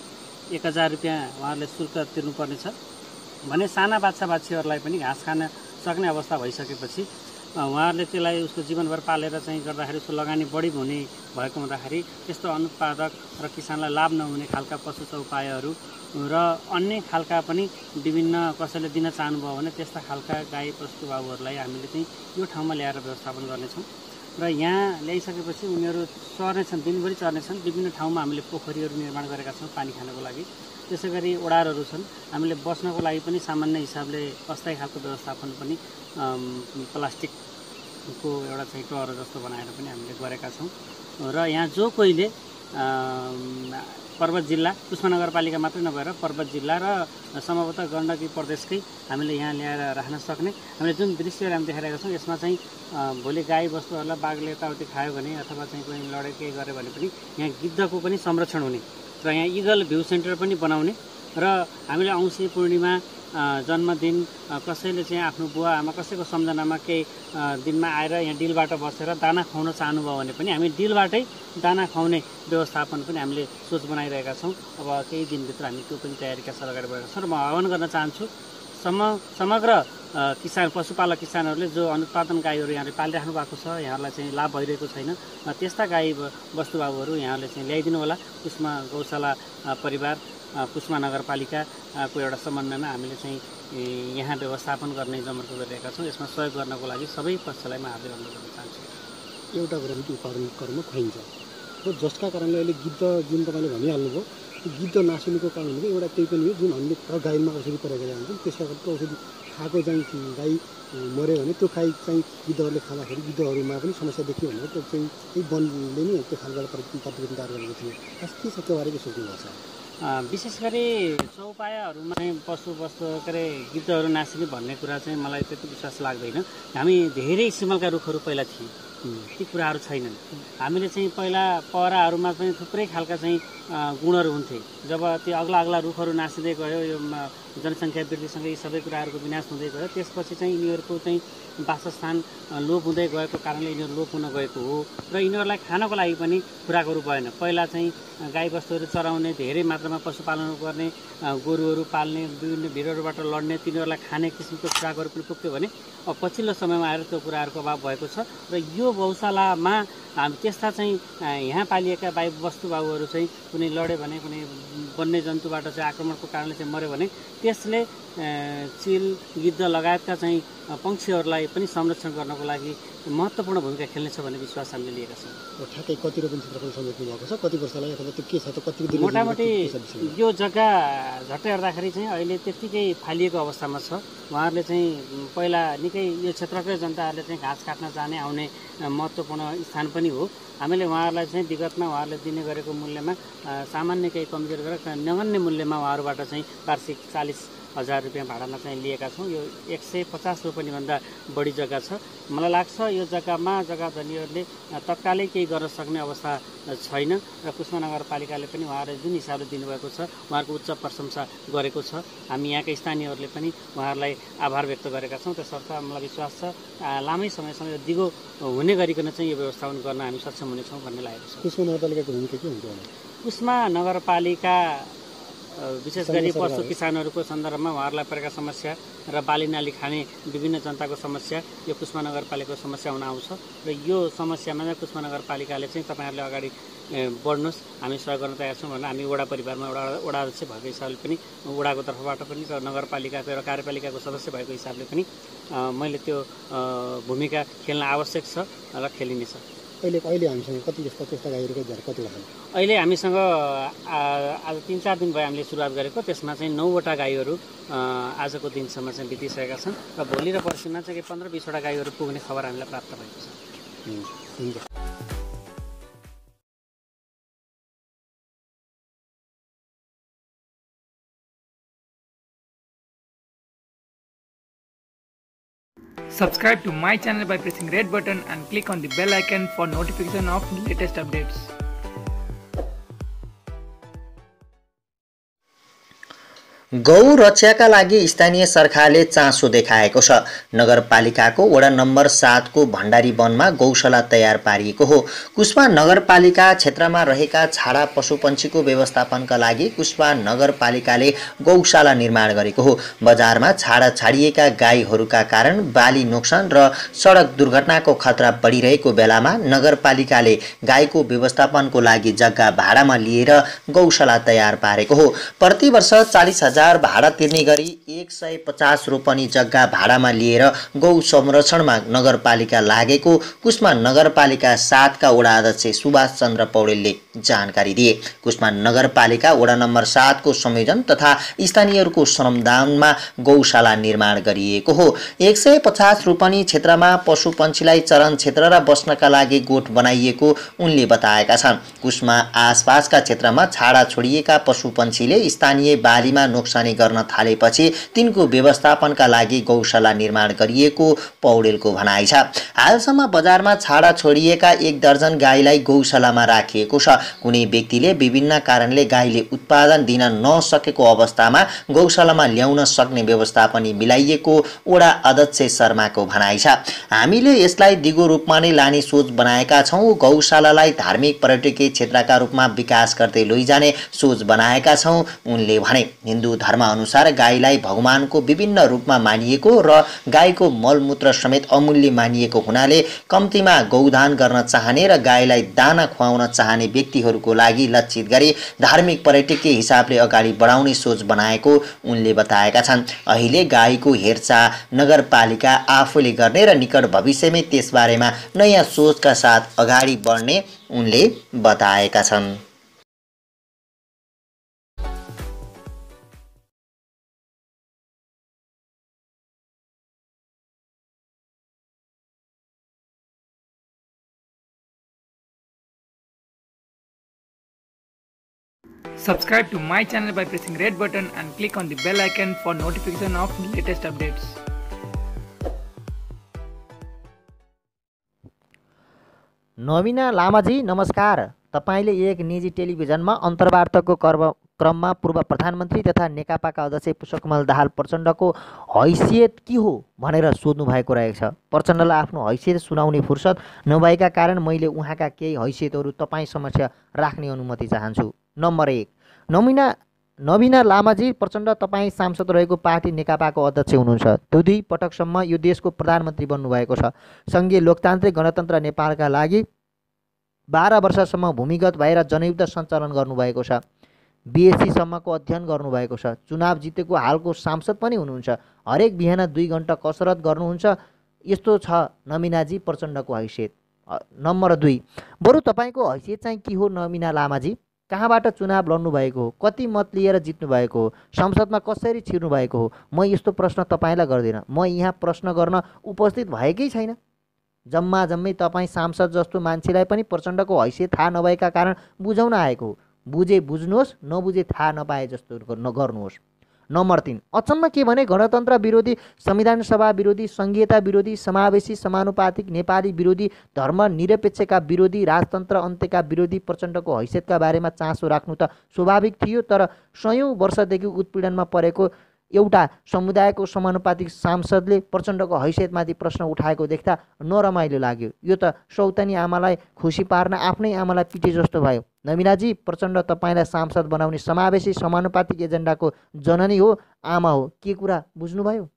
1000 रुपियाँ उहाँहरूले शुल्क तिर्नुपर्नेछ भने साना बाछा बाछीहरूलाई पनि घाँस खान सक्ने अवस्था भइसकेपछि उहाँहरूले त्यसलाई उसको जीवनभर पालेर चाहिँ गर्दाखेरि उसको लगानी बढी हुने भएको हुँदाखेरि त्यस्तो अनुत्पादक र किसानलाई लाभ नहुने खालका पशु चौपायहरू र अन्य खालका पनि विभिन्न कसैले दिन चाहनुभयो भने त्यस्ता खालका गाई पशु बाबुहरूलाई हामीले चाहिँ यो ठाउँमा ल्याएर व्यवस्थापन गर्नेछौँ र यहाँ ल्याइसकेपछि उनीहरू चर्नेछन्, दिनभरि चर्नेछन्। विभिन्न ठाउँमा हामीले पोखरीहरू निर्माण गरेका छौँ पानी खानको लागि। त्यसै गरी ओडारहरू छन्, हामीले बस्नको लागि पनि सामान्य हिसाबले अस्थायी खालको व्यवस्थापन पनि प्लास्टिकको एउटा चाहिँ टहर जस्तो बनाएर पनि हामीले गरेका छौँ। र यहाँ जो कोहीले पर्वत जिल्ला कुस्मा नगरपालिका मात्रै नभएर पर्वत जिल्ला र सम्भवतः गण्डकी प्रदेशकै हामीले यहाँ ल्याएर राख्न सक्ने हामीले जुन दृश्यहरू हामी देखाइरहेका छौँ यसमा चाहिँ भोलि गाई बस्तुहरूलाई बाघले यताउति खायो भने अथवा चाहिँ कोही लडे केही गर्यो भने पनि यहाँ गिद्धको पनि संरक्षण हुने र यहाँ इगल भ्यू सेन्टर पनि बनाउने र हामीले औँसी पूर्णिमा जन्मदिन कसैले चाहिँ आफ्नो बुवा आमा कसैको सम्झनामा केही दिनमा आएर यहाँ डिलबाट बसेर दाना खुवाउन चाहनुभयो भने पनि हामी डिलबाटै दाना खुवाउने व्यवस्थापन पनि हामीले सोच बनाइरहेका छौँ। अब केही दिनभित्र हामी त्यो पनि तयारीका साथ अगाडि बढेका छौँ र म आह्वान गर्न चाहन्छु समग्र किसान पशुपालक किसानहरूले जो अनुत्पादन गाईहरू यहाँले पालिराख्नु भएको छ, यहाँहरूलाई चाहिँ लाभ भइरहेको छैन, त्यस्ता गाई वस्तुबाबुहरू यहाँले चाहिँ ल्याइदिनु होला। कुस्मा गौशाला परिवार कुस्मा नगरपालिकाको एउटा समन्वयमा हामीले चाहिँ यहाँ व्यवस्थापन गर्ने जमर्को गरिरहेका छौँ। यसमा सहयोग गर्नको लागि सबै पक्षलाई म हार्दिक अनुरोध गर्न चाहन्छु। एउटा कुरा उत्पादन गर्न खुवाइन्छ र जसका कारणले अहिले गिद्ध जुन तपाईँले भनिहाल्नुभयो गिद्ध नासुनुको कारण भनेको एउटा त्यही पनि हो जुन हामीले गाईमा औषधि प्रयोग गरेका हुन्छौँ त्यसका औषधि खाएको चाहिँ गाई मऱ्यो भने त्यो गाई चाहिँ गिद्धहरूले खाँदाखेरि गिद्धहरूमा पनि समस्या देखियो भनेर त्यो चाहिँ त्यही वनले नै त्यो खालको प्रतिबन्ध तयार गरेको थियो। के छ त्यो बारे के सोच्नु भएको छ? विशेष गरी चौपायाहरूमा चाहिँ पशु वस्तु के अरे गिद्धहरू नासिने भन्ने कुरा चाहिँ मलाई त्यति विश्वास लाग्दैन। हामी धेरै सिमलका रुखहरू पहिला थिए, ती कुराहरू छैनन्। हामीले चाहिँ पहिला पहराहरूमा चाहिँ थुप्रै खालका चाहिँ गुणहरू हुन्थे। जब त्यो अग्ला अग्ला रुखहरू नासिँदै गयो, यो जनसङ्ख्या वृद्धिसँगै यी सबै कुराहरूको विनाश हुँदै गयो, त्यसपछि चाहिँ यिनीहरूको चाहिँ वासस्थान लोप हुँदै गएको कारणले यिनीहरू लोप हुन गएको हो र यिनीहरूलाई खानको लागि पनि खुराकहरू भएन। पहिला चाहिँ गाईबस्तुहरू चराउने, धेरै मात्रामा पशुपालन गर्ने, गोरुहरू पाल्ने, विभिन्न भिरहरूबाट लड्ने, तिनीहरूलाई खाने किसिमको खुराकहरू पनि पुग्थ्यो भने अब पछिल्लो समयमा आएर त्यो कुराहरूको अभाव भएको छ र यो गौशालामा हामी त्यस्ता चाहिँ यहाँ पालिएका वस्तु बाबुहरू चाहिँ कुनै लड्यो भने, कुनै वन्य जन्तुबाट चाहिँ आक्रमणको कारणले चाहिँ मऱ्यो भने त्यसले चिल गिद्ध लगायतका चाहिँ पक्षीहरूलाई पनि संरक्षण गर्नको लागि महत्त्वपूर्ण भूमिका खेल्नेछ भन्ने विश्वास हामीले लिएका छौँ। ठ्याक्कै कति रोपन क्षेत्रफल समेट्नु भएको छ, कति वर्षलाई अथवा त्यो के छ त कति दिन? मोटामोटी यो जग्गा झट्टै हेर्दाखेरि चाहिँ अहिले त्यत्तिकै फालिएको अवस्थामा छ। उहाँहरूले चाहिँ पहिला निकै यो क्षेत्रकै जनताहरूले चाहिँ घाँस काट्न जाने आउने महत्त्वपूर्ण स्थान पनि हो। हामीले उहाँहरूलाई चाहिँ विगतमा उहाँहरूले दिने गरेको मूल्यमा सामान्य केही कमजोर गरेर नगण्य मूल्यमा उहाँहरूबाट चाहिँ वार्षिक 40,000 रुपियाँ भाडामा चाहिँ लिएका छौँ। यो 150 रोपनीभन्दा बढी जग्गा छ। मलाई लाग्छ यो जग्गामा जग्गा धनीहरूले तत्कालै केही गर्न सक्ने अवस्था छैन र कुस्मा नगरपालिकाले पनि उहाँहरूले जुन हिसाबले दिनुभएको छ उहाँहरूको उच्च प्रशंसा गरेको छ। हामी यहाँका स्थानीयहरूले पनि उहाँहरूलाई आभार व्यक्त गरेका छौँ। त्यसर्थ मलाई विश्वास छ लामै समयसम्म यो दिगो हुने गरिकन चाहिँ यो व्यवस्थापन गर्न हामी सक्षम हुनेछौँ भन्ने लागेको छ। कुस्मा नगरपालिकाको भूमिका के हुन्छ? कुस्मा नगरपालिका विशेष गरी पशु किसानहरूको सन्दर्भमा उहाँहरूलाई परेका समस्या र बाली नाली खाने विभिन्न जनताको समस्या यो कुस्मा नगरपालिकाको समस्या हुन आउँछ र यो समस्यामा चाहिँ कुस्मा नगरपालिकाले चाहिँ तपाईँहरूले अगाडि बढ्नुहोस्, हामी सहयोग गर्न तयार छौँ भनेर हामी वडा परिवारमा वडा अध्यक्ष भएको हिसाबले पनि वडाको तर्फबाट पनि र नगरपालिकाको र कार्यपालिकाको सदस्य भएको हिसाबले पनि मैले त्यो भूमिका खेल्न आवश्यक छ र खेलिनेछ। अहिले हामीसँग कति त्यस्ता गाईहरूको झ्यार कतिवटा छन्? अहिले हामीसँग आज 3-4 दिन भयो हामीले सुरुवात गरेको। त्यसमा चाहिँ 9वटा गाईहरू आजको दिनसम्म चाहिँ बितिसकेका छन् र भोलि र पर्सिमा चाहिँ 15-20वटा गाईहरू पुग्ने खबर हामीलाई प्राप्त भएको छ। हुन्छ। Subscribe to my channel by pressing red button and click on the bell icon for notification of latest updates. गौ रक्षाका लागि स्थानीय सरकारले चासो देखाएको छ। नगरपालिकाको वडा नम्बर 7 को भण्डारी वनमा गौशाला तयार पारिएको हो। कुस्मा नगरपालिका क्षेत्रमा रहेका छाडा पशुपन्छीको व्यवस्थापनका लागि कुस्मा नगरपालिकाले गौशाला निर्माण गरेको हो। बजारमा छाडा छाडिएका गाईहरूका कारण बाली नोक्सान र सडक दुर्घटनाको खतरा बढिरहेको बेलामा नगरपालिकाले गाईको व्यवस्थापनको लागि जग्गा भाडामा लिएर गौशाला तयार पारेको हो। प्रति वर्ष 40,000 भाडा तिर्ने गरी 150 रोपनी जग्गा भाडामा लिएर गौ संरक्षणमा नगरपालिका लागेको कुस्मा नगरपालिका 7 का वडा अध्यक्ष सुभाष चन्द्र पौडेलले जानकारी दिए। कुस्मा नगरपालिका वडा नम्बर 7 को संयोजन तथा स्थानीयहरूको श्रमदानमा गौशाला निर्माण गरिएको हो। 150 रोपनी क्षेत्रमा पशुपन्छीलाई चरण क्षेत्र र बस्नका लागि गोठ बनाइएको उनले बताएका छन्। कुस्मा आसपासका क्षेत्रमा छाडा छोडिएका पशुपन्छीले स्थानीय बालीमा नोक्सानी गर्न थालेपछि तिनको व्यवस्थापनका लागि गौशाला निर्माण गरिएको पौडेलको भनाइ छ। हालसम्म बजारमा छाडा छोडिएका 1 दर्जन गाईलाई गौशालामा राखिएको छ। कुनै व्यक्तिले विभिन्न कारणले गाईले उत्पादन दिन नसकेको अवस्थामा गौशालामा ल्याउन सक्ने व्यवस्था पनि मिलाइएको वडा अध्यक्ष शर्माको भनाइ छ। हामीले यसलाई दिगो रूपमा नै लाने सोच बनाएका छौँ। गौशालालाई धार्मिक पर्यटकीय क्षेत्रका रूपमा विकास गर्दै लैजाने सोच बनाएका छौँ उनले भने। हिन्दू धर्म अनुसार गाईलाई भगवानको विभिन्न रूपमा मानिएको र गाईको मलमूत्र समेत अमूल्य मानिएको हुनाले कम्तीमा गौदान गर्न चाहने र गाईलाई दाना खुवाउन चाहने व्यक्तिहरूको लागि लक्षित गरी धार्मिक पर्यटकीय हिसाबले अगाडि बढाउने सोच बनाएको उनले बताएका छन्। अहिले गाईको हेरचाह नगरपालिका आफूले गर्ने र निकट भविष्यमै त्यसबारेमा नयाँ सोचका साथ अगाडि बढ्ने उनले बताएका छन्। Subscribe to my channel by pressing red button and click on the bell icon for notification of latest updates. नवीना लामाजी नमस्कार। तपाईले एक निजी टेलिभिजनमा अन्तर्वार्ताको क्रममा पूर्व प्रधानमन्त्री तथा नेकपाका अध्यक्ष पुष्पकमल दाहाल प्रचण्डको हैसियत के हो भनेर सोध्नु भएको रहेछ। प्रचण्डलाई आफ्नो हैसियत सुनाउने फुर्सद नभएका कारण मैले उहाँका केही हैसियतहरू तपाईँ समक्ष राख्ने अनुमति चाहन्छु। नम्बर 1, नवीना लामाजी प्रचण्ड तपाईँ सांसद रहेको पार्टी नेकपाको अध्यक्ष हुनुहुन्छ। 2 पटकसम्म यो देशको प्रधानमन्त्री बन्नुभएको छ। सङ्घीय लोकतान्त्रिक गणतन्त्र नेपालका लागि 12 वर्षसम्म भूमिगत भएर जनयुद्ध सञ्चालन गर्नुभएको छ। BSc सम्मको अध्ययन गर्नुभएको छ। चुनाव जितेको हालको सांसद पनि हुनुहुन्छ। हरेक बिहान 2 घण्टा कसरत गर्नुहुन्छ। यस्तो छ नवीनाजी प्रचण्डको हैसियत। नम्बर 2, बरु तपाईँको हैसियत चाहिँ के हो नवीना लामाजी? कहाँबाट चुनाव लड्नु भएको हो? कति मत लिएर जित्नु भएको हो? संसदमा कसरी छिर्नु भएको हो? म यस्तो प्रश्न तपाईँलाई गर्दिनँ। म यहाँ प्रश्न गर्न उपस्थित भएकै छैन। जम्मै तपाईँ सांसद जस्तो मान्छेलाई पनि प्रचण्डको हैसियत थाहा नभएका कारण बुझाउन आएको हो। बुझे बुझ्नुहोस्, नबुझे थाहा नपाए जस्तो नगर्नुहोस्। नम्बर 3, अचम्म के भने गणतन्त्र विरोधी, संविधान सभा विरोधी, संघीयता विरोधी, समावेशी समानुपातिक नेपाली विरोधी, धर्मनिरपेक्षका विरोधी, राजतन्त्र अन्त्यका विरोधी प्रचण्डको हैसियतका बारेमा चासो राख्नु त स्वाभाविक थियो। तर 100औं वर्षदेखि उत्पीडनमा परेको एउटा समुदायको समानुपातिक सांसदले प्रचण्डको हैसियतमाथि प्रश्न उठाएको देख्दा नरमाइलो लाग्यो। यो त सौतनी आमालाई खुसी पार्न आफ्नै आमालाई पिटे जस्तो भयो। नवीनाजी प्रचण्ड तपाईँलाई सांसद बनाउने समावेशी समानुपातिक एजेन्डाको जननी हो, आमा हो। के कुरा बुझ्नुभयो?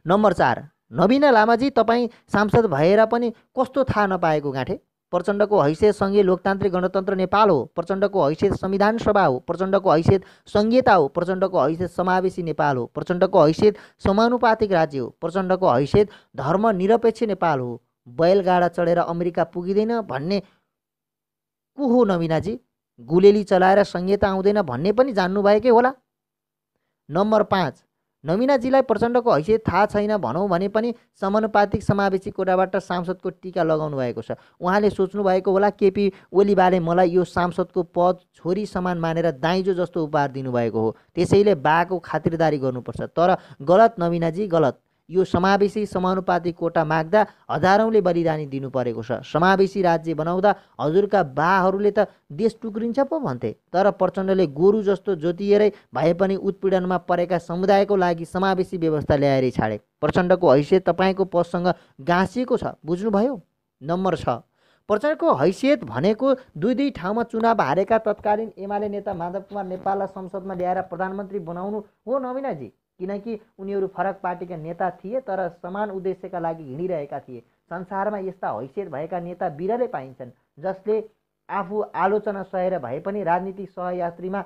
नम्बर 4, नवीना लामाजी तपाईँ सांसद भएर पनि कस्तो थाहा नपाएको गाँठे? प्रचण्डको हैसियत सङ्घीय लोकतान्त्रिक गणतन्त्र नेपाल हो। प्रचण्डको हैसियत संविधान सभा हो। प्रचण्डको हैसियत संघीयता हो। प्रचण्डको हैसियत समावेशी नेपाल हो। प्रचण्डको हैसियत समानुपातिक राज्य हो। प्रचण्डको हैसियत धर्मनिरपेक्ष नेपाल हो। बैलगाडा चढेर अमेरिका पुगिँदैन भन्ने को हो नवीनाजी? गुलेली चलाएर संहिता आउँदैन भन्ने पनि जान्नुभएकै होला। नम्बर 5, नवीनाजीलाई प्रचण्डको हैसियत थाहा छैन भनौँ भने पनि समानुपातिक समावेशी कोटाबाट सांसदको टिका लगाउनु भएको छ। उहाँले सोच्नु भएको होला केपी ओलीबाले मलाई यो सांसदको पद छोरी समान मानेर दाइजो जस्तो उपहार दिनुभएको हो, त्यसैले बाको खातिरदारी गर्नुपर्छ। तर गलत नवीनाजी, गलत। यो समावेशी समानुपातिक कोटा माग्दा हजारौँले बलिदानी दिनु परेको छ। समावेशी राज्य बनाउँदा हजुरका बाहरूले त देश टुक्रिन्छ पो भन्थे, तर प्रचण्डले गोरु जस्तो जोतिएरै भए पनि उत्पीडनमा परेका समुदायको लागि समावेशी व्यवस्था ल्याएरै छाडे। प्रचण्डको हैसियत तपाईँको पदसँग गाँसिएको छ, बुझ्नुभयो? नम्बर 6, प्रचण्डको हैसियत भनेको दुई ठाउँमा चुनाव हारेका तत्कालीन एमाले नेता माधव कुमार नेपाललाई संसदमा ल्याएर प्रधानमन्त्री बनाउनु हो नवीनाजी, किनकि उनीहरू फरक पार्टीका नेता थिए तर समान उद्देश्यका लागि हिँडिरहेका थिए। संसारमा यस्ता हैसियत भएका नेता बिरलै पाइन्छन् जसले आफू आलोचना सहेर भए पनि राजनीतिक सहयात्रीमा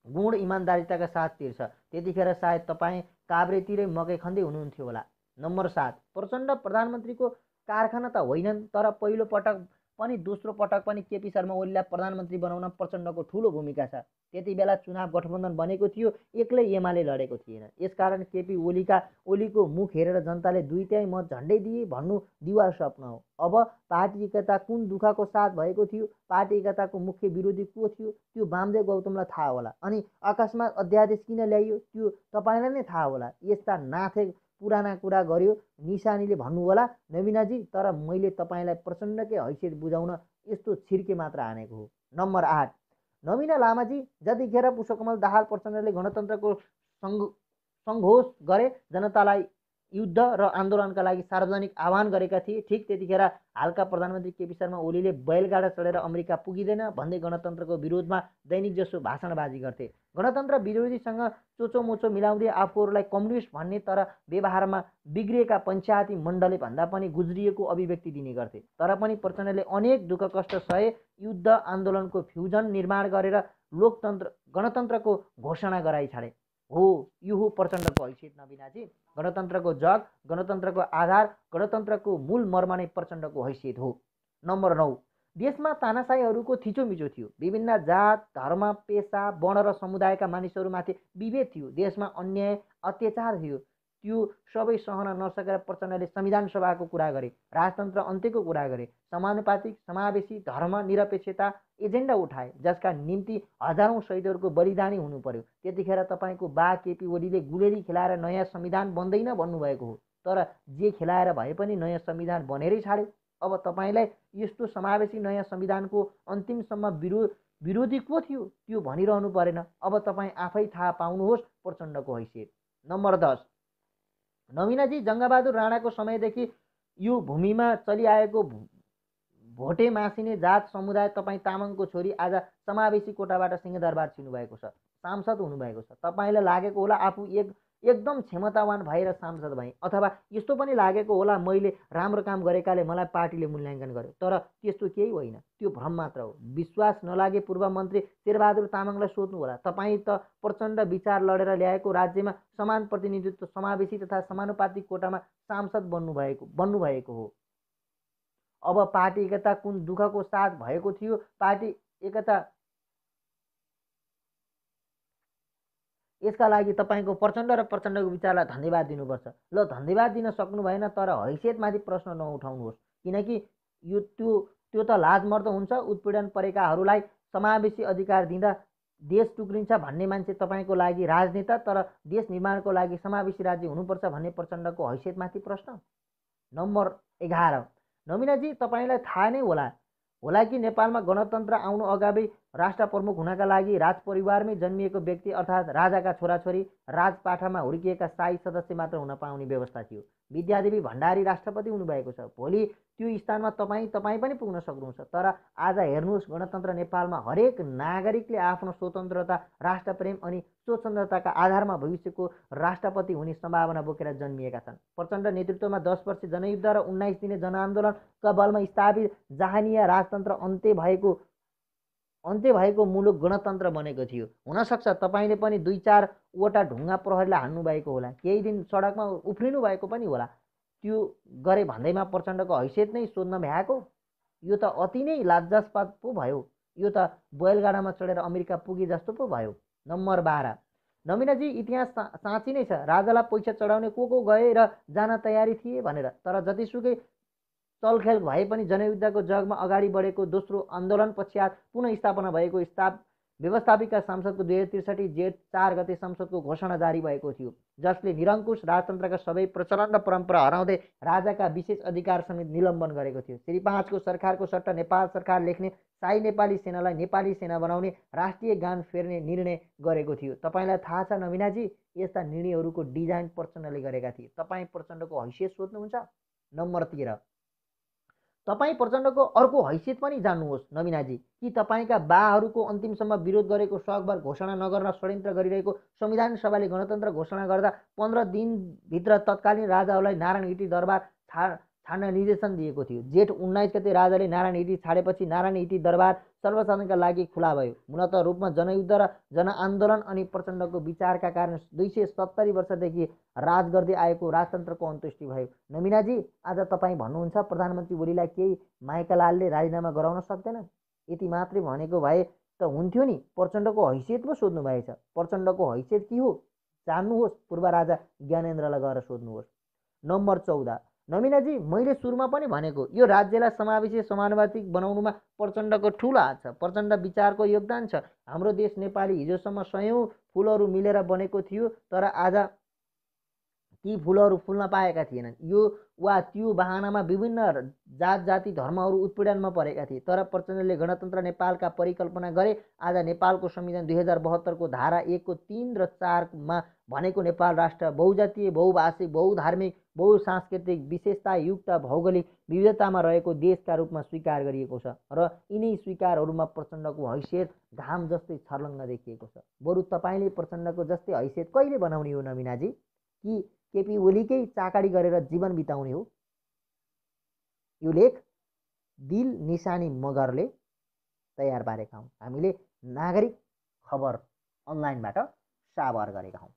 गुण इमान्दारिताका साथ तिर्छ। त्यतिखेर सायद तपाईँ काभ्रेतिरै मकै खन्दै हुनुहुन्थ्यो होला। नम्बर 7, प्रचण्ड प्रधानमन्त्रीको कारखाना त होइनन्, तर पहिलो पटक पनि दोस्रो पटक पनि केपी शर्मा ओलीलाई प्रधानमन्त्री बनाउन प्रचण्डको ठुलो भूमिका छ। त्यति बेला चुनाव गठबन्धन बनेको थियो, एक्लै एमाले लडेको थिएन। यसकारण केपी ओलीको मुख हेरेर जनताले 2/3 मत झन्डै दिए भन्नु दिवा स्वप्न हो। अब पार्टी एकता कुन दुःखको साथ भएको थियो, पार्टी एकताको मुख्य विरोधी को थियो त्यो वामदेव गौतमलाई थाहा होला। अनि अकस्मात अध्यादेश किन ल्याइयो त्यो तपाईँलाई नै थाहा होला। यस्ता नाथे पुराना कुरा गर्यो निशानीले भन्नु होला नवीनाजी, तर मैले तपाईँलाई प्रचण्डकै हैसियत बुझाउन यस्तो छिर्के मात्र हानेको हो। नम्बर 8, नवीना लामाजी, जतिखेर पुष्पकमल दाहाल प्रचण्डले गणतन्त्रको सङ्घोष गरे, जनतालाई युद्ध र आन्दोलनका लागि सार्वजनिक आह्वान गरेका थिए, ठिक त्यतिखेर हालका प्रधानमन्त्री केपी शर्मा ओलीले बैलगाडा चढेर अमेरिका पुगिँदैन भन्दै गणतन्त्रको विरोधमा दैनिक जसो भाषणबाजी गर्थे। गणतन्त्र विरोधीसँग चोचोमोचो मिलाउँदै आफूहरूलाई कम्युनिस्ट भन्ने तर व्यवहारमा बिग्रिएका पञ्चायती मण्डले भन्दा पनि गुज्रिएको अभिव्यक्ति दिने गर्थे। तर पनि प्रचण्डले अनेक दुःख कष्ट सहे युद्ध आन्दोलनको फ्युजन निर्माण गरेर गणतन्त्रको घोषणा गराइ छाडे। हो, यो हो प्रचण्डको हैसियत नवीनाजी। गणतन्त्रको जग, गणतन्त्रको आधार, गणतन्त्रको मूल मर्म नै प्रचण्डको हैसियत हो। नम्बर 9, देशमा तानाशाहीहरूको थिचोमिचो थियो। विभिन्न जात, धर्म, पेसा, वर्ण र समुदायका मानिसहरूमाथि विभेद थियो। देशमा अन्याय अत्याचार थियो। त्यो सबै सहन नसकेर प्रचण्डले संविधान सभाको कुरा गरे, राजतन्त्र अन्त्यको कुरा गरे, समानुपातिक समावेशी धर्म निरपेक्षता एजेन्डा उठाए, जसका निम्ति हजारौँ शहीदहरूको बलिदानी हुनु पर्यो। त्यतिखेर तपाईँको बा केपी ओलीले गुलेरी खेलाएर नयाँ संविधान बन्दैन भन्नुभएको हो, तर जे खेलाएर भए पनि नयाँ संविधान बनेरै छाड्यो। अब तपाईँलाई यस्तो समावेशी नयाँ संविधानको अन्तिमसम्म विरोधी को थियो त्यो भनिरहनु परेन। अब तपाईँ आफै थाहा पाउनुहोस् प्रचण्डको हैसियत। नम्बर 10, नवीनाजी, जङ्गबहादुर राणाको समयदेखि यो भूमिमा चलिआएको भोटे मासिने जात समुदाय तपाईँ तामाङको छोरी आज समावेशी कोटाबाट सिंहदरबार छिर्नुभएको छ, सांसद हुनुभएको छ। तपाईँलाई लागेको होला आफू एकदम क्षमतावान भएर सांसद भएँ, अथवा यस्तो पनि लागेको होला मैले राम्रो काम गरेकाले मलाई पार्टीले मूल्याङ्कन गर्यो, तर त्यस्तो केही होइन, त्यो भ्रम मात्र हो। विश्वास नलागे पूर्व मन्त्री शेरबहादुर तामाङलाई सोध्नु होला। तपाईँ त प्रचण्ड विचार लडेर ल्याएको राज्यमा समान प्रतिनिधित्व, समावेशी तथा समानुपातिक कोटामा सांसद बन्नुभएको हो। अब पार्टी एकता कुन दुःखको साथ भएको थियो, पार्टी एकता यसका लागि तपाईँको प्रचण्ड र प्रचण्डको विचारलाई धन्यवाद दिनुपर्छ। ल, धन्यवाद दिन सक्नु भएन, तर हैसियतमाथि प्रश्न नउठाउनुहोस्, किनकि त्यो त लाजमर्दो हुन्छ। उत्पीडन परेकाहरूलाई समावेशी अधिकार दिँदा देश टुक्रिन्छ भन्ने मान्छे तपाईँको लागि राजनेता, तर देश निर्माणको लागि समावेशी राज्य हुनुपर्छ भन्ने प्रचण्डको हैसियतमाथि प्रश्न। नम्बर 11, नवीनाजी, तपाईँलाई थाहा नै होला कि नेपालमा गणतन्त्र आउनु अगावै राष्ट्र प्रमुख हुनका लागि राजपरिवारमै जन्मिएको व्यक्ति अर्थात् राजाका छोराछोरी राजपाठामा हुर्किएका शाही सदस्य मात्र हुन पाउने व्यवस्था थियो। विद्यादेवी भण्डारी राष्ट्रपति हुनुभएको छ, भोलि त्यो स्थानमा तपाईँ पनि पुग्न सक्नुहुन्छ। तर आज हेर्नुहोस्, गणतन्त्र नेपालमा हरेक नागरिकले आफ्नो स्वतन्त्रता, राष्ट्रप्रेम अनि स्वतन्त्रताका आधारमा भविष्यको राष्ट्रपति हुने सम्भावना बोकेर जन्मिएका छन्। प्रचण्ड नेतृत्वमा 10 वर्ष जनयुद्ध र 19 दिने जनआन्दोलनका बलमा स्थापित जहानिया राजतन्त्र अन्त्य भएको मुलुक गणतन्त्र बनेको थियो। हुनसक्छ तपाईँले पनि 2-4 वटा ढुङ्गा प्रहरीलाई हान्नुभएको होला, केही दिन सडकमा उफ्रिनु भएको पनि होला। त्यो गरे भन्दैमा प्रचण्डको हैसियत नै सोध्न भ्याएको, यो त अति नै लाज्जास्पद पो भयो। यो त बैलगाडामा चढेर अमेरिका पुगे जस्तो पो भयो। नम्बर 12, नवीनाजी, इतिहास साँच्ची नै छ। राजालाई पैसा चढाउने को गए र जान तयारी थिए भनेर, तर जतिसुकै चलखेल भए पनि जनयुद्धको जगमा अगाडि बढेको दोस्रो आन्दोलन पश्चात पुनः स्थापना भएको व्यवस्थापिका सांसदको 2063 जेठ 4 गते संसदको घोषणा जारी भएको थियो, जसले निरङ्कुश राजतन्त्रका सबै प्रचलन र परम्परा हराउँदै राजाका विशेष अधिकार समेत निलम्बन गरेको थियो। श्री 5 को सरकारको सट्टा नेपाल सरकार लेख्ने शाही नेपाली सेनालाई नेपाली सेना बनाउने राष्ट्रिय गान फेर्ने निर्णय गरेको थियो। तपाईँलाई थाहा छ नवीनाजी, यस्ता निर्णयहरूको डिजाइन प्रचण्डले गरेका थिए। तपाईँ प्रचण्डको हैसियत सोध्नुहुन्छ। नम्बर 13, तपाईँ प्रचण्डको अर्को हैसियत पनि जान्नुहोस् नवीनाजी, कि तपाईँका बाहरूको अन्तिमसम्म विरोध गरेको सकभर घोषणा नगर्न षड्यन्त्र गरिरहेको संविधान सभाले गणतन्त्र घोषणा गर्दा 15 दिनभित्र तत्कालीन राजाहरूलाई नारायण हिटी दरबार छाड्न निर्देशन दिएको थियो। जेठ 19 गते राजाले नारायण हिटी छाडेपछि नारायण हिटी दरबार सर्वसाधारणका लागि खुला भयो। मूलत रूपमा जनयुद्ध र जनआन्दोलन अनि प्रचण्डको विचारका कारण 270 वर्षदेखि राज गर्दै आएको राजतन्त्रको अन्त्येष्टि भयो। नवीनाजी, आज तपाईँ भन्नुहुन्छ प्रधानमन्त्री ओलीलाई केही माइकलालले राजीनामा गराउन सक्दैन। यति मात्रै भनेको भए त हुन्थ्यो नि, प्रचण्डको हैसियत पो सोध्नु भएछ। प्रचण्डको हैसियत के हो जान्नुहोस्, पूर्व राजा ज्ञानेन्द्रलाई गएर सोध्नुहोस्। नम्बर 14, नवीनाजी, मैले सुरुमा पनि भनेको यो राज्यलाई समावेशी समानुपातिक बनाउनुमा प्रचण्डको ठुलो हात छ। प्रचण्ड विचारको योगदान छ। हाम्रो देश नेपाली हिजोसम्म सयौँ फुलहरू मिलेर बनेको थियो, तर आज ती फुलहरू फुल्न पाएका थिएनन्। यो वा त्यो बहानामा विभिन्न जात जाति धर्महरू उत्पीडनमा परेका थिए। तर प्रचण्डले गणतन्त्र नेपालका परिकल्पना गरे। आज नेपालको संविधान 2072 को धारा 1 को 3 र 4 मा भनेको नेपाल राष्ट्र बहुजातीय, बहुभाषिक, बहुधार्मिक, बहुसांस्कृतिक विशेषतायुक्त भौगोलिक विविधतामा रहेको देशका रूपमा स्वीकार गरिएको छ र यिनै स्वीकारहरूमा प्रचण्डको हैसियत घाम जस्तै छर्लङ्ग देखिएको छ। बरु तपाईँले प्रचण्डको जस्तै हैसियत कहिले बनाउने हो नवीनाजी, कि केपी ओलीकै चाकडी गरेर जीवन बिताउने हो? यो लेख दिल निशानी मगरले तयार पारेका हौँ। हामीले नागरिक खबर अनलाइनबाट साभार गरेका हौँ।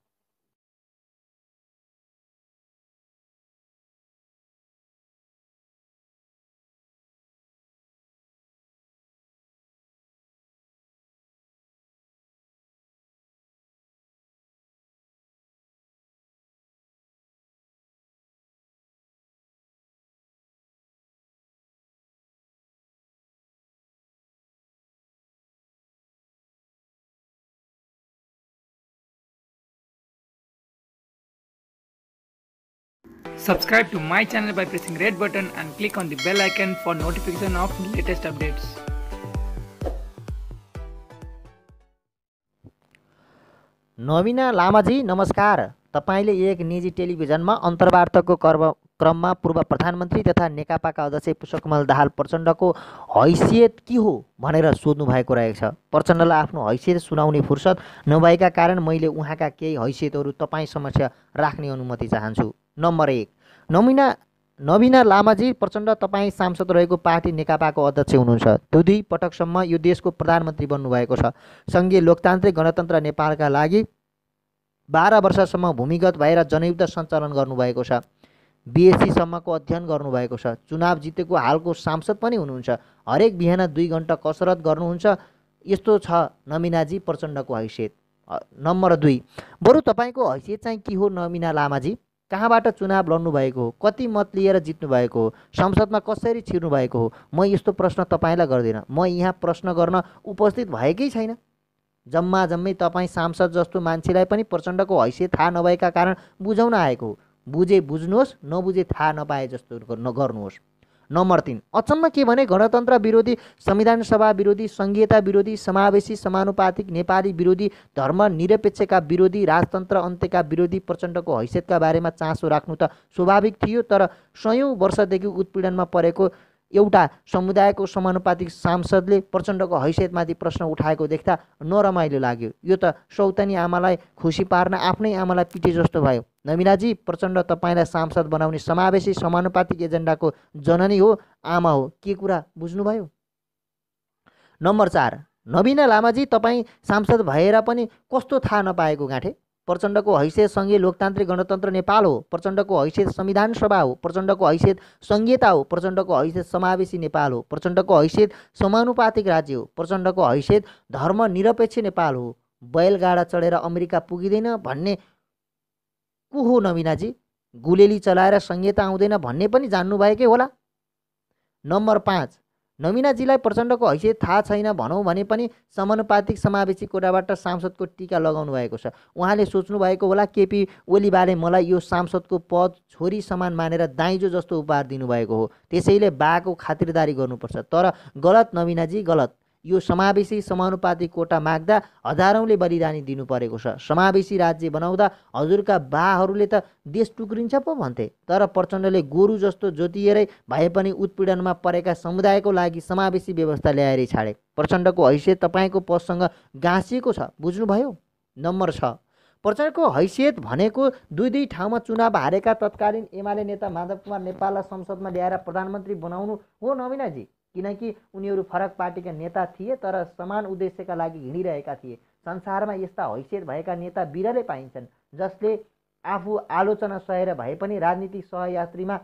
Subscribe to my channel by pressing red button and click on the bell icon for notification of latest updates. नवीना लामाजी नमस्कार। तपाईले एक निजी टेलिभिजनमा अन्तर्वार्ताको क्रममा पूर्व प्रधानमन्त्री तथा नेकपाका अध्यक्ष पुष्पकमल दाहाल प्रचण्डको हैसियत के हो भनेर सोध्नु भएको रहेछ। प्रचण्डलाई आफ्नो हैसियत सुनाउने फुर्सद नभएका कारण मैले उहाँका केही हैसियतहरू तपाईँ समक्ष राख्ने अनुमति चाहन्छु। नम्बर 1, नवीना लामाजी, प्रचण्ड तपाईँ सांसद रहेको पार्टी नेकपाको अध्यक्ष हुनुहुन्छ। त्यो 2 पटकसम्म यो देशको प्रधानमन्त्री बन्नुभएको छ। सङ्घीय लोकतान्त्रिक गणतन्त्र नेपालका लागि 12 वर्षसम्म भूमिगत भएर जनयुद्ध सञ्चालन गर्नुभएको छ। बीएससी सम्मको अध्ययन गर्नुभएको छ। चुनाव जितेको हालको सांसद पनि हुनुहुन्छ। हरेक बिहान 2 घण्टा कसरत गर्नुहुन्छ। यस्तो छ नवीनाजी प्रचण्डको हैसियत। नम्बर 2, बरु तपाईँको हैसियत चाहिँ के हो नवीना लामाजी? कहाँबाट चुनाव लड्नु भएको हो? कति मत लिएर जित्नु भएको हो? संसदमा कसरी छिर्नु भएको हो? म यस्तो प्रश्न तपाईँलाई गर्दिनँ। म यहाँ प्रश्न गर्न उपस्थित भएकै छैन। जम्मै तपाईँ सांसद जस्तो मान्छेलाई पनि प्रचण्डको हैसियत थाहा नभएका कारण बुझाउन आएको हो। बुझे बुझ्नुहोस्, नबुझे थाहा नपाए जस्तो नगर्नुहोस्। नम्बर 3, अचम्म के भने गणतन्त्र विरोधी, संविधान सभा विरोधी, संघीयता विरोधी, समावेशी समानुपातिक नेपाली विरोधी, धर्मनिरपेक्षका विरोधी, राजतन्त्र अन्त्यका विरोधी प्रचण्डको हैसियतका बारेमा चासो राख्नु त स्वाभाविक थियो। तर सयौँ वर्षदेखि उत्पीडनमा परेको एउटा समुदायको समानुपातिक सांसदले प्रचण्डको हैसियतमाथि प्रश्न उठाएको देख्दा नरमाइलो लाग्यो। यो त सौतनी आमालाई खुसी पार्न आफ्नै आमालाई पिटे जस्तो भयो। नवीनाजी, प्रचण्ड तपाईँलाई सांसद बनाउने समावेशी समानुपातिक एजेन्डाको जननी हो, आमा हो। के कुरा बुझ्नुभयो? नम्बर 4, नवीना लामाजी, तपाईँ सांसद भएर पनि कस्तो थाहा नपाएको गाँठे? प्रचण्डको हैसियत सङ्घीय लोकतान्त्रिक गणतन्त्र नेपाल हो। प्रचण्डको हैसियत संविधान सभा हो। प्रचण्डको हैसियत संघीयता हो। प्रचण्डको हैसियत समावेशी नेपाल हो। प्रचण्डको हैसियत समानुपातिक राज्य हो। प्रचण्डको हैसियत धर्मनिरपेक्ष नेपाल हो। बैलगाडा चढेर अमेरिका पुगिँदैन भन्ने को हो नवीनाजी? गुलेली चलाएर संघीयता आउँदैन भन्ने पनि जान्नुभएकै होला। नम्बर 5, नवीनाजीलाई प्रचण्डको हैसियत थाहा छैन भनौँ भने पनि समानुपातिक समावेशी कोटाबाट सांसदको टीका लगाउनु भएको छ। उहाँले सोच्नु भएको होला केपी ओलीबाले मलाई यो सांसदको पद छोरी समान मानेर दाइजो जस्तो उपहार दिनुभएको हो, त्यसैले बाको खातिरदारी गर्नुपर्छ। तर गलत नवीनाजी, गलत। यो समावेशी समानुपातिक कोटा माग्दा हजारौँले बलिदानी दिनु परेको छ। समावेशी राज्य बनाउँदा हजुरका बाहरूले त देश टुक्रिन्छ पो भन्थे, तर प्रचण्डले गोरु जस्तो जोतिएरै भए पनि उत्पीडनमा परेका समुदायको लागि समावेशी व्यवस्था ल्याएरै छाडे। प्रचण्डको हैसियत तपाईँको पदसँग गाँसिएको छ, बुझ्नुभयो? नम्बर 6, प्रचण्डको हैसियत भनेको दुई ठाउँमा चुनाव हारेका तत्कालीन एमाले नेता माधव कुमार नेपाललाई संसदमा ल्याएर प्रधानमन्त्री बनाउनु हो नवीनाजी, किनकि उनीहरू फरक पार्टीका नेता थिए तर समान उद्देश्यका लागि हिँडिरहेका थिए। संसारमा यस्ता हैसियत भएका नेता बिरलै पाइन्छन् जसले आफू आलोचना सहेर भए पनि राजनीतिक सहयात्रीमा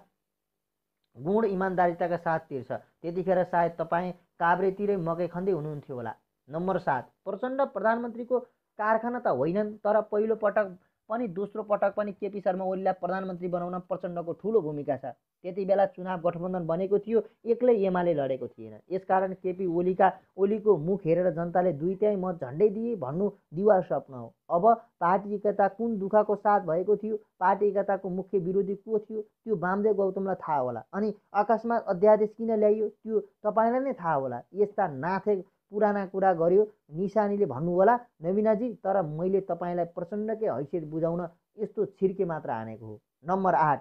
गुण इमान्दारिताका साथ तिर्छ। त्यतिखेर सायद तपाईँ काभ्रेतिरै मकै खन्दै हुनुहुन्थ्यो होला। नम्बर 7, प्रचण्ड प्रधानमन्त्रीको कारखाना त होइनन्, तर पहिलो पटक पनि दोस्रो पटक पनि केपी शर्मा ओलीलाई प्रधानमन्त्री बनाउन प्रचण्डको ठुलो भूमिका छ। त्यति बेला चुनाव गठबन्धन बनेको थियो, एक्लै एमाले लडेको थिएन। यसकारण केपी ओलीको मुख हेरेर जनताले 2/3 मत झन्डै दिए भन्नु दिवा स्वप्न हो। अब पार्टी एकता कुन दुःखको साथ भएको थियो, पार्टी एकताको मुख्य विरोधी को थियो, त्यो वामदेव गौतमलाई थाहा होला। अनि अकस्मात अध्यादेश किन ल्याइयो त्यो तपाईँलाई नै थाहा होला। यस्ता नाथे पुराना कुरा गर्यो निशानीले भन्नु होला नवीनाजी, तर मैले तपाईँलाई प्रचण्डकै हैसियत बुझाउन यस्तो छिर्के मात्र हानेको हो। नम्बर 8,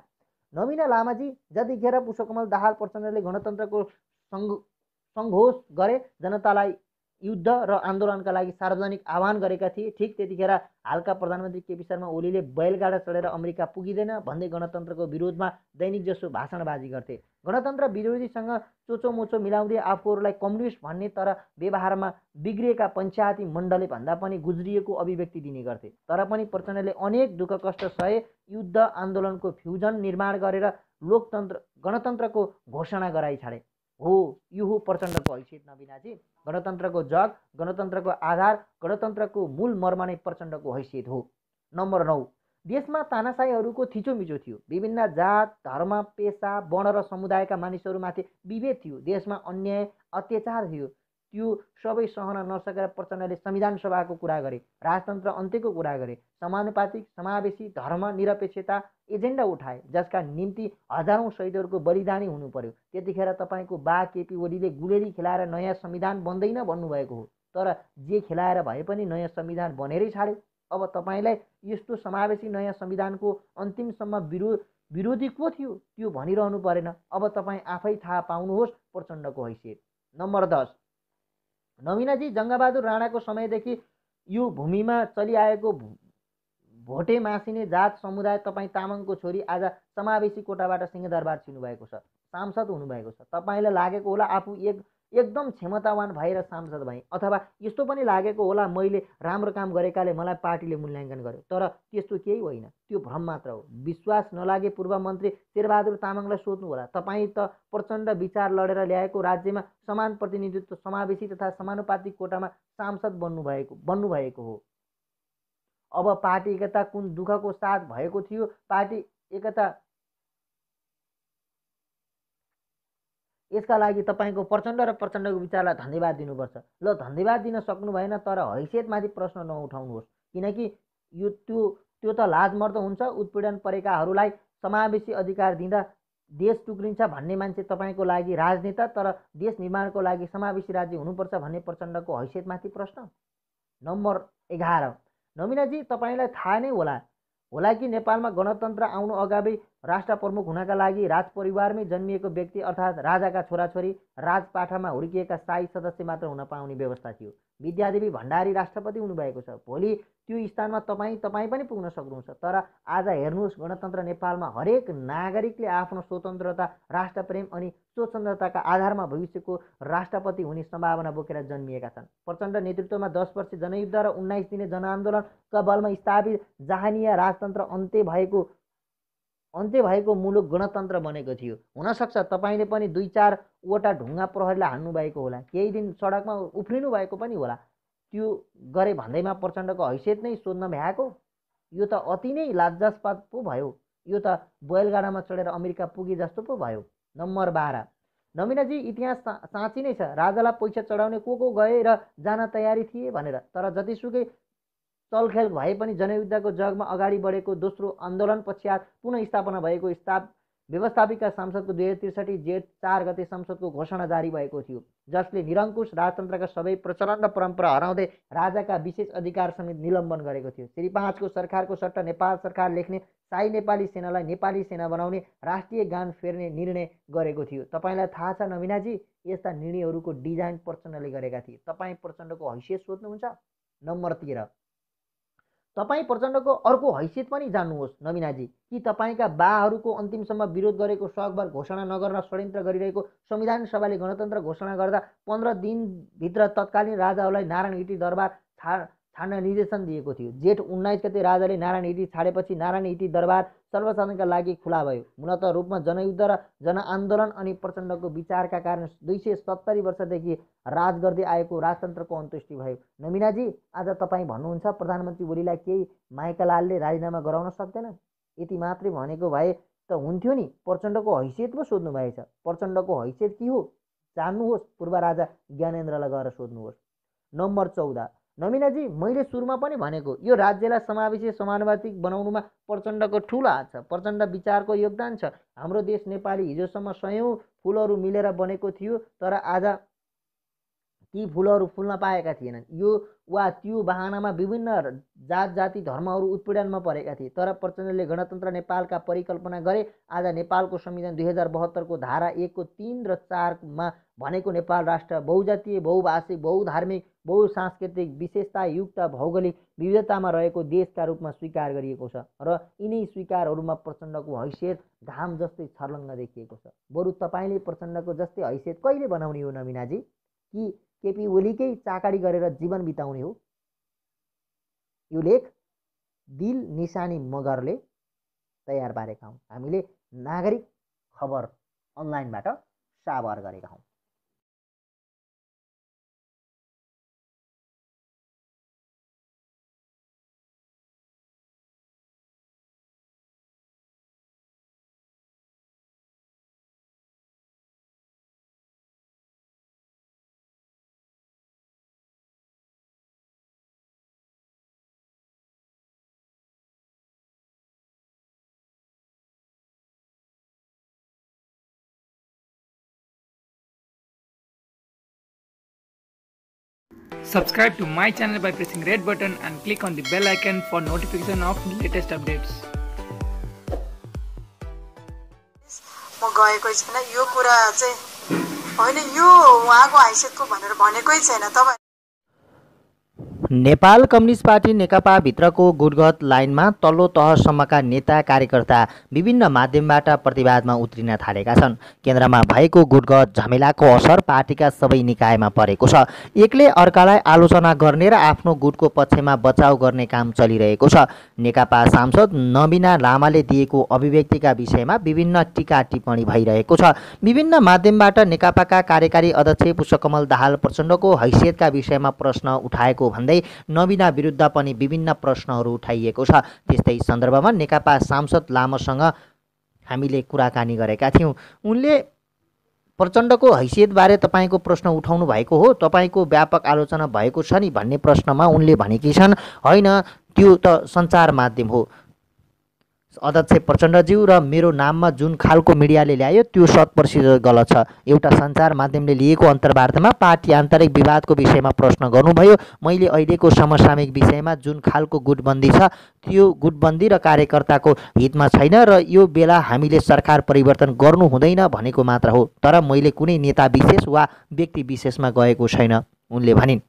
नवीना लामाजी, जतिखेर पुष्पकमल दाहाल प्रचण्डले गणतन्त्रको सङ्घोष गरे, जनतालाई युद्ध र आन्दोलनका लागि सार्वजनिक आह्वान गरेका थिए, ठिक त्यतिखेर हालका प्रधानमन्त्री केपी शर्मा ओलीले बैलगाडा चढेर अमेरिका पुगिँदैन भन्दै गणतन्त्रको विरोधमा दैनिक जसो भाषणबाजी गर्थे। गणतन्त्र विरोधीसँग चोचोमोचो मिलाउँदै आफूहरूलाई कम्युनिस्ट भन्ने तर व्यवहारमा बिग्रिएका पञ्चायती मण्डले भन्दा पनि गुज्रिएको अभिव्यक्ति दिने गर्थे। तर पनि प्रचण्डले अनेक दुःख कष्ट सहे युद्ध आन्दोलनको फ्युजन निर्माण गरेर गणतन्त्रको घोषणा गराइ छाडे। हो, यो हो प्रचण्डको हैसियत नवीनाजी। गणतन्त्रको जग, गणतन्त्रको आधार, गणतन्त्रको मूल मर्म नै प्रचण्डको हैसियत हो। नम्बर 9, देशमा तानाशाहीहरूको थिचोमिचो थियो। विभिन्न जात, धर्म, पेसा, वर्ण र समुदायका मानिसहरूमाथि विभेद थियो। देशमा अन्याय अत्याचार थियो। त्यो सबै सहन नसकेर प्रचण्डले संविधान सभाको कुरा गरे, राजतन्त्र अन्त्यको कुरा गरे, समानुपातिक समावेशी धर्म निरपेक्षता एजेन्डा उठाए, जसका निम्ति हजारौँ शहीदहरूको बलिदानी हुनु पर्यो। त्यतिखेर तपाईँको बा केपी ओलीले गुलेली खेलाएर नयाँ संविधान बन्दैन भन्नुभएको हो, तर जे खेलाएर भए पनि नयाँ संविधान बनेरै छाड्यो। अब तपाईँलाई यस्तो समावेशी नयाँ संविधानको अन्तिमसम्म विरोधी को थियो त्यो भनिरहनु परेन। अब तपाईँ आफै थाहा पाउनुहोस् प्रचण्डको हैसियत। नम्बर 10, नवीनाजी, जङ्गबहादुर राणाको समयदेखि यो भूमिमा चलिआएको भोटे मासिने जात समुदाय तपाईँ तामाङको छोरी आज समावेशी कोटाबाट सिंहदरबार छिर्नुभएको छ, सांसद हुनुभएको छ। तपाईँलाई लागेको होला आफू एकदम क्षमतावान भएर सांसद भएँ, अथवा यस्तो पनि लागेको होला मैले राम्रो काम गरेकाले मलाई पार्टीले मूल्याङ्कन गर्यो, तर त्यस्तो केही होइन, त्यो भ्रम मात्र हो। विश्वास नलागे पूर्व मन्त्री शेरबहादुर तामाङलाई सोध्नु होला। तपाईँ त प्रचण्ड विचार लडेर ल्याएको राज्यमा समान प्रतिनिधित्व, समावेशी तथा समानुपातिक कोटामा सांसद बन्नुभएको हो। अब पार्टी एकता कुन दुःखको साथ भएको थियो, पार्टी एकता यसका लागि तपाईँको प्रचण्ड र प्रचण्डको विचारलाई धन्यवाद दिनुपर्छ। ल, धन्यवाद दिन सक्नु भएन, तर हैसियतमाथि प्रश्न नउठाउनुहोस्, किनकि त्यो त लाजमर्दो हुन्छ। उत्पीडन परेकाहरूलाई समावेशी अधिकार दिँदा देश टुक्रिन्छ भन्ने मान्छे तपाईँको लागि राजनेता, तर देश निर्माणको लागि समावेशी राज्य हुनुपर्छ भन्ने प्रचण्डको हैसियतमाथि प्रश्न। नम्बर 11, नवीनाजी, तपाईँलाई थाहा नै होला कि नेपालमा गणतन्त्र आउनु अगावै राष्ट्र प्रमुख हुनका लागि राजपरिवारमै जन्मिएको व्यक्ति अर्थात् राजाका छोराछोरी राजपाठामा हुर्किएका शाही सदस्य मात्र हुन पाउने व्यवस्था थियो। विद्यादेवी भण्डारी राष्ट्रपति हुनुभएको छ। भोलि त्यो स्थानमा तपाईँ पनि पुग्न सक्नुहुन्छ। तर आज हेर्नुहोस्, गणतन्त्र नेपालमा हरेक नागरिकले आफ्नो स्वतन्त्रता, राष्ट्रप्रेम अनि स्वतन्त्रताका आधारमा भविष्यको राष्ट्रपति हुने सम्भावना बोकेर जन्मिएका छन्। प्रचण्ड नेतृत्वमा 10 वर्ष जनयुद्ध र 19 दिने जनआन्दोलनका बलमा स्थापित जहानिया राजतन्त्र अन्त्य भएको मुलुक गणतन्त्र बनेको थियो। हुनसक्छ तपाईँले पनि 2-4 वटा ढुङ्गा प्रहरीलाई हान्नुभएको होला, केही दिन सडकमा उफ्रिनु भएको पनि होला। त्यो गरे भन्दैमा प्रचण्डको हैसियत नै सोध्न भ्याएको? यो त अति नै लज्जास्पद पो भयो। यो त बैलगाडामा चढेर अमेरिका पुगे जस्तो पो भयो। नम्बर 12, नमिनाजी इतिहास साँच्ची नै छ, राजालाई पैसा चढाउने को गए र जान तयारी थिए भनेर। तर जतिसुकै चलखेल भए पनि जनयुद्धको जगमा अगाडि बढेको दोस्रो आन्दोलन पश्चात पुनः स्थापना भएको व्यवस्थापिका संसदको 2063 जेठ 4 गते संसदको घोषणा जारी भएको थियो, जसले निरङ्कुश राजतन्त्रका सबै प्रचलन र परम्परा हराउँदै राजाका विशेष अधिकार समेत निलम्बन गरेको थियो। श्री 5 को सरकारको सट्टा नेपाल सरकार लेख्ने शाही नेपाली सेनालाई नेपाली सेना बनाउने राष्ट्रिय गान फेर्ने निर्णय गरेको थियो। तपाईँलाई थाहा छ नमिनाजी, यस्ता निर्णयहरूको डिजाइन प्रचण्डले गरेका थिए। तपाईँ प्रचण्डको हैसियत सोध्नुहुन्छ। नम्बर 13, तपाईँ प्रचण्डको अर्को हैसियत पनि जान्नुहोस् नमिनाजी, कि तपाईँका बाहरूको अन्तिमसम्म विरोध गरेको सकभर घोषणा नगर्न षड्यन्त्र गरिरहेको संविधान सभाले गणतन्त्र घोषणा गर्दा 15 दिनभित्र तत्कालीन राजाहरूलाई नारायण हिटी दरबार छाड्न निर्देशन दिएको थियो। जेठ 19 गते राजाले नारायण हिटी छाडेपछि नारायण हिटी दरबार सर्वसाधारणका लागि खुला भयो। मूलत रूपमा जनयुद्ध र जनआन्दोलन अनि प्रचण्डको विचारका कारण 270 वर्षदेखि राज गर्दै आएको राजतन्त्रको अन्त्येष्टि भयो। नमिनाजी, आज तपाईँ भन्नुहुन्छ प्रधानमन्त्री ओलीलाई केही माइकलालले राजीनामा गराउन सक्दैन। यति मात्रै भनेको भए त हुन्थ्यो नि, प्रचण्डको हैसियत पो सोध्नु भएछ। प्रचण्डको हैसियत के हो जान्नुहोस्, पूर्व राजा ज्ञानेन्द्रलाई गएर सोध्नुहोस्। नम्बर 14, नमिनाजी, मैले सुरुमा पनि भनेको यो राज्यलाई समावेशी समानुपातिक बनाउनुमा प्रचण्डको ठुलो हात छ। प्रचण्ड विचारको योगदान छ। हाम्रो देश नेपाली हिजोसम्म सयौँ फुलहरू मिलेर बनेको थियो, तर आज ती फुलहरू फुल्न पाएका थिएनन्। यो वा त्यो बहानामा विभिन्न जात जाति धर्महरू उत्पीडनमा परेका थिए। तर प्रचण्डले गणतन्त्र नेपालका परिकल्पना गरे। आज नेपालको संविधान 2072 को धारा 1 को 3 र 4 मा भनेको नेपाल राष्ट्र बहुजातीय, बहुभाषिक, बहुधार्मिक, बहुसांस्कृतिक विशेषतायुक्त भौगोलिक विविधतामा रहेको देशका रूपमा स्वीकार गरिएको छ र यिनै स्वीकारहरूमा प्रचण्डको हैसियत घाम जस्तै छर्लङ्ग देखिएको छ। बरु तपाईँले प्रचण्डको जस्तै हैसियत कहिले बनाउने हो नमिनाजी, कि केपी ओलीकै चाकरी गरेर जीवन बिताउने हो? यो लेख दिल निशानी मगरले तयार पारेका हौँ। हामीले नागरिक खबर अनलाइनबाट साभार गरेका हौँ। Subscribe to my channel by pressing red button and click on the bell icon for notification of latest updates. म गएकै छैन, यो कुरा चाहिँ होइन, यो उहाँको हैसियतको भनेर भनेकै छैन। तपाईँ नेपाल कम्युनिस्ट पार्टी नेकपा भित्रको गुटगत लाइनमा तल्लो तहसम्मका नेता कार्यकर्ता विभिन्न माध्यमबाट प्रतिवादमा उत्रिन थालेका छन्। केन्द्रमा भएको गुटगत झमेलाको असर पार्टीका सबै निकायमा परेको छ। एकले अर्कालाई आलोचना गर्ने र आफ्नो गुटको पक्षमा बचाउ गर्ने काम चलिरहेको छ। नेकपा सांसद नबिना लामाले दिएको अभिव्यक्तिका विषयमा विभिन्न टीका टिप्पणी भइरहेको छ। विभिन्न माध्यमबाट नेकपाका कार्यकारी अध्यक्ष पुष्पकमल दाहाल प्रचण्डको हैसियतका विषयमा प्रश्न उठाएको भन्दै नबिना विरुद्ध पनि विभिन्न प्रश्नहरू उठाइएको छ। त्यस्तै सन्दर्भमा नेकपा सांसद लामासँग हामीले कुराकानी गरेका थियौँ। उनले प्रचण्डको हैसियतबारे तपाईँको प्रश्न उठाउनु भएको हो, तपाईँको व्यापक आलोचना भएको छ नि भन्ने प्रश्नमा उनले भनेकी छन्, होइन त्यो त सञ्चार माध्यम हो। अध्यक्ष प्रचण्डज्यू र मेरो नाममा जुन खालको मिडियाले ल्यायो त्यो 100% गलत छ। एउटा सञ्चार माध्यमले लिएको अन्तर्वार्तामा पार्टी आन्तरिक विवादको विषयमा प्रश्न गर्नुभयो। मैले अहिलेको समसामयिक विषयमा जुन खालको गुटबन्दी छ त्यो गुटबन्दी र कार्यकर्ताको हितमा छैन र यो बेला हामीले सरकार परिवर्तन गर्नु हुँदैन भनेको मात्र हो, तर मैले कुनै नेता विशेष वा व्यक्ति विशेषमा गएको छैन, उनले भनिन्।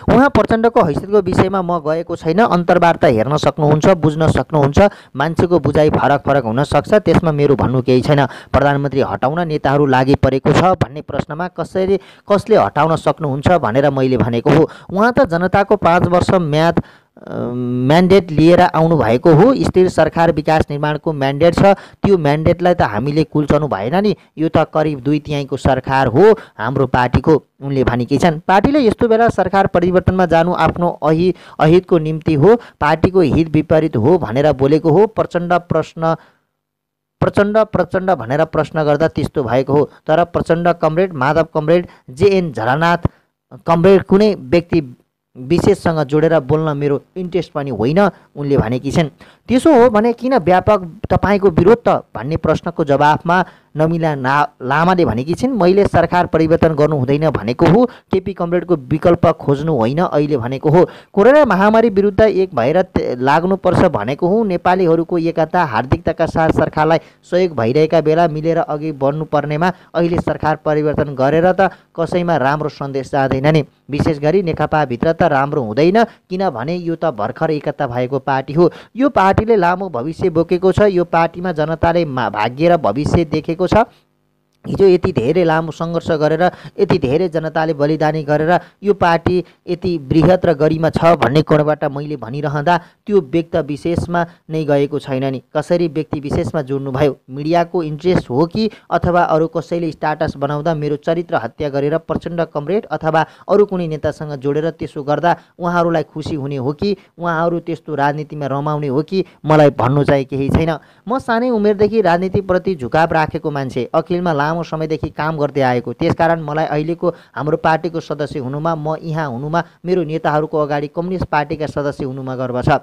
उहाँ प्रचण्डको हैसियतको विषयमा म गएको छैन। अन्तर्वार्ता हेर्न सक्नुहुन्छ, बुझ्न सक्नुहुन्छ। मान्छेको बुझाइ फरक फरक हुन सक्छ, त्यसमा मेरो भन्नु केही छैन। प्रधानमन्त्री हटाउन नेताहरू लागि परेको छ भन्ने प्रश्नमा कसले हटाउन सक्नुहुन्छ भनेर मैले भनेको हो। उहाँ त जनताको 5 वर्ष म्यान्डेट लिएर आउनु भएको हो। स्थिर सरकार विकास निर्माणको म्यान्डेट छ, त्यो म्यान्डेटलाई त हामीले कुल्चनु भएन नि। यो त करिब 2/3 सरकार हो हाम्रो पार्टीको, उनले भनेकी छन्। पार्टीले यस्तो बेला सरकार परिवर्तनमा जानु आफ्नो अहितको निम्ति हो, पार्टीको हित विपरीत हो भनेर बोलेको हो। प्रचण्ड प्रश्न प्रचण्ड प्रचण्ड भनेर प्रश्न गर्दा त्यस्तो भएको हो। तर Prachanda comrade, Madhav comrade, JN Jhalanath comrade कुनै व्यक्ति विशेषसँग जोडेर बोल्न मेरो इन्ट्रेस्ट पनि होइन, उनले भनेकी छिन्। त्यसो हो भने किन व्यापक तपाईँको विरोध त भन्ने प्रश्नको जवाफमा नमिला लामाले भनेकी छिन्, मैले सरकार परिवर्तन गर्नु हुँदैन भनेको हो, केपी कमरेडको विकल्प खोज्नु होइन अहिले भनेको हो। कोरोना महामारी विरुद्ध एक भएर लाग्नुपर्छ भनेको हो। नेपालीहरूको एकता हार्दिकताका साथ सरकारलाई सहयोग भइरहेका बेला मिलेर अघि बढ्नुपर्नेमा अहिले सरकार परिवर्तन गरेर त कसैमा राम्रो सन्देश जाँदैन नि। विशेष गरी नेकपाभित्र त राम्रो हुँदैन, किनभने यो त भर्खर एकता भएको पार्टी हो। यो पार्टीले लामो भविष्य बोकेको छ। यो पार्टीमा जनताले भाग्य र भविष्य देखेको छ। हिजो यति धेरै लामो सङ्घर्ष गरेर, यति धेरै जनताले बलिदानी गरेर यो पार्टी यति बृहत र गरिमा छ भन्ने कोणबाट मैले भनिरहँदा त्यो व्यक्त विशेषमा नै गएको छैन नि। कसरी व्यक्ति विशेषमा जोड्नुभयो? मिडियाको इन्ट्रेस्ट हो कि अथवा अरू कसैले स्टाटस बनाउँदा मेरो चरित्र हत्या गरेर प्रचण्ड कमरेड अथवा अरू कुनै नेतासँग जोडेर त्यसो गर्दा उहाँहरूलाई खुसी हुने हो कि उहाँहरू त्यस्तो राजनीतिमा रमाउने हो कि मलाई भन्नु चाहिँ केही छैन। म सानै उमेरदेखि राजनीतिप्रति झुकाव राखेको मान्छे, अखिलमा लामो समयदेखि काम गर्दै आएको। त्यसकारण मलाई अहिलेको हाम्रो पार्टीको सदस्य हुनुमा, म यहाँ हुनुमा, मेरो नेताहरूको अगाडि कम्युनिस्ट पार्टीका सदस्य हुनुमा गर्व छ।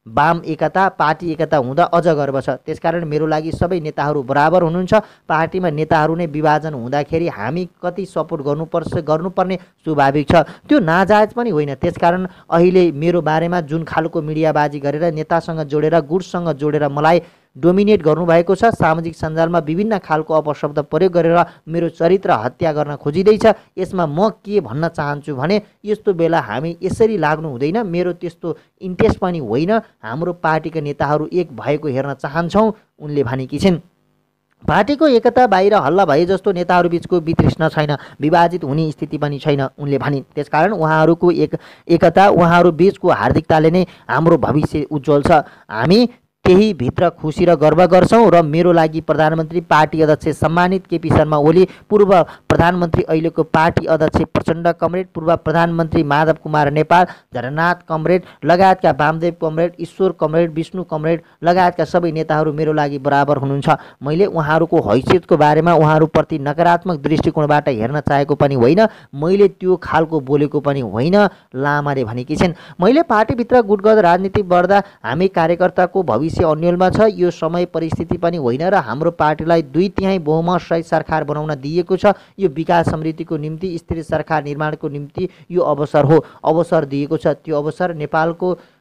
वाम एकता, पार्टी एकता हुँदा अझ गर्व छ। त्यसकारण मेरो लागि सबै नेताहरू बराबर हुनुहुन्छ। पार्टीमा नेताहरू नै विभाजन हुँदाखेरि हामी कति सपोर्ट गर्नुपर्ने स्वाभाविक छ, त्यो नाजायज पनि होइन। त्यसकारण अहिले मेरो बारेमा जुन खालको मिडियाबाजी गरेर नेतासँग जोडेर, गुटसँग जोडेर मलाई डोमिनेट गर्नुभएको छ, सामाजिक सञ्जालमा विभिन्न खालको अपशब्द प्रयोग गरेर मेरो चरित्र हत्या गर्न खोजिँदैछ, यसमा म के भन्न चाहन्छु भने यस्तो बेला हामी यसरी लाग्नु हुँदैन। मेरो त्यस्तो इन्ट्रेस्ट पनि होइन। हाम्रो पार्टीका नेताहरू एक भएको हेर्न चाहन्छौँ, उनले भनेकी छिन्। पार्टीको एकता बाहिर हल्ला भए जस्तो नेताहरू बीचको वितृष्णा छैन, विभाजित हुने स्थिति पनि छैन, उनले भनिन्। त्यसकारण उहाँहरूको एकता, उहाँहरू बीचको हार्दिकताले नै हाम्रो भविष्य उज्जवल छ। हामी त्यही भित्र खुसी र गर्व गर्छौँ। र मेरो लागि प्रधानमन्त्री, पार्टी अध्यक्ष सम्मानित केपी शर्मा ओली, पूर्व प्रधानमन्त्री अहिलेको पार्टी अध्यक्ष प्रचण्ड कमरेड, पूर्व प्रधानमन्त्री माधव कुमार नेपाल, झलनाथ कमरेड लगायतका वामदेव कमरेड, ईश्वर कमरेड, विष्णु कमरेड लगायतका सबै नेताहरू मेरो लागि बराबर हुनुहुन्छ। मैले उहाँहरूको हैसियतको बारेमा उहाँहरूप्रति नकारात्मक दृष्टिकोणबाट हेर्न चाहेको पनि होइन, मैले त्यो खालको बोलेको पनि होइन, लामाले भनेकी छिन्। मैले पार्टीभित्र गुटगत राजनीति बढ्दा हामी कार्यकर्ताको भविष्य अन्यलमा छ। यो समय परिस्थिति पनि होइन र हाम्रो पार्टीलाई 2/3 बहुमत सहित सरकार बनाउन दिएको छ। यो विकास समृद्धिको निम्ति, स्थिर सरकार निर्माणको निम्ति यो अवसर हो, अवसर दिएको छ। त्यो अवसर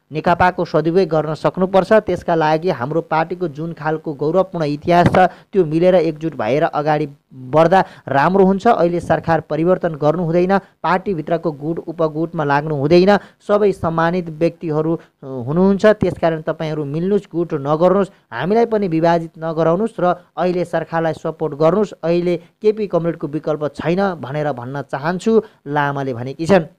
नेकपाको सदुपयोग गर्न सक्नुपर्छ। त्यसका लागि हाम्रो पार्टीको जुन खालको गौरवपूर्ण इतिहास छ त्यो मिलेर एकजुट भएर अगाडि बढ्दा राम्रो हुन्छ। अहिले सरकार परिवर्तन गर्नु हुँदैन, पार्टीभित्रको गुट उपगुटमा लाग्नु हुँदैन। सबै सम्मानित व्यक्तिहरू हुनुहुन्छ, त्यसकारण तपाईँहरू मिल्नुहोस्, गुट नगर्नुहोस्, हामीलाई पनि विभाजित नगराउनुहोस् र अहिले सरकारलाई सपोर्ट गर्नुहोस्। अहिले केपी कमरेडको विकल्प छैन भनेर भन्न चाहन्छु, लामाले भनेकी छन्।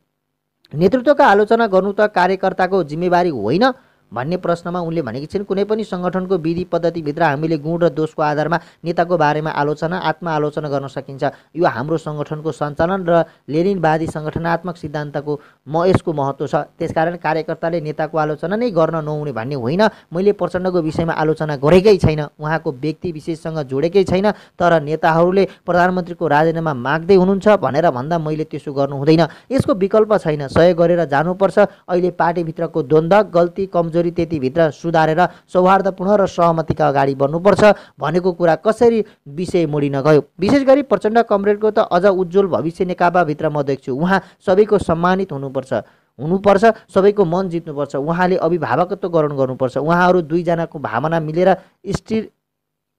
नेतृत्वका आलोचना गर्नु त कार्यकर्ताको जिम्मेवारी होइन भन्ने प्रश्नमा उनले भनेकी छिन्, कुनै पनि सङ्गठनको विधि पद्धतिभित्र हामीले गुण र दोषको आधारमा नेताको बारेमा आलोचना, आत्मआलोचना गर्न सकिन्छ। यो हाम्रो सङ्गठनको सञ्चालन र लेनिनवादी सङ्गठनात्मक सिद्धान्तको यसको महत्त्व छ। त्यसकारण कार्यकर्ताले नेताको आलोचना नै गर्न नहुने भन्ने होइन। मैले प्रचण्डको विषयमा आलोचना गरेकै छैन, उहाँको व्यक्ति विशेषसँग जोडेकै छैन। तर नेताहरूले प्रधानमन्त्रीको राजीनामा माग्दै हुनुहुन्छ भनेर भन्दा मैले त्यसो गर्नु हुँदैन, यसको विकल्प छैन। सहयोग गरेर जानुपर्छ। अहिले पार्टीभित्रको द्वन्द्व, गल्ती, कमजोरी त्यतिभित्र सुधारेर सौहार्दपूर्ण र सहमतिका अगाडि बढ्नुपर्छ भनेको कुरा कसरी विषय मोडिन गयो। विशेष गरी प्रचण्ड कमरेडको त अझ उज्जवल भविष्य नेकपाभित्र म देख्छु। उहाँ सबैको सम्मानित हुनुपर्छ, सबैको मन जित्नुपर्छ। उहाँले अभिभावकत्व ग्रहण गर्नुपर्छ। उहाँहरू दुईजनाको भावना मिलेर,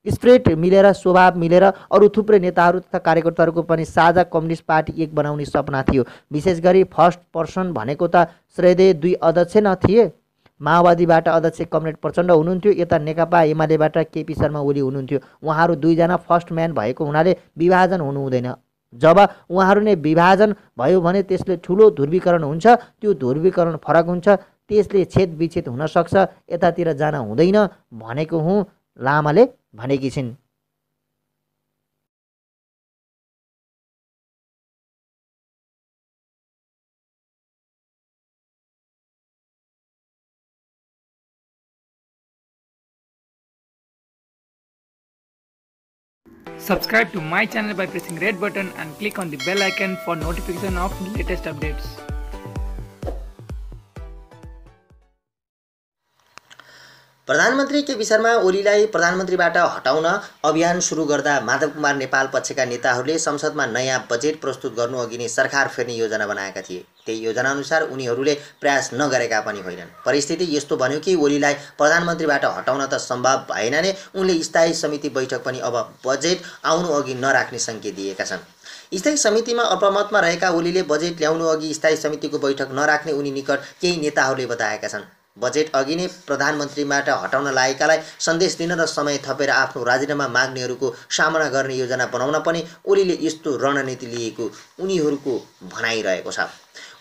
स्पिरिट मिलेर, स्वभाव मिलेर अरू थुप्रै नेताहरू तथा कार्यकर्ताहरूको पनि साझा कम्युनिस्ट पार्टी एक बनाउने सपना थियो। विशेष गरी फर्स्ट पर्सन भनेको त श्रद्धेय 2 अध्यक्ष न थिए। माओवादीबाट अध्यक्ष कमरेड प्रचण्ड हुनुहुन्थ्यो, यता नेकपा एमालेबाट केपी शर्मा ओली हुनुहुन्थ्यो। उहाँहरू दुईजना फर्स्ट म्यान भएको हुनाले विभाजन हुनु हुँदैन। जब उहाँहरू नै विभाजन भयो भने त्यसले ठुलो ध्रुवीकरण हुन्छ, त्यो ध्रुवीकरण फरक हुन्छ, त्यसले छेदविच्छेद हुन सक्छ, यतातिर जान हुँदैन भनेको हुँ, लामाले भनेकी छिन्। Subscribe to my channel by pressing red button and click on the bell icon for notification of latest updates. प्रधानमन्त्री केपी शर्मा ओलीलाई प्रधानमन्त्रीबाट हटाउन अभियान सुरु गर्दा माधव कुमार नेपाल पक्षका नेताहरूले संसदमा नयाँ बजेट प्रस्तुत गर्नुअघि नै सरकार फेर्ने योजना बनाएका थिए। त्यही योजनाअनुसार उनीहरूले प्रयास नगरेका पनि होइनन्। परिस्थिति यस्तो बन्यो कि ओलीलाई प्रधानमन्त्रीबाट हटाउन त सम्भव भएन नै उनले स्थायी समिति बैठक पनि अब बजेट आउनु अघि नराख्ने सङ्केत दिएका छन्। स्थायी समितिमा अल्पमतमा रहेका ओलीले बजेट ल्याउनु अघि स्थायी समितिको बैठक नराख्ने उनी निकट केही नेताहरूले बताएका छन्। बजेट अघि नै प्रधानमन्त्रीबाट हटाउन लागेकालाई सन्देश दिन र समय थपेर आफ्नो राजीनामा माग्नेहरूको सामना गर्ने योजना बनाउन पनि ओलीले यस्तो रणनीति लिएको उनीहरूको भनाइरहेको छ।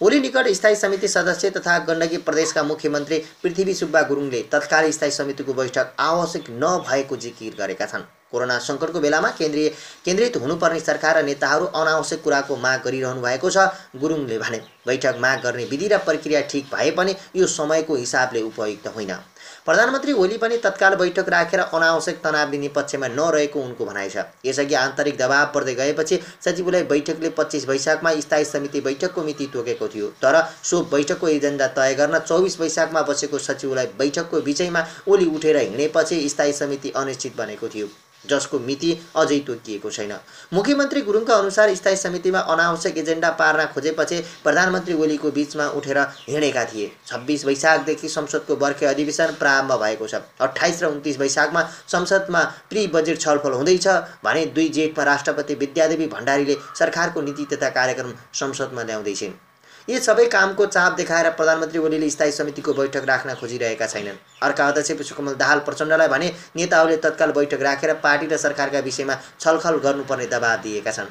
ओली निकट स्थायी समिति सदस्य तथा गण्डकी प्रदेशका मुख्यमन्त्री पृथ्वी सुब्बा गुरुङले तत्काल स्थायी समितिको बैठक आवश्यक नभएको जिकिर गरेका छन्। कोरोना सङ्कटको बेलामा केन्द्रित हुनुपर्ने सरकार र नेताहरू अनावश्यक कुराको माग गरिरहनु भएको छ। गुरुङले भने बैठक माग गर्ने विधि र प्रक्रिया ठिक भए पनि यो समयको हिसाबले उपयुक्त होइन। प्रधानमन्त्री ओली पनि तत्काल बैठक राखेर अनावश्यक तनाव लिने पक्षमा नरहेको उनको भनाइ छ। यसअघि आन्तरिक दबाव बढ्दै गएपछि सचिवालय बैठकले 25 वैशाखमा स्थायी समिति बैठकको मिति तोकेको थियो। तर सो बैठकको एजेन्डा तय गर्न 24 वैशाखमा बसेको सचिवालय बैठकको विषयमा ओली उठेर हिँडेपछि स्थायी समिति अनिश्चित बनेको थियो, जसको मिति अझै तोकिएको छैन। मुख्यमन्त्री गुरुङका अनुसार स्थायी समितिमा अनावश्यक एजेन्डा पार्न खोजेपछि प्रधानमन्त्री ओलीको बीचमा उठेर हिँडेका थिए। 26 वैशाखदेखि संसदको बर्खे अधिवेशन प्रारम्भ भएको छ। 28 र 29 वैशाखमा संसदमा प्री बजेट छलफल हुँदैछ भने 2 जेठमा राष्ट्रपति विद्यादेवी भण्डारीले सरकारको नीति तथा कार्यक्रम संसदमा ल्याउँदैछन्। यी सबै कामको चाप देखाएर प्रधानमन्त्री ओलीले स्थायी समितिको बैठक राख्न खोजिरहेका छैनन्। अर्का अध्यक्ष पुष्पकमल दाहाल प्रचण्डलाई भने नेताहरूले तत्काल बैठक राखेर पार्टी र सरकारका विषयमा छलफल गर्नुपर्ने दबाब दिएका छन्।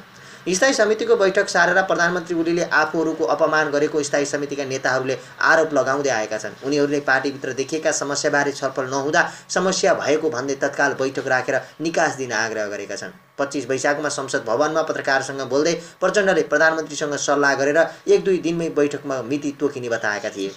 स्थायी समितिको बैठक सारेर प्रधानमन्त्री ओलीले आफूहरूको अपमान गरेको स्थायी समितिका नेताहरूले आरोप लगाउँदै आएका छन्। उनीहरूले पार्टीभित्र देखिएका समस्याबारे छलफल नहुँदा समस्या भएको भन्दै तत्काल बैठक राखेर निकास दिन आग्रह गरेका छन्। 25 वैशाखमा संसद भवनमा पत्रकारसँग बोल्दै प्रचण्डले प्रधानमन्त्रीसँग सल्लाह गरेर 1-2 दिनमै बैठकमा मिति तोकिने बताएका थिए।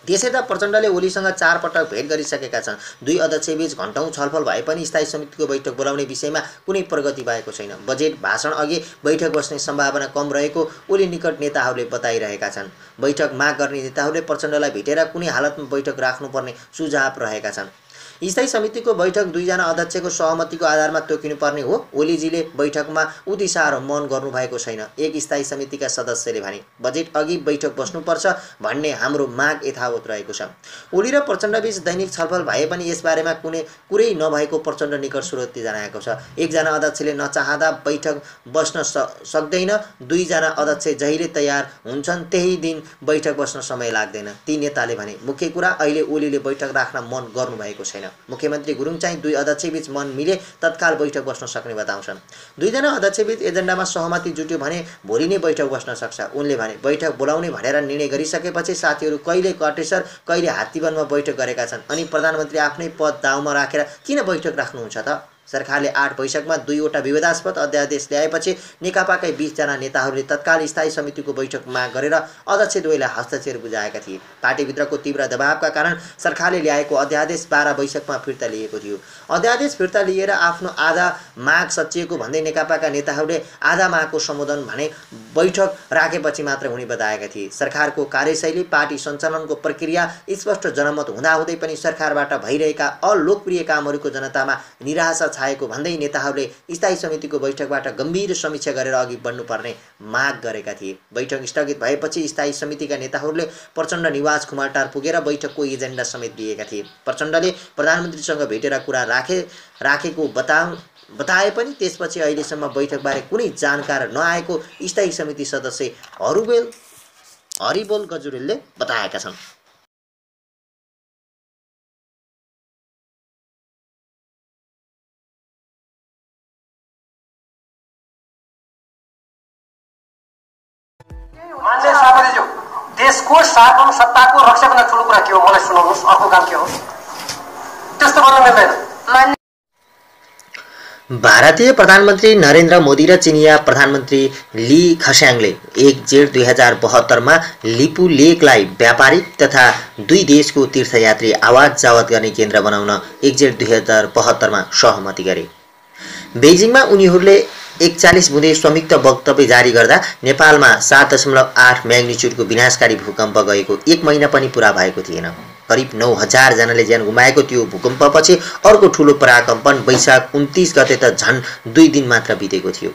त्यसै त प्रचण्डले ओलीसँग 4 पटक भेट गरिसकेका छन्। 2 अध्यक्षबीच घण्टौँ छलफल भए पनि स्थायी समितिको बैठक बोलाउने विषयमा कुनै प्रगति भएको छैन। बजेट भाषण अघि बैठक बस्ने सम्भावना कम रहेको ओली निकट नेताहरूले बताइरहेका छन्। बैठक माग गर्ने नेताहरूले प्रचण्डलाई भेटेर कुनै हालतमा बैठक राख्नुपर्ने सुझाव रहेका छन्। स्थायी समितिको बैठक 2 जना अध्यक्षको सहमतिको आधारमा तोकिनुपर्ने हो। ओलीजीले बैठकमा उति साह्रो मन गर्नुभएको छैन। एक स्थायी समितिका सदस्यले भने बजेट अघि बैठक बस्नुपर्छ भन्ने हाम्रो माग यथावत रहेको छ। ओली र प्रचण्डबीच दैनिक छलफल भए पनि यसबारेमा कुरै नभएको प्रचण्ड निकट स्रोतले जनाएको छ। एकजना अध्यक्षले नचाहँदा बैठक बस्न सक्दैन। 2 जना अध्यक्ष जहिले तयार हुन्छन् त्यही दिन बैठक बस्न समय लाग्दैन। ती नेताले भने मुख्य कुरा अहिले ओलीले बैठक राख्न मन गर्नुभएको छैन। मुख्यमन्त्री गुरुङ चाहिँ 2 अध्यक्षबीच मन मिले तत्काल बैठक बस्न सक्ने बताउँछन्। 2 जना अध्यक्षबीच एजेन्डामा सहमति जुट्यो भने भोलि नै बैठक बस्न सक्छ। उनले भने बैठक बोलाउने भनेर निर्णय गरिसकेपछि साथीहरू कहिले कटेसर कहिले हात्तीवनमा बैठक गरेका छन्। अनि प्रधानमन्त्री आफ्नै पद दाउमा राखेर किन बैठक राख्नुहुन्छ त? सरकारले 8 वैशाखमा 2 वटा विवादास्पद अध्यादेश ल्याएपछि नेकपाकै 20 जना नेताहरूले तत्काल स्थायी समितिको बैठक माग गरेर अध्यक्ष द्वयलाई हस्ताक्षर बुझाएका थिए। पार्टीभित्रको तीव्र दबावका कारण सरकारले ल्याएको अध्यादेश 12 वैशाखमा फिर्ता लिएको थियो। अध्यादेश फिर्ता लिएर आफ्नो आधा माग सच्याएको भन्दै नेकपाका नेताहरूले आधा मागको सम्बोधन भने बैठक राखेपछि मात्र हुने बताएका थिए। सरकारको कार्यशैली पार्टी सञ्चालनको प्रक्रिया स्पष्ट जनमत हुँदाहुँदै पनि सरकारबाट भइरहेका अलोकप्रिय कामहरूको जनतामा निराशा छाएको भन्दै नेताहरूले स्थायी समितिको बैठकबाट गम्भीर समीक्षा गरेर अघि बढ्नुपर्ने माग गरेका थिए। बैठक स्थगित भएपछि स्थायी समितिका नेताहरूले प्रचण्ड निवास खुमाटार पुगेर बैठकको एजेन्डा समेत दिएका थिए। प्रचण्डले प्रधानमन्त्रीसँग भेटेर कुरा राखेको बताए पनि त्यसपछि अहिलेसम्म बैठकबारे कुनै जानकार नआएको स्थायी समिति सदस्य हरिबोल गजुरेलले बताएका छन्। मान्य सभापतिज्यू, देशको सार्वभौम सत्ताको रक्षा गर्न ठुलो कुरा के हो मलाई सुनाउनुहोस्। अर्को काम के हो त्यस्तो भन्न मिल्दैन। भारतीय प्रधानमन्त्री नरेन्द्र मोदी र चिनिया प्रधानमन्त्री ली खस्याङले 1 जेठ 2072 लिपु लेकलाई व्यापारिक तथा 2 देशको तीर्थयात्री आवाज जावत गर्ने केन्द्र बनाउन 1 जेठ 2072 सहमति गरे। बेजिङमा उनीहरूले 41 बुँदे संयुक्त वक्तव्य जारी गर्दा नेपालमा 7.8 म्याग्निच्युडको विनाशकारी भूकम्प गएको 1 महिना पनि पूरा भएको थिएन। करिब 9,000 जनाले ज्यान गुमाएको त्यो भूकम्पपछि अर्को ठूलो पराकम्पन वैशाख 29 गते त झन् 2 दिन मात्र बितेको थियो।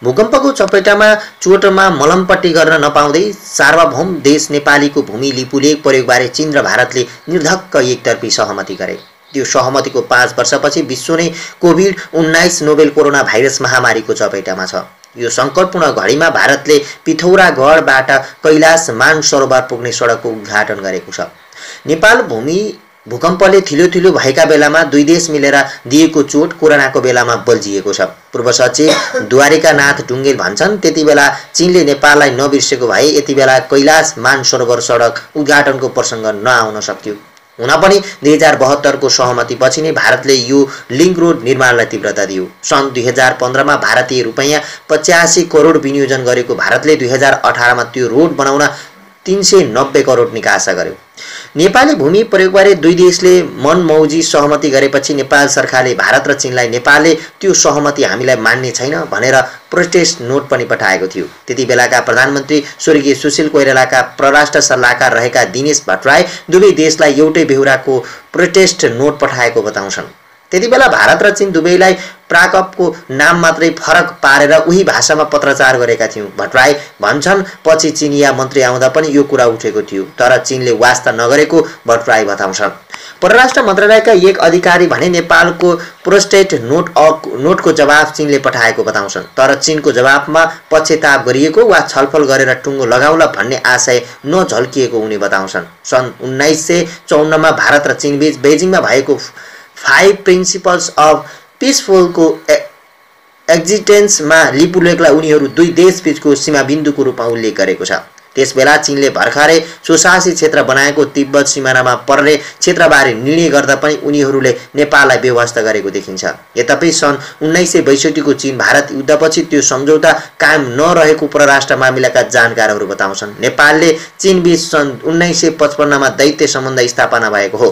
भूकम्पको चपेटामा चोटमा मलमपट्टि गर्न नपाउँदै सार्वभौम देश नेपालीको भूमि लिपुलेख प्रयोगबारे चीन र भारतले निर्धक्क एकतर्फी सहमति गरे। त्यो सहमतिको 5 वर्षपछि विश्व नै कोभिड-19 नोभेल कोरोना भाइरस महामारीको चपेटामा छ। यो सङ्कटपूर्ण घडीमा भारतले पिथौरागढबाट कैलाश मानसरोवर पुग्ने सडकको उद्घाटन गरेको छ। नेपाल भूकम्पले थिलो भएका बेलामा दुई देश मिलेर दिएको चोट कोरोनाको बेलामा बल्झिएको छ। पूर्व सचिव द्वारिकानाथ ढुङ्गेल भन्छन् त्यति बेला चीनले नेपाललाई नबिर्सेको भए यति बेला कैलाश मानसरोवर सडक उद्घाटनको प्रसङ्ग नआउन सक्थ्यो। हुन पनि 2072 को सहमतिपछि नै भारतले यो लिङ्क रोड निर्माणलाई तीव्रता दियो। सन् 2015 मा भारतीय रुपैयाँ 85 करोड विनियोजन गरेको भारतले 2018 मा त्यो रोड बनाउन 390 करोड निकासा गर्यो। नेपाली भूमि प्रयोगबारे दुई देशले मनमौजी सहमति गरेपछि नेपाल सरकारले भारत र चीनलाई नेपालले त्यो सहमति हामीलाई मान्ने छैन भनेर प्रोटेस्ट नोट पनि पठाएको थियो। त्यति बेलाका प्रधानमन्त्री स्वर्गीय सुशील कोइरालाका परराष्ट्र सल्लाहकार रहेका दिनेश भट्टराई दुवै देशलाई एउटै बेहोराको प्रोटेस्ट नोट पठाएको बताउँछन्। त्यति बेला भारत र चीन दुवैलाई प्राकपको नाम मात्रै फरक पारेर उही भाषामा पत्रचार गरेका थियौं। भट्टराई भन्छन् पछि चीनिया मन्त्री आउँदा पनि यो कुरा उठेको थियो तर चीनले वास्ता नगरेको भट्टराई बताउँछन्। परराष्ट्र मन्त्रालयका एक अधिकारी भने नेपालको प्रोटेस्ट नोटको जवाफ चीनले पठाएको बताउँछन् तर चीनको जवाफमा पक्षताप गरिएको वा छलफल गरेर टुङ्गो लगाउला भन्ने आशय नझल्किएको उनी बताउँछन्। सन् 1954 मा भारत र चीनबीच बेजिङमा भएको 5 प्रिन्सिपल्स अफ पिसफुलको एक्जिस्टेन्समा लिपुलेखलाई उनीहरू दुई देशबीचको सीमाबिन्दुको रूपमा उल्लेख गरेको छ। त्यसबेला चीनले भर्खरै स्वशासी क्षेत्र बनाएको तिब्बत सिमानामा पर्ने क्षेत्रबारे निर्णय गर्दा पनि उनीहरूले नेपाललाई बेवास्ता गरेको देखिन्छ। यद्यपि सन् 1962 को चीन भारत युद्धपछि त्यो सम्झौता कायम नरहेको परराष्ट्र मामिलाका जानकारहरू बताउँछन्। नेपालले चीनबीच सन् 1955 मा दैत्य सम्बन्ध स्थापना भएको हो।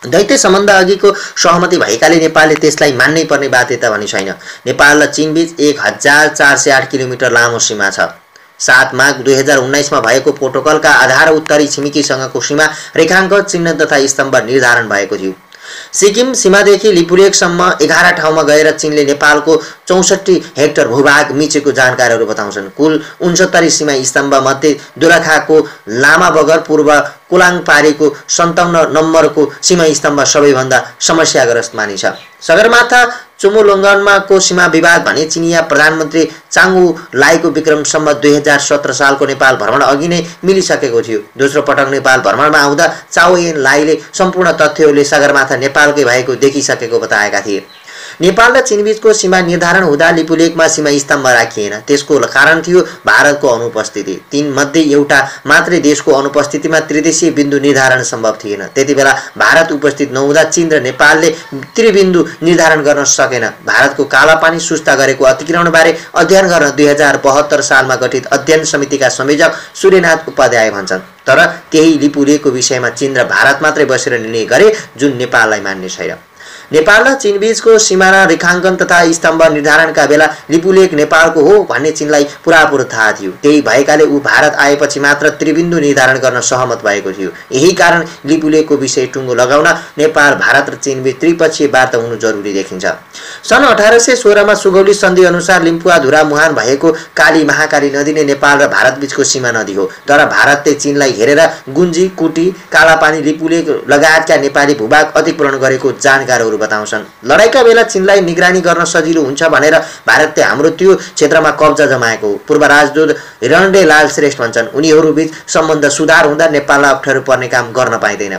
दैत्य सम्बन्ध अघिको सहमति भएकाले नेपालले त्यसलाई मान्नै पर्ने बाध्यता पनि छैन। नेपाल र चीनबीच 1408 किलोमिटर लामो सीमा छ। 7 माघ 2019 मा भएको प्रोटोकलका आधार उत्तरी छिमेकीसँगको सीमा रेखाङ्क चिन्ह तथा स्तम्भ निर्धारण भएको थियो। सिक्किम सीमादेखि लिपुलेखसम्म 11 ठाउँमा गएर चीनले नेपालको 64 हेक्टर भूभाग मिचेको जानकारहरू बताउँछन्। कुल 69 सीमा स्तम्भ मध्ये दोलखाको लामा बगर पूर्व कोलाङपारीको 57 नम्बरको सीमा स्तम्भ सबैभन्दा समस्याग्रस्त मानिन्छ। सगरमाथा चुमुलोङ्गनमा को सीमा विवाद भने चिनिया प्रधानमन्त्री चाङु लाईको विक्रमसम्म 2017 सालको नेपाल भ्रमण अघि नै मिलिसकेको थियो। दोस्रो पटक नेपाल भ्रमणमा आउँदा चाउ एन लाईले सम्पूर्ण तथ्यहरूले सगरमाथा नेपालकै भएको देखिसकेको बताएका थिए। नेपाल र चीनबीचको सीमा निर्धारण हुँदा लिपुलेखमा सीमा स्तम्भ राखिएन। त्यसको कारण थियो भारतको अनुपस्थिति। तीन मध्ये एउटा मात्रै देशको अनुपस्थितिमा त्रिदेशीय बिन्दु निर्धारण सम्भव थिएन। त्यतिबेला भारत उपस्थित नहुँदा चीन र नेपालले त्रिबिन्दु निर्धारण गर्न सकेन। भारतको कालापानी सुस्ता गरेको अतिक्रमणबारे अध्ययन गर्न 2072 सालमा गठित अध्ययन समितिका संयोजक सूर्यनाथ उपाध्याय भन्छन्। तर त्यही लिपुलेखको विषयमा चीन र भारत मात्रै बसेर निर्णय गरे जुन नेपाललाई मान्ने छैन। नेपाल र चीनबीचको सीमाना रेखाङ्कन तथा स्तम्भ निर्धारणका बेला लिपुलेख नेपालको हो भन्ने चीनलाई पुरापुर थाहा थियो। त्यही भएकाले ऊ भारत आएपछि मात्र त्रिबिन्दु निर्धारण गर्न सहमत भएको थियो। यही कारण लिपुलेखको विषय टुङ्गो लगाउन नेपाल भारत र चीनबीच त्रिपक्षीय वार्ता हुनु जरुरी देखिन्छ। सन् 1816 मा सुगौली सन्धि अनुसार लिम्पुवाधुरा मुहान भएको काली महाकाली नदी नै नेपाल र भारतबीचको सीमा नदी हो। तर भारतले चीनलाई हेरेर गुन्जी, कुटी, कालापानी, लिपुलेख लगायतका नेपाली भूभाग अतिक्रमण गरेको जानकारहरू बताउँछन्। लडाईका बेला चीनलाई निगरानी गर्न सजिलो हुन्छ भनेर भारतले हाम्रो त्यो क्षेत्रमा कब्जा जमाएको हो। पूर्व राजदूत हिरणडे लाल श्रेष्ठ भन्छन्। उनीहरूबीच सम्बन्ध सुधार हुँदा नेपाललाई अप्ठ्यारो पर्ने काम गर्न पाइँदैन।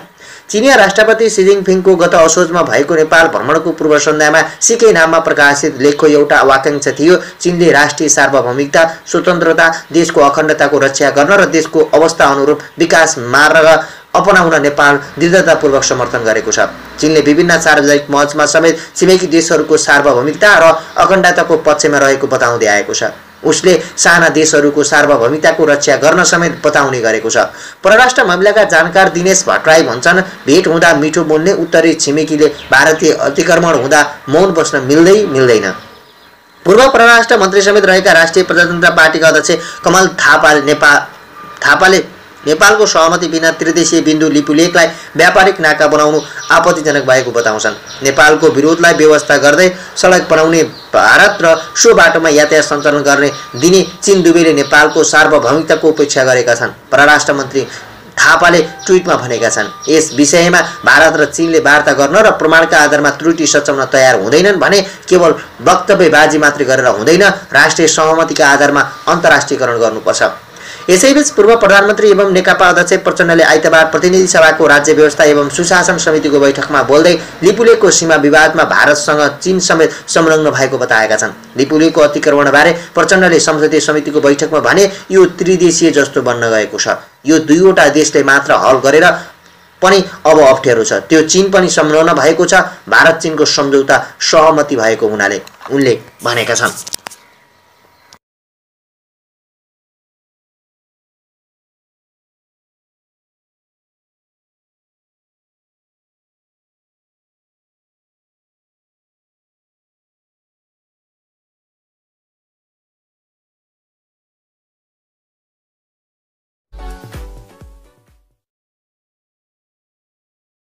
चीनिया राष्ट्रपति सी जिनपिङको गत असोजमा भएको नेपाल भ्रमणको पूर्व सन्ध्यामा सिकै नाममा प्रकाशित लेखको एउटा वाक्यांश थियो, चीनले राष्ट्रिय सार्वभौमिकता, स्वतन्त्रता, देशको अखण्डताको रक्षा गर्न र देशको अवस्था अनुरूप विकास मार्ग अपनाउन नेपाल दृढतापूर्वक समर्थन गरेको छ। चीनले विभिन्न सार्वजनिक मञ्चमा समेत छिमेकी देशहरूको सार्वभौमिकता र अखण्डताको पक्षमा रहेको बताउँदै आएको छ। उसले साना देशहरूको सार्वभौमिकताको रक्षा गर्न समेत बताउने गरेको छ। परराष्ट्र मामिलाका जानकार दिनेश भट्टराई भन्छन्, भेट हुँदा मिठो बोल्ने उत्तरी छिमेकीले भारतीय अतिक्रमण हुँदा मौन बस्न मिल्दैन। पूर्व परराष्ट्र मन्त्री समेत रहेका राष्ट्रिय प्रजातन्त्र पार्टीका अध्यक्ष कमल थापाले नेपालको सहमति बिना त्रिदेशीय बिन्दु लिपुलेकलाई व्यापारिक नाका बनाउनु आपत्तिजनक भएको बताउँछन्। नेपालको विरोधलाई व्यवस्था गर्दै सडक बनाउने भारत र सो बाटोमा यातायात सञ्चालन गर्ने दिने चीन दुवैले नेपालको सार्वभौमिकताको उपेक्षा गरेका छन्। परराष्ट्र मन्त्री थापाले ट्विटमा भनेका छन्, यस विषयमा भारत र चीनले वार्ता गर्न र प्रमाणका आधारमा त्रुटि सच्याउन तयार हुँदैनन् भने केवल वक्तव्यबाजी मात्रै गरेर हुँदैन, राष्ट्रिय सहमतिका आधारमा अन्तर्राष्ट्रियकरण गर्नुपर्छ। यसैबीच पूर्व प्रधानमन्त्री एवं नेकपा अध्यक्ष प्रचण्डले आइतबार प्रतिनिधि सभाको राज्य व्यवस्था एवं सुशासन समितिको बैठकमा बोल्दै लिपुलेकको सीमा विवादमा भारतसँग चीन समेत संलग्न भएको बताएका छन्। लिपुलेकको अतिक्रमणबारे प्रचण्डले संसदीय समितिको बैठकमा भने, यो त्रिदेशीय जस्तो बन्न गएको छ। यो दुईवटा देशले मात्र हल गरेर पनि अब अप्ठ्यारो छ। त्यो चीन पनि संलग्न भएको छ। भारत चीनको सम्झौता सहमति भएको हुनाले उनले भनेका छन्।